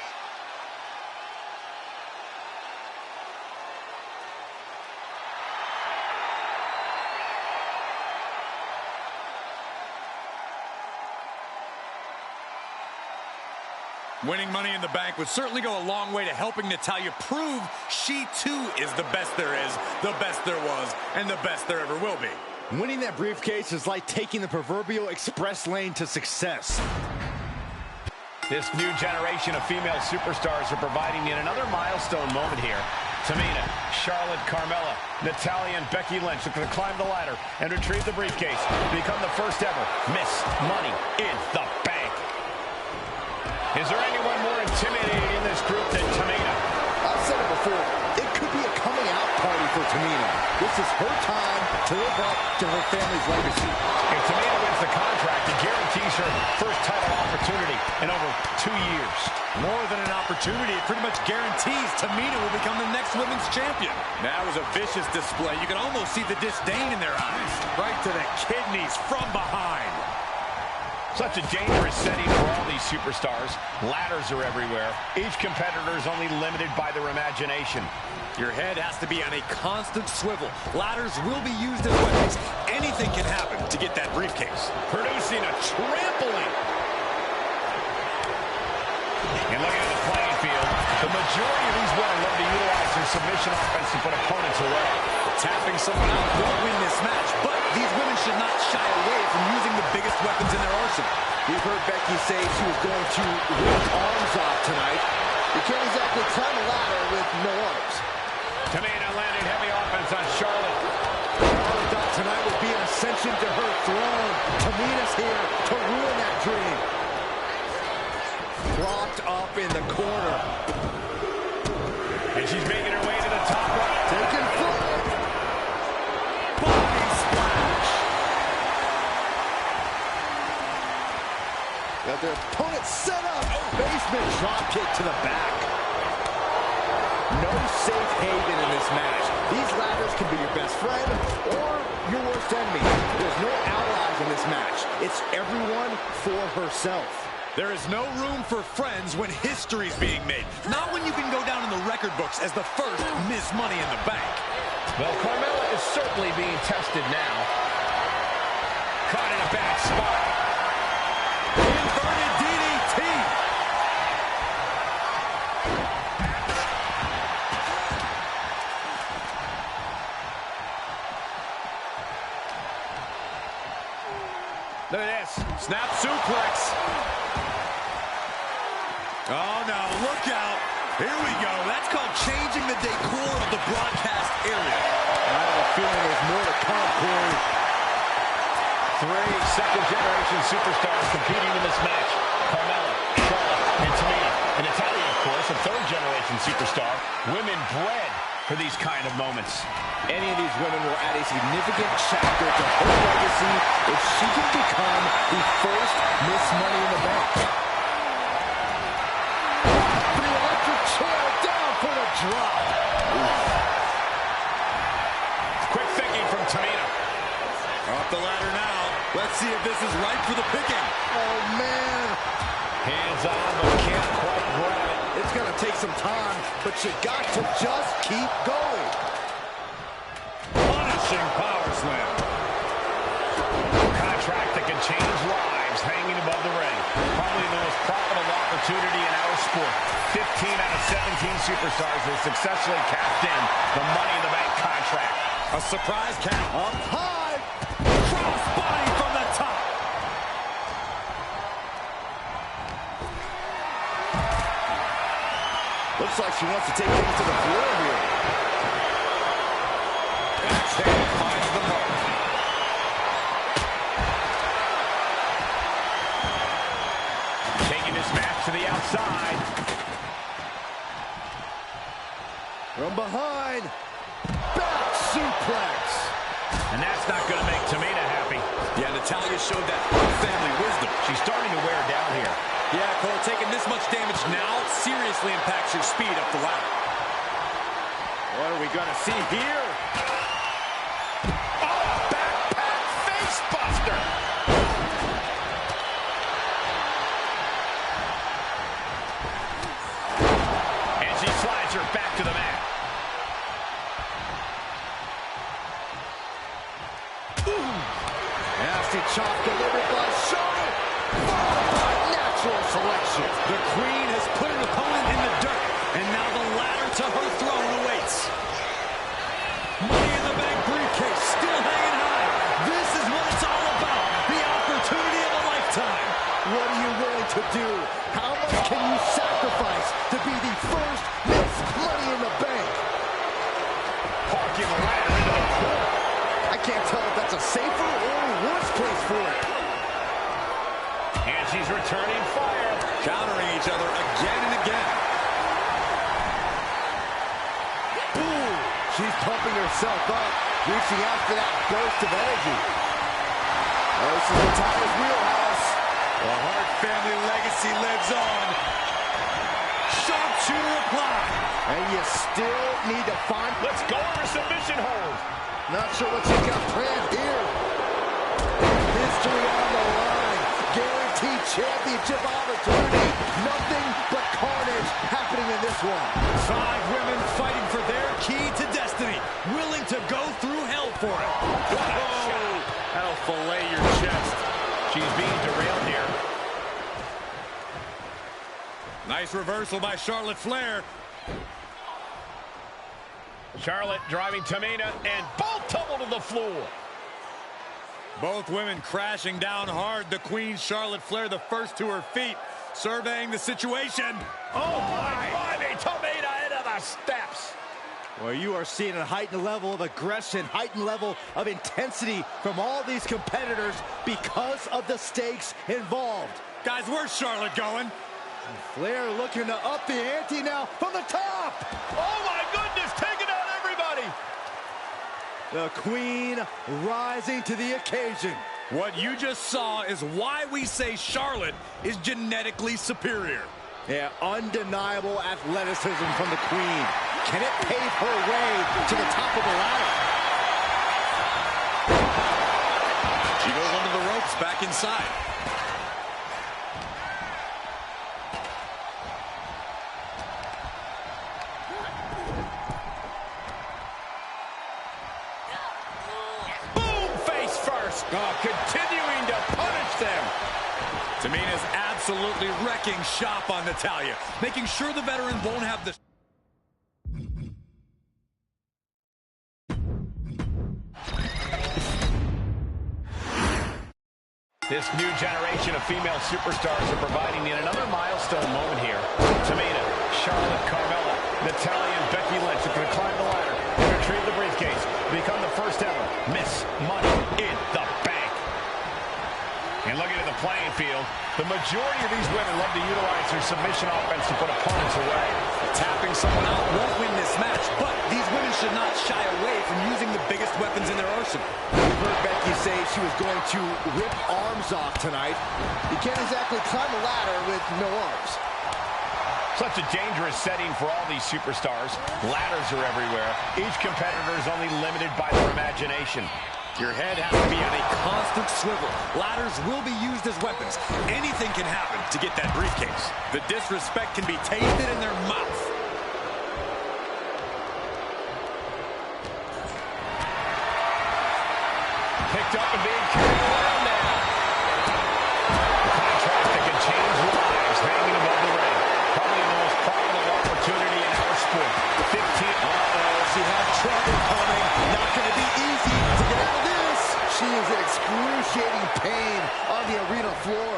Winning Money in the Bank would certainly go a long way to helping Natalya prove she too is the best there is, the best there was, and the best there ever will be. Winning that briefcase is like taking the proverbial express lane to success. This new generation of female superstars are providing yet another milestone moment here. Tamina, Charlotte, Carmella, Natalya, and Becky Lynch looking to climb the ladder and retrieve the briefcase to become the first ever Miss Money in the Bank. Is there anyone more intimidating in this group than Tamina? I've said it before, it could be a coming out party for Tamina. This is her time to live up to her family's legacy. If Tamina wins the contract, it guarantees her first title opportunity in over 2 years. More than an opportunity, it pretty much guarantees Tamina will become the next women's champion. That was a vicious display. You can almost see the disdain in their eyes. Right to the kidneys from behind. Such a dangerous setting for all these superstars. Ladders are everywhere. Each competitor is only limited by their imagination. Your head has to be on a constant swivel. Ladders will be used as weapons. Anything can happen to get that briefcase. Producing a trampoline. And looking at the playing field, the majority of these women love to utilize their submission offense to put opponents away. Tapping someone out won't win this match, but these women should not shy away from using the biggest weapons in their arsenal. We've heard Becky say she was going to rip arms off tonight. You can't exactly climb a ladder with no arms. Tamina landed heavy offense on Charlotte. Charlotte thought tonight would be an ascension to her throne. Tamina's here to ruin that dream. Propped up in the corner. And she's making her way to the top right. Taking flight. Body splash. Got their opponent set up. Basement drop kick to the back. No safe haven in this match. These ladders can be your best friend or your worst enemy. There's no allies in this match. It's everyone for herself. There is no room for friends when history's being made. Not when you can go down in the record books as the first Miss Money in the Bank. Well, Carmella is certainly being tested now. Caught in a bad spot. Inverted DDT. Look at this. Snap suplex. Oh, no, look out. Here we go. That's called changing the decor of the broadcast area. I have a feeling there's more to come, Corey. 3 second-generation superstars competing in this match. Carmella, Charlotte, and Tamina. And Natalya, of course, a third-generation superstar. Women bred for these kind of moments. Any of these women will add a significant chapter to her legacy if she can become the first Miss Money in the Bank. The electric chair down for the drop. Quick thinking from Tamina. Off the ladder now. Let's see if this is right for the picking. Oh, man. Hands on, but can't quite grab it. It's going to take some time, but you got to just keep going. Punishing power slam. Contract that can change lives hanging above the ring. Probably the most profitable opportunity in our sport. 15 out of 17 superstars have successfully capped in the Money in the Bank contract. A surprise count. Up high. Crossbody from the top. Looks like she wants to take things to the floor here. Backhand finds the mark. Taking this match to the outside. From behind. Back suplex. And that's not going to make Tamina happy. Yeah, Natalya showed that family wisdom. She's starting to wear down here. Yeah, Cole, taking this much damage now seriously impacts your speed up the ladder. What are we going to see here? Oh, backpack face buster. And she slides her back to the mat. Nasty chop delivered by Charlotte. Followed by natural selection. The Queen has put an opponent in the dirt, and now the ladder to her throne awaits. Money in the Bank briefcase still hanging high. This is what it's all about. The opportunity of a lifetime. What are you willing to do? How much can you sacrifice to be the first Miss Money in the Bank? Parking the ladder into the pool. I can't tell if that's a safer or worse place for it. And she's returning fire. Countering each other again and again. Ooh, she's pumping herself up, reaching out for that burst of energy. Oh, this is Natalya's wheelhouse. The Hart family legacy lives on. Sharpshooter applied. And you still need to find... Let's go for submission hold. Not sure what she's got planned here. History on the line. Guaranteed championship opportunity. Nothing but carnage happening in this one. 5 women fighting for their key to destiny. Willing to go through hell for it. Whoa! That'll fillet your chest. She's being derailed here. Nice reversal by Charlotte Flair. Charlotte driving Tamina, and both tumble to the floor. Both women crashing down hard. The Queen, Charlotte Flair, the first to her feet, surveying the situation. Oh my God, Tamina into the steps. Well, you are seeing a heightened level of aggression, heightened level of intensity from all these competitors because of the stakes involved. Guys, where's Charlotte going? Flair looking to up the ante now from the top. Oh my goodness, taking out everybody. The Queen rising to the occasion. What you just saw is why we say Charlotte is genetically superior. Yeah, undeniable athleticism from the Queen. Can it pave her way to the top of the ladder? She goes under the ropes, back inside. Boom, face first. Continuing to punish them. Tamina's absolutely wrecking shop on Natalya, making sure the veteran won't have the... This new generation of female superstars are providing yet another milestone moment here. Tamina, Charlotte, Carmella, Natalya, and Becky Lynch are going to climb the ladder and retrieve the briefcase to become the first ever Miss Money in the Bank. And looking at the playing field, the majority of these women love to utilize their submission offense to put opponents away. Tapping someone out won't win this match, but these women should not shy away from using the biggest weapons in their arsenal. We've heard Becky say she was going to rip arms off tonight. You can't exactly climb a ladder with no arms. Such a dangerous setting for all these superstars. Ladders are everywhere. Each competitor is only limited by their imagination. Your head has to be on a constant swivel. Ladders will be used as weapons. Anything can happen to get that briefcase. The disrespect can be tasted in their mouth. Picked up and being carried around now. The contract that can change lives hanging above the ring. Probably the most profitable opportunity in our sport. 15. She had trouble coming. Not going to be easy to get out of this. She is in excruciating pain on the arena floor.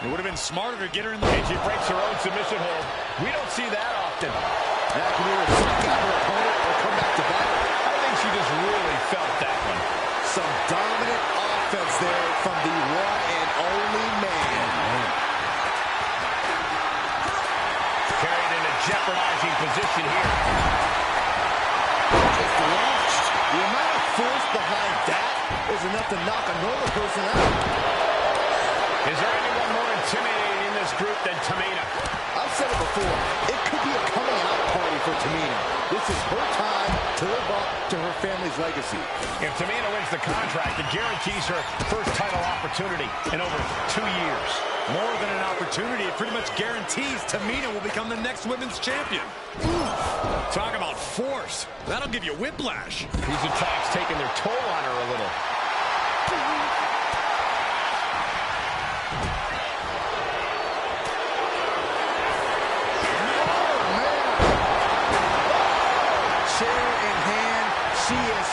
It would have been smarter to get her in the... And she breaks her own submission hold. We don't see that often. That can either suck out her opponent or come back to bite her. I think she just really felt that one. Some dominant offense there from the one and only man. Carried in a jeopardizing position here. Just launched. The amount of force behind that is enough to knock a normal person out. Is there anyone more intimidating in this group than Tamina? I've said it before. It could be a coming out party for Tamina. This is her time to live up to her family's legacy. If Tamina wins the contract, it guarantees her first title opportunity in over 2 years. More than an opportunity, it pretty much guarantees Tamina will become the next women's champion. Talk about force. That'll give you whiplash. These attacks taking their toll on her a little.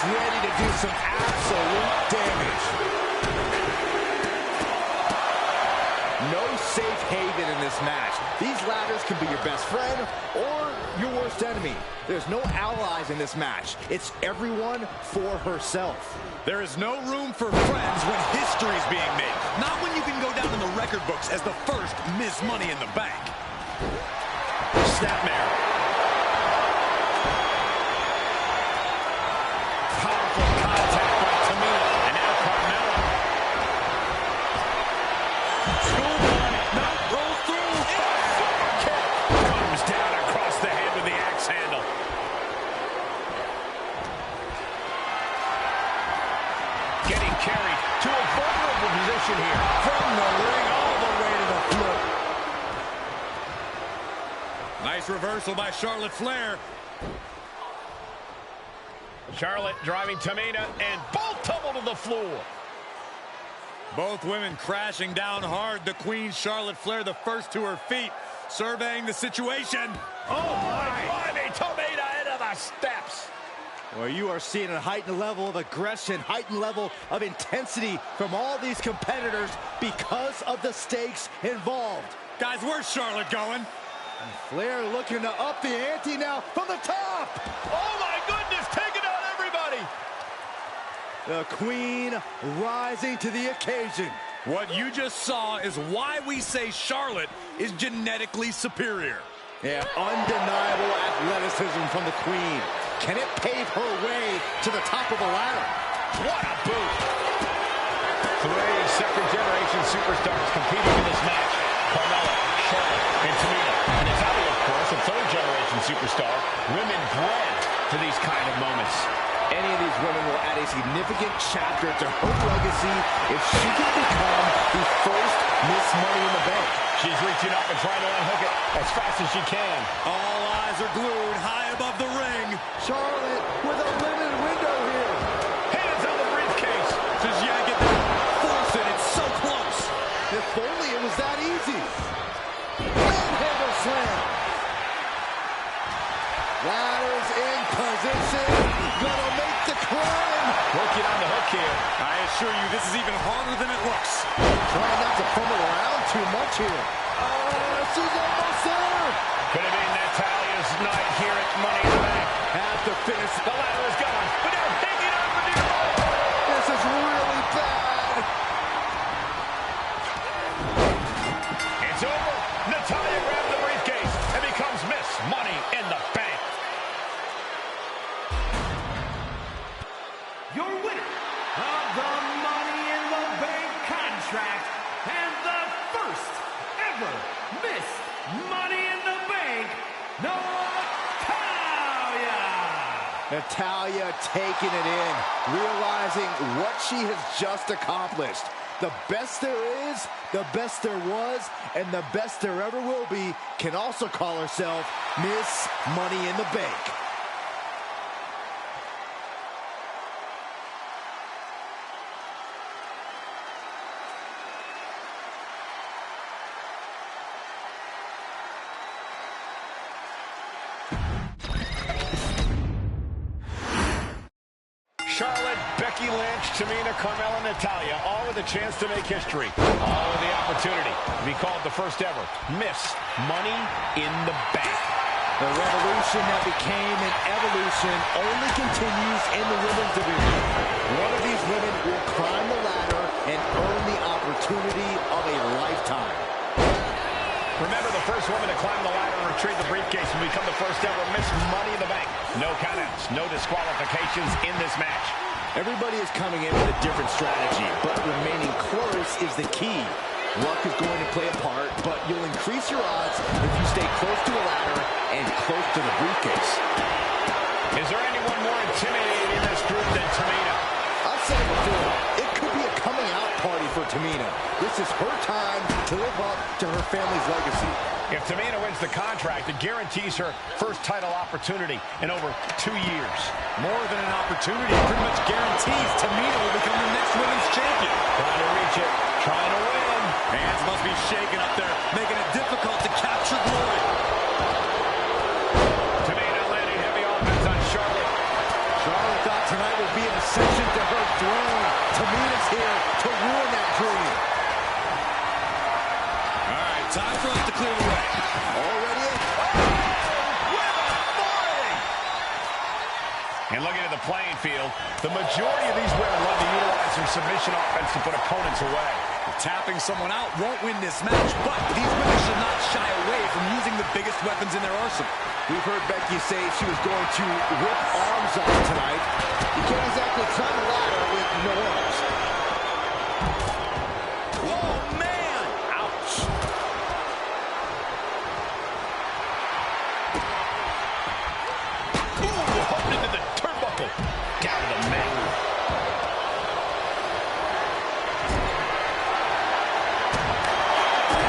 Ready to do some absolute damage. No safe haven in this match. These ladders can be your best friend or your worst enemy. There's no allies in this match. It's everyone for herself. There is no room for friends when history's being made. Not when you can go down in the record books as the first Miss Money in the Bank. Snapmare. Here from the ring all the way to the floor. Nice reversal by Charlotte Flair. Charlotte driving Tamina, and both tumble to the floor. Both women crashing down hard. The Queen, Charlotte Flair, the first to her feet, surveying the situation. Oh my God, Tamina into the steps. Well, you are seeing a heightened level of aggression, heightened level of intensity from all these competitors because of the stakes involved. Guys, where's Charlotte going? And Flair looking to up the ante now from the top. Oh my goodness, taking out everybody. The Queen rising to the occasion. What you just saw is why we say Charlotte is genetically superior. Yeah, undeniable athleticism from the Queen. Can it pave her way to the top of the ladder? What a boot! 3 second-generation superstars competing in this match. Carmella, Charlotte, and Tamina. And Natalya, of course, a third-generation superstar. Women bred to these kind of moments. Any of these women will add a significant chapter to her legacy if she can become the first Miss Money in the Bank. She's reaching up and trying to unhook it as fast as she can. All eyes are glued high above the ring. Charlotte with a limited window here. Hands on the briefcase. Just yank it down. Force it. It's so close. If only it was that easy. Handle slam. Ladders in position. Gonna make the climb. Working on the hook here. I assure you, this is even harder than it looks. Trying not to fumble around too much here. Oh, she's almost there. Could have been Natalya's night here at Money in the Bank. Have to finish. The ladder is gone, but now hanging on for dear life. This is really bad. It's over. Natalya grabs the briefcase and becomes Miss Money in the Bank. Your winner of the Money in the Bank contract and the first ever Miss Money in the Bank, Natalya! Natalya taking it in, realizing what she has just accomplished. The best there is, the best there was, and the best there ever will be can also call herself Miss Money in the Bank. Charlotte, Becky Lynch, Tamina, Carmella, Natalya, all with a chance to make history. All with the opportunity to be called the first ever Miss Money in the Bank. The revolution that became an evolution only continues in the women's division. One of these women will climb the ladder and earn the opportunity of a lifetime. Remember, the first woman to climb the ladder and retrieve the briefcase will become the first ever Miss Money in the Bank. No countouts, no disqualifications in this match. Everybody is coming in with a different strategy, but remaining close is the key. Luck is going to play a part, but you'll increase your odds if you stay close to a ladder and close to the briefcase. Is there anyone more intimidating in this group than Tamina? I've said it before, it could be a coming out party for Tamina. This is her time to live up to her family's legacy. If Tamina wins the contract, it guarantees her first title opportunity in over 2 years. More than an opportunity, it pretty much guarantees Tamina will become the next women's champion. Trying to reach it, trying to win. Hands must be shaking up there, making it difficult to capture glory. Tamina landing heavy offense on Charlotte. Charlotte thought tonight would be an ascension to her throne. Tamina's here to ruin that dream. All right, time for us to clear the way. Already? And looking at the playing field, the majority of these women love to utilize their submission offense to put opponents away. Tapping someone out won't win this match, but these women should not shy away from using the biggest weapons in their arsenal. We've heard Becky say she was going to rip arms off tonight. You can't exactly climb a ladder with no arms. Oh, man! Ouch! Ooh, hooked into the turnbuckle. Down to the mat.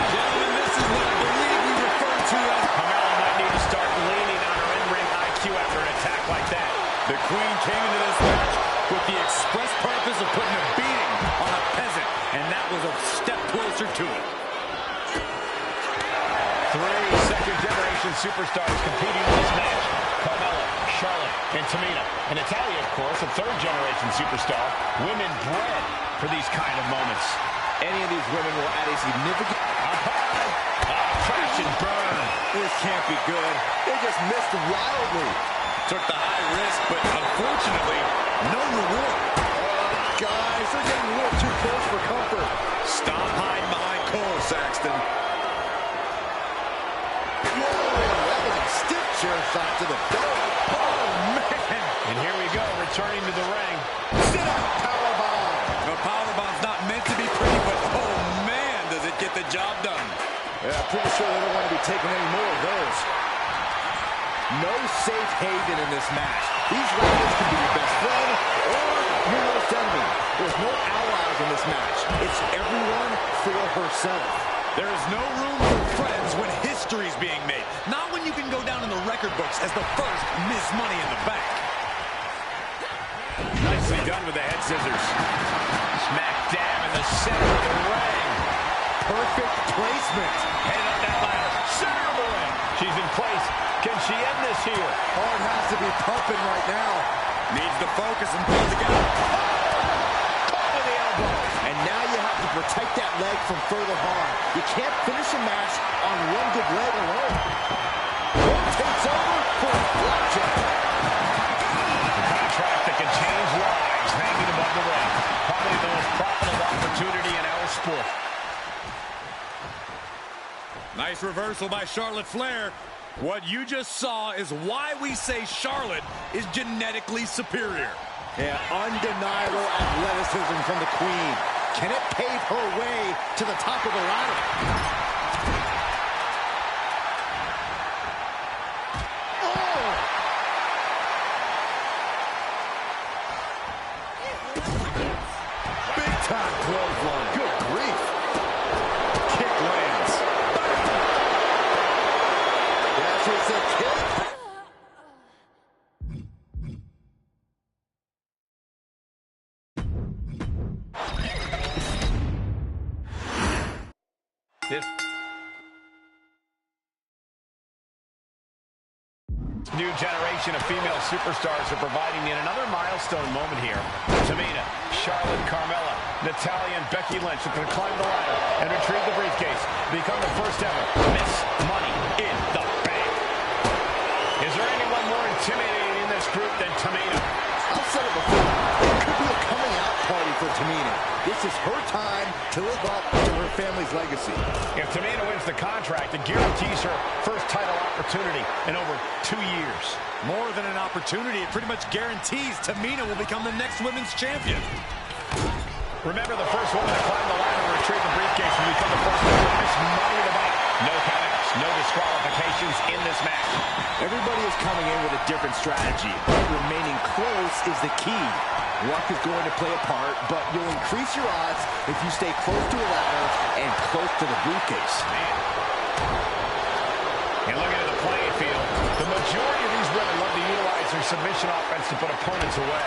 Gentlemen, this is what I believe we refer to as... Carmella might need to start leaning on her in-ring IQ after an attack like that. The Queen came into this match with the express purpose of putting a beating on a peasant, and that was a step closer to it. 3 second-generation superstars competing in this match. Carmella, Charlotte, And Tamina. And Natalya, of course, a third-generation superstar. Women bred for these kind of moments. Any of these women will add a significant... Crash and burn. This can't be good. They just missed wildly. Took the high risk, but unfortunately, no reward. Guys, they're getting a little too close for comfort. Stop hiding behind Cole, Saxton. That was a stiff chair shot to the dome. Oh, man. And here we go, returning to the ring. Sit up, powerbomb. The powerbomb's not meant to be pretty, but oh, man, does it get the job done. Yeah, pretty sure they don't want to be taking any more of those. No safe haven in this match. These rivals can be your best friend or your worst enemy. There's no allies in this match. It's everyone for herself. There is no room for friends when history's being made. Not when you can go down in the record books as the first Miss Money in the Bank. Nicely done with the head scissors. Smack dab in the center of the ring. Perfect placement. Headed up that ladder. Center of the ring. She's in place. Can she end this here? Heart has to be pumping right now. Needs to focus and pull together. Caught with the elbow. And now you have to protect that leg from further harm. You can't finish a match on one good leg alone. One takes over for a blackjack. The contract that can change lives hanging above the ring. Probably the most profitable opportunity in our sport. Nice reversal by Charlotte Flair. What you just saw is why we say Charlotte is genetically superior. Yeah, undeniable athleticism from the Queen. Can it pave her way to the top of the ladder? Big-time clothesline. Good grief. Kick lands. That's just a kick. New generation of female superstars are providing yet another milestone moment here. Tamina, Charlotte, Carmella, Natalya, and Becky Lynch are going to climb the ladder and retrieve the briefcase. Become the first ever Miss Money in the Bank. Is there anyone more intimidating in this group than Tamina? I've said it before. It could be a coming out party for Tamina. This is her time to live up to her family's legacy. If Tamina wins the contract, it guarantees her first title opportunity in over 2 years. More than an opportunity, it pretty much guarantees Tamina will become the next women's champion. Remember, the first woman to climb the ladder and retrieve the briefcase will become the first Miss Money in the Bank. No countouts, no disqualifications in this match. Everybody is coming in with a different strategy, but remaining close is the key. Luck is going to play a part, but you'll increase your odds if you stay close to a ladder and close to the briefcase. And looking at the playing field, the majority of these women love to utilize their submission offense to put opponents away.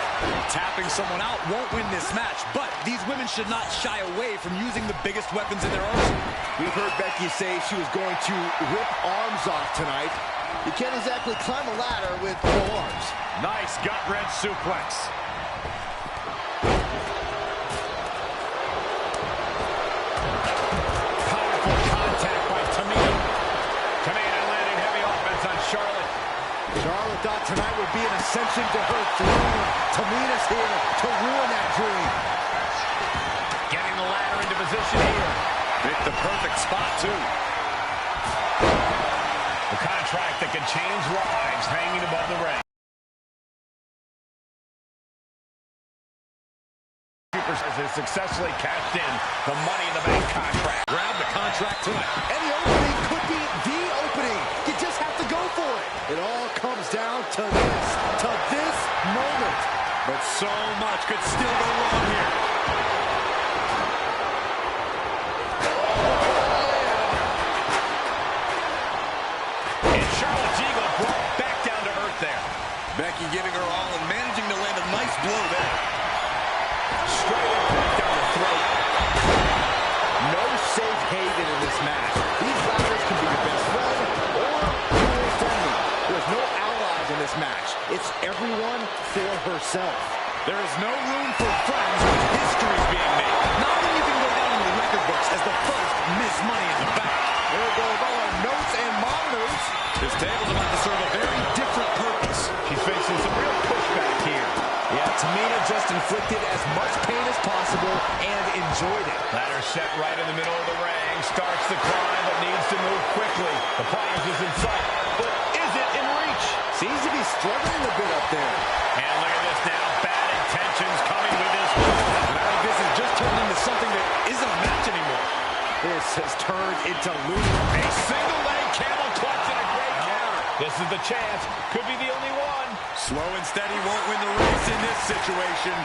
Tapping someone out won't win this match, but these women should not shy away from using the biggest weapons in their arsenal. We've heard Becky say she was going to rip arms off tonight. You can't exactly climb a ladder with no arms. Nice gut-wrench suplex. Charlotte thought tonight would be an ascension to her throne. Tamina's here to ruin that dream. Getting the ladder into position here. Picked the perfect spot, too. The contract that can change lives hanging above the ring. Has successfully cashed in the Money in the Bank contract. Grab the contract tonight. And the opening could be the opening. You just have to go for it. It all comes down to this moment. But so much could still go wrong here. And Charlotte's ego brought back down to earth there. Becky giving her all and managing to land a nice blow there. Straight up down the throat. No safe haven in this match. These ladders can be your best friend or your worst enemy. There's no allies in this match. It's everyone herself. There is no room for friends when history is being made. Not when you can go down in the record books as the first Miss Money in the Bank. There goes all our notes and monitors. This table's about to serve a very different purpose. She's facing some real pushback here. Yeah, Tamina just inflicted as much pain as possible and enjoyed it. Ladder set right in the middle of the ring. Starts the climb, but needs to move quickly. Appliance is in sight, but is it in reach? Seems to be struggling a bit up there. And look at this now. Bad intentions coming with this one. I think this has just turned into something that isn't a match anymore. This has turned into looting. A single leg camel clutch and a great counter. This is the chance. Could be the only one. Slow and steady won't win the race in this situation.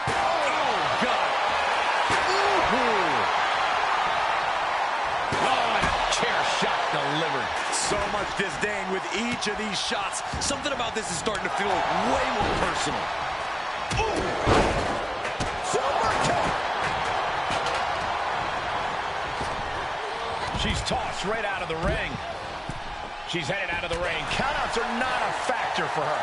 Oh, God. Oh, and a chair shot delivered. So much disdain with each of these shots. Something about this is starting to feel way more personal. Super kick. She's tossed right out of the ring. She's headed out of the ring. Countouts are not a factor for her.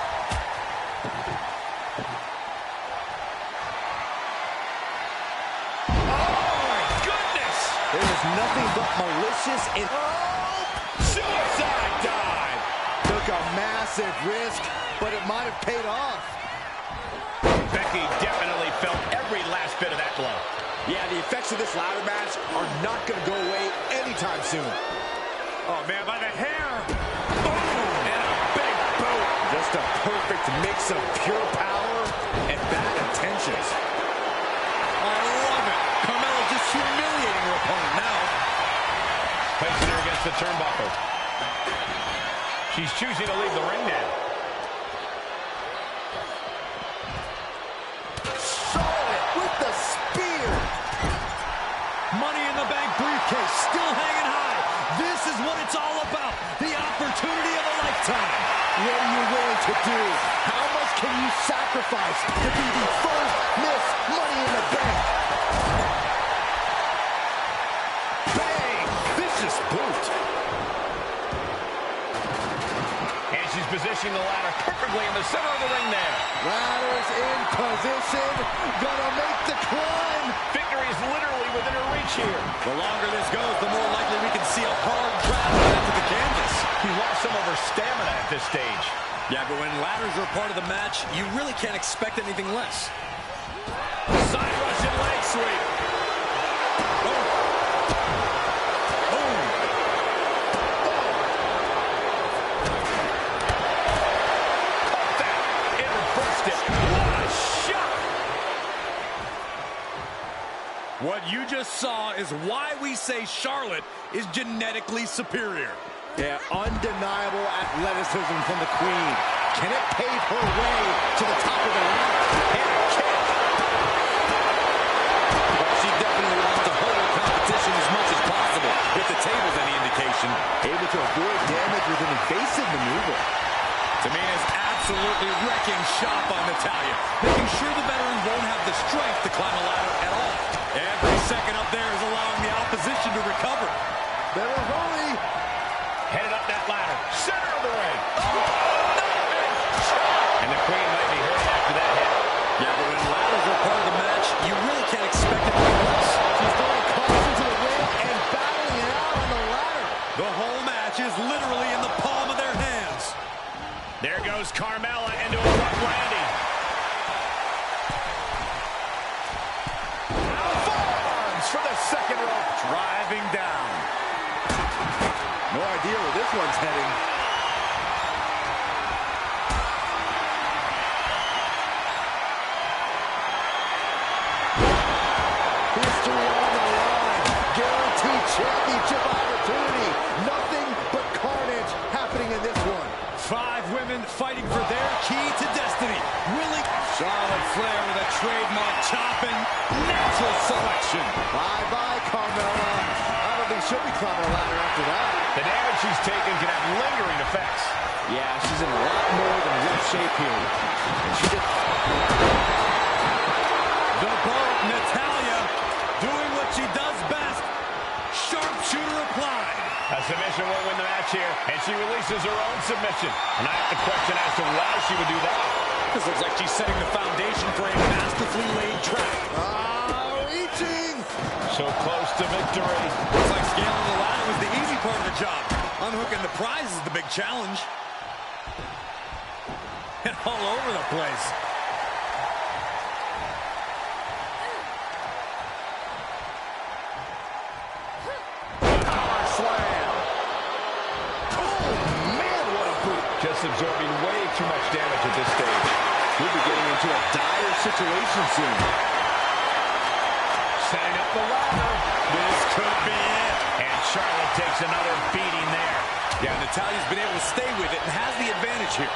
Oh, my goodness. There is nothing but malicious in... Suicide dive. Took a massive risk, but it might have paid off. Becky definitely felt every last bit of that blow. Yeah, the effects of this ladder match are not going to go away anytime soon. Oh, man, by the hair. Boom! And a big boot. Just a perfect mix of pure power and bad intentions. I love it. Carmella just humiliating her opponent now. Placing her against the turnbuckle. She's choosing to leave the ring now. Charlotte with the spear. Money in the Bank briefcase still hanging high. This is what it's all about. The opportunity of a lifetime. What are you willing to do? How much can you sacrifice to be the first Miss Money in the Bank? Bang! Vicious boot. And she's positioning the ladder perfectly in the center of the ring there. Ladder's in position. Gonna make the climb. Victory is literally within her reach here. The longer this goes, the more likely we can see a hard drive into the canvas. He lost some of her stamina at this stage. Yeah, but when ladders are part of the match, you really can't expect anything less. Side Russian leg sweep. Boom. Boom. Caught that and reversed it. What a shot! What you just saw is why we say Charlotte is genetically superior. Yeah, undeniable athleticism from the Queen. Can it pave her way to the top of the ladder? And a kick. But she definitely wants to hold her competition as much as possible, if the table's any indication. Able to avoid damage with an evasive maneuver. Tamina's absolutely wrecking shop on Natalya, making sure the veteran won't have the strength to climb a ladder at all. Every second up there is allowing the opposition to recover. Better hurry. Headed up that ladder. Center of the ring. And the Queen might be hurt after that hit. Yeah, but when ladders are part of the match, you really can't expect anything less. She's throwing caution to the ring and battling it out on the ladder. The whole match is literally in the palm of their hands. There goes Carmella into a rough landing. Forearms for the second rope. Driving down. No idea where this one's heading. History on the line. Guaranteed championship opportunity. Nothing but carnage happening in this one. 5 women fighting for their key to destiny. Charlotte Flair with a trademark chopping natural selection. Bye-bye, Carmella. I don't think she'll be climbing a ladder after that. The damage she's taken can have lingering effects. Yeah, she's in a lot more than rough shape here. And she just... The boat, Natalya, doing what she does best. Sharpshooter applied. A submission will win the match here, and she releases her own submission. And I have to question as to why she would do that. This looks like she's setting the foundation for a masterfully laid trap. Reaching! So close to victory. Looks like scaling the ladder was the easy part of the job. Unhooking the prize is the big challenge. And all over the place. Power slam. Oh, man, what a boot. Just absorbing way too much damage at this stage. We'll be getting into a dire situation soon. Setting up the ladder. This could be it. And Charlotte takes another beating there. Yeah, Natalya's been able to stay with it and has the advantage here.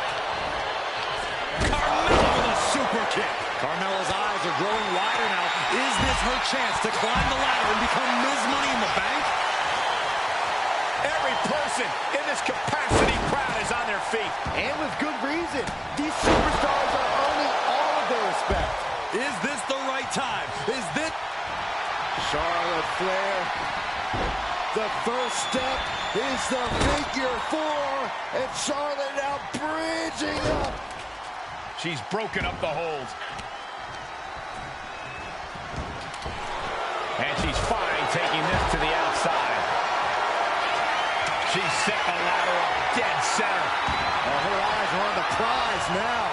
Carmella with a super kick. Carmella's eyes are growing wider now. Is this her chance to climb the ladder and become Ms. Money in the Bank? Every person in this capacity crowd is on their feet. And with good reason. These superstars are earning all of their respect. Is this the right time? Is this... Charlotte Flair. The first step is the figure 4. And Charlotte now bridging up. She's broken up the hold. And she's fine taking this to the outside. She's set the ladder up dead center. Her eyes are on the prize now.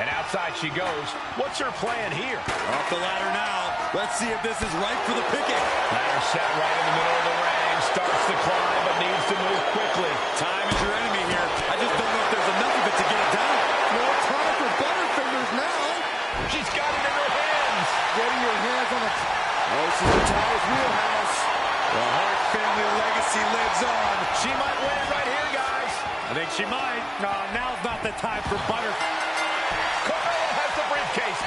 And outside she goes. What's her plan here? Off the ladder now. Let's see if this is right for the picking. Ladder set right in the middle of the ring. Starts to climb, but needs to move quickly. Time is your enemy here. I just don't know if there's enough of it to get it down. No time for Butterfingers now. She's got it in her hands. Getting your hands on it. Oh, this is Natalya's wheelhouse. The Hart family legacy lives on. She might win it right here, guys. I think she might. Now's not the time for Butter. Carmella has the briefcase.